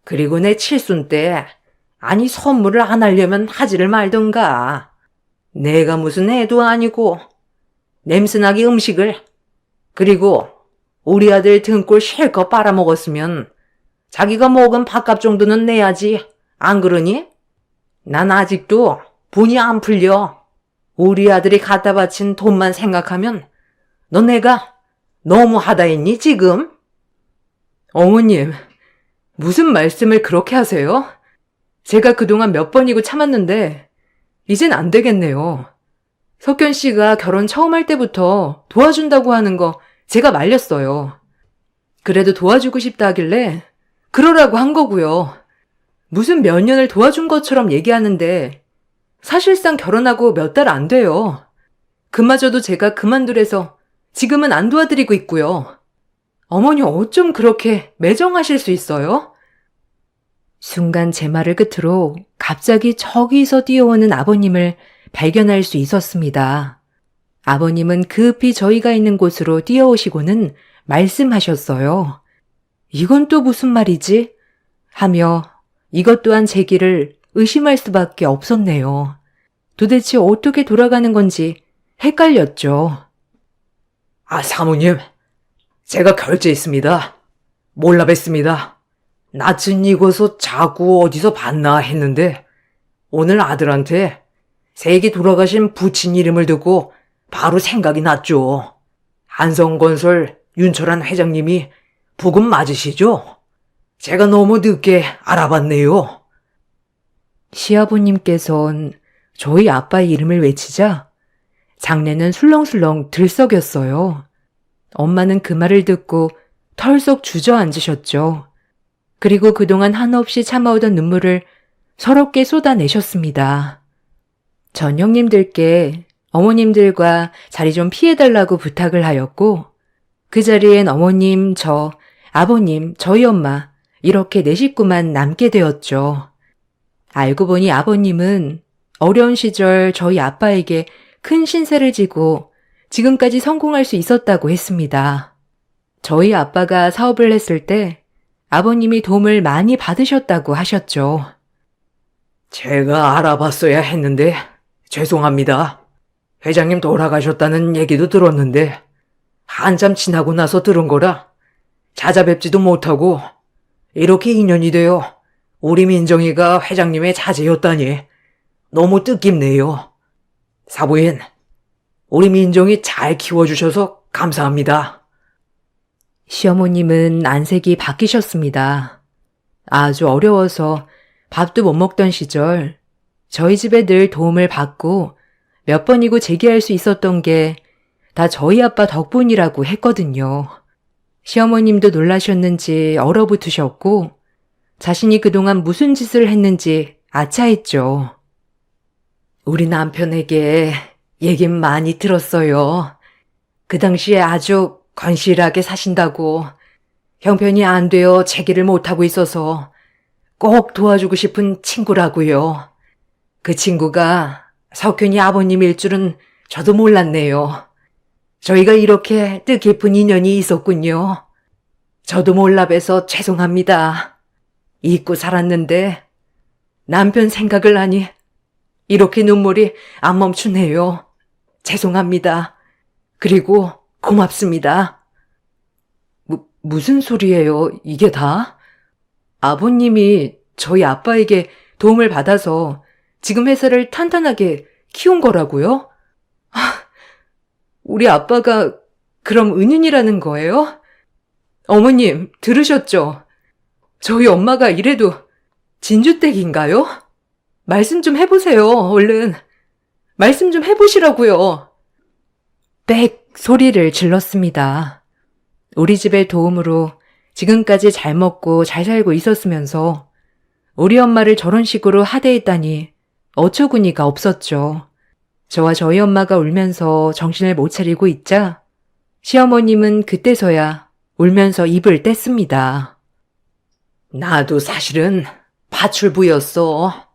그리고 내 칠순 때 아니 선물을 안 하려면 하지를 말던가. 내가 무슨 애도 아니고 냄새나게 음식을. 그리고 우리 아들 등골 실컷 빨아먹었으면 자기가 먹은 밥값 정도는 내야지. 안 그러니? 난 아직도 분이 안 풀려. 우리 아들이 갖다 바친 돈만 생각하면 너 내가 너무 하다 했니 지금? 어머님, 무슨 말씀을 그렇게 하세요? 제가 그동안 몇 번이고 참았는데 이젠 안 되겠네요. 석견 씨가 결혼 처음 할 때부터 도와준다고 하는 거 제가 말렸어요. 그래도 도와주고 싶다 하길래 그러라고 한 거고요. 무슨 몇 년을 도와준 것처럼 얘기하는데 사실상 결혼하고 몇 달 안 돼요. 그마저도 제가 그만두래서 지금은 안 도와드리고 있고요. 어머니 어쩜 그렇게 매정하실 수 있어요? 순간 제 말을 끝으로 갑자기 저기서 뛰어오는 아버님을 발견할 수 있었습니다. 아버님은 급히 저희가 있는 곳으로 뛰어오시고는 말씀하셨어요. 이건 또 무슨 말이지? 하며 이것 또한 제 길을 의심할 수밖에 없었네요. 도대체 어떻게 돌아가는 건지 헷갈렸죠. 아, 사모님. 제가 결제했습니다. 몰라 뵀습니다. 낯은 익어서 자꾸 어디서 봤나 했는데 오늘 아들한테 세기 돌아가신 부친 이름을 듣고 바로 생각이 났죠. 한성건설 윤철한 회장님이 부금 맞으시죠? 제가 너무 늦게 알아봤네요. 시아버님께선 저희 아빠의 이름을 외치자 장례는 술렁술렁 들썩였어요. 엄마는 그 말을 듣고 털썩 주저앉으셨죠. 그리고 그동안 한없이 참아오던 눈물을 서럽게 쏟아내셨습니다. 전 형님들께 어머님들과 자리 좀 피해달라고 부탁을 하였고 그 자리엔 어머님, 저, 아버님, 저희 엄마 이렇게 네 식구만 남게 되었죠. 알고 보니 아버님은 어려운 시절 저희 아빠에게 큰 신세를 지고 지금까지 성공할 수 있었다고 했습니다. 저희 아빠가 사업을 했을 때 아버님이 도움을 많이 받으셨다고 하셨죠. 제가 알아봤어야 했는데 죄송합니다. 회장님 돌아가셨다는 얘기도 들었는데 한참 지나고 나서 들은 거라 찾아뵙지도 못하고 이렇게 인연이 되어 우리 민정이가 회장님의 자제였다니 너무 뜻깊네요. 사부인, 우리 민정이 잘 키워주셔서 감사합니다. 시어머님은 안색이 바뀌셨습니다. 아주 어려워서 밥도 못 먹던 시절 저희 집에 늘 도움을 받고 몇 번이고 재기할 수 있었던 게 다 저희 아빠 덕분이라고 했거든요. 시어머님도 놀라셨는지 얼어붙으셨고 자신이 그동안 무슨 짓을 했는지 아차했죠. 우리 남편에게 얘긴 많이 들었어요. 그 당시에 아주 건실하게 사신다고 형편이 안 되어 재기를 못하고 있어서 꼭 도와주고 싶은 친구라고요. 그 친구가 석균이 아버님일 줄은 저도 몰랐네요. 저희가 이렇게 뜻깊은 인연이 있었군요. 저도 몰라 봬서 죄송합니다. 잊고 살았는데 남편 생각을 하니 이렇게 눈물이 안 멈추네요. 죄송합니다. 그리고 고맙습니다. 무슨 소리예요, 이게 다? 아버님이 저희 아빠에게 도움을 받아서 지금 회사를 탄탄하게 키운 거라고요? 우리 아빠가 그럼 은인이라는 거예요? 어머님, 들으셨죠? 저희 엄마가 이래도 진주댁인가요? 말씀 좀 해보세요, 얼른. 말씀 좀 해보시라고요. 빽 소리를 질렀습니다. 우리 집의 도움으로 지금까지 잘 먹고 잘 살고 있었으면서 우리 엄마를 저런 식으로 하대했다니 어처구니가 없었죠. 저와 저희 엄마가 울면서 정신을 못 차리고 있자 시어머님은 그때서야 울면서 입을 뗐습니다. 나도 사실은 파출부였어.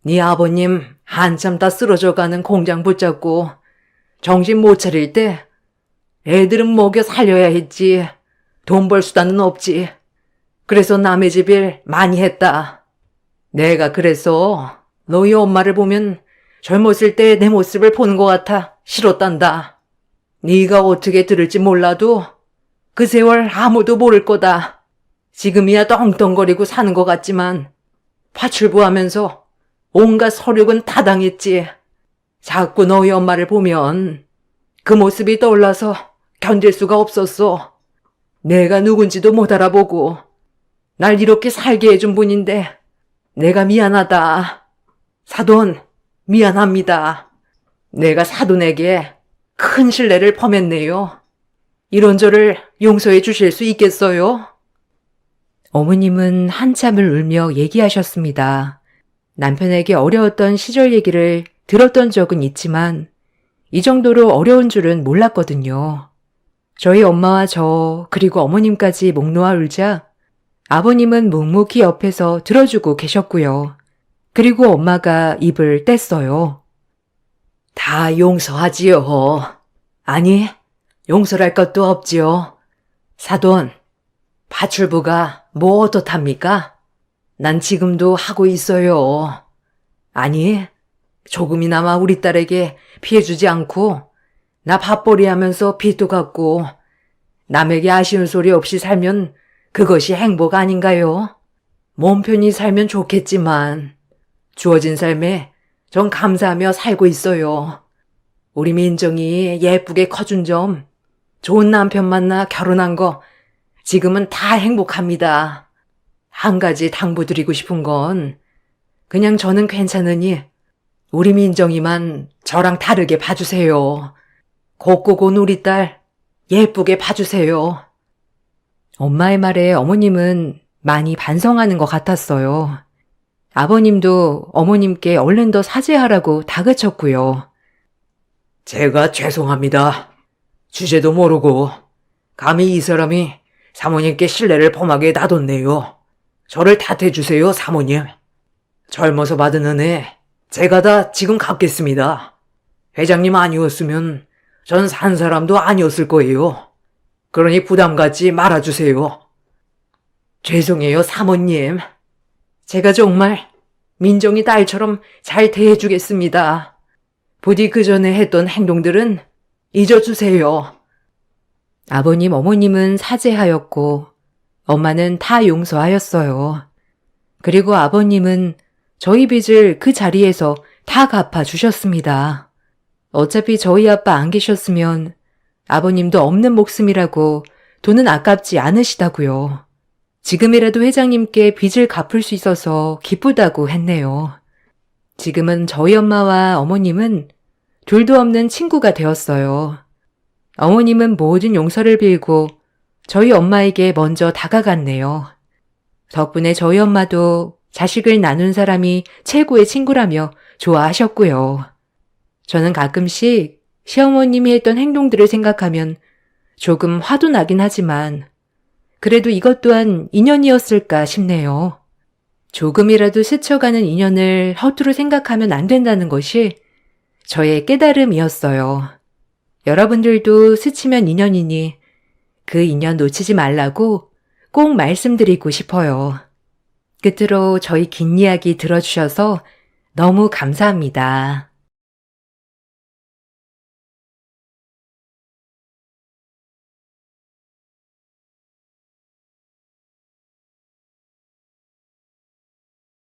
네 아버님 한참 다 쓰러져가는 공장 붙잡고 정신 못 차릴 때 애들은 먹여 살려야 했지. 돈 벌 수단은 없지. 그래서 남의 집 일 많이 했다. 내가 그래서 너희 엄마를 보면 젊었을 때 내 모습을 보는 것 같아 싫었단다. 네가 어떻게 들을지 몰라도 그 세월 아무도 모를 거다. 지금이야 떵떵거리고 사는 것 같지만 파출부 하면서 온갖 서력은 다 당했지. 자꾸 너희 엄마를 보면 그 모습이 떠올라서 견딜 수가 없었어. 내가 누군지도 못 알아보고 날 이렇게 살게 해준 분인데 내가 미안하다. 사돈, 미안합니다. 내가 사돈에게 큰 신뢰를 범했네요. 이런 저를 용서해 주실 수 있겠어요? 어머님은 한참을 울며 얘기하셨습니다. 남편에게 어려웠던 시절 얘기를 들었던 적은 있지만 이 정도로 어려운 줄은 몰랐거든요. 저희 엄마와 저 그리고 어머님까지 목 놓아 울자 아버님은 묵묵히 옆에서 들어주고 계셨고요. 그리고 엄마가 입을 뗐어요. 다 용서하지요. 아니, 용서할 것도 없지요. 사돈, 파출부가 뭐 어떻답니까? 난 지금도 하고 있어요. 아니, 조금이나마 우리 딸에게 피해주지 않고 나 밥벌이 하면서 빚도 갚고 남에게 아쉬운 소리 없이 살면 그것이 행복 아닌가요? 몸 편히 살면 좋겠지만 주어진 삶에 전 감사하며 살고 있어요. 우리 민정이 예쁘게 커준 점, 좋은 남편 만나 결혼한 거 지금은 다 행복합니다. 한 가지 당부드리고 싶은 건 그냥 저는 괜찮으니 우리 민정이만 저랑 다르게 봐주세요. 곱고 곤 우리 딸 예쁘게 봐주세요. 엄마의 말에 어머님은 많이 반성하는 것 같았어요. 아버님도 어머님께 얼른 더 사죄하라고 다그쳤고요. 제가 죄송합니다. 주제도 모르고 감히 이 사람이 사모님께 신뢰를 범하게 놔뒀네요. 저를 탓해주세요, 사모님. 젊어서 받은 은혜 제가 다 지금 갚겠습니다. 회장님 아니었으면 전 산 사람도 아니었을 거예요. 그러니 부담 갖지 말아주세요. 죄송해요, 사모님. 제가 정말 민정이 딸처럼 잘 대해주겠습니다. 부디 그 전에 했던 행동들은 잊어주세요. 아버님, 어머님은 사죄하였고 엄마는 다 용서하였어요. 그리고 아버님은 저희 빚을 그 자리에서 다 갚아주셨습니다. 어차피 저희 아빠 안 계셨으면 아버님도 없는 목숨이라고 돈은 아깝지 않으시다고요. 지금이라도 회장님께 빚을 갚을 수 있어서 기쁘다고 했네요. 지금은 저희 엄마와 어머님은 둘도 없는 친구가 되었어요. 어머님은 모든 용서를 빌고 저희 엄마에게 먼저 다가갔네요. 덕분에 저희 엄마도 자식을 나눈 사람이 최고의 친구라며 좋아하셨고요. 저는 가끔씩 시어머님이 했던 행동들을 생각하면 조금 화도 나긴 하지만 그래도 이것 또한 인연이었을까 싶네요. 조금이라도 스쳐가는 인연을 허투루 생각하면 안 된다는 것이 저의 깨달음이었어요. 여러분들도 스치면 인연이니 그 인연 놓치지 말라고 꼭 말씀드리고 싶어요. 끝으로 저희 긴 이야기 들어주셔서 너무 감사합니다.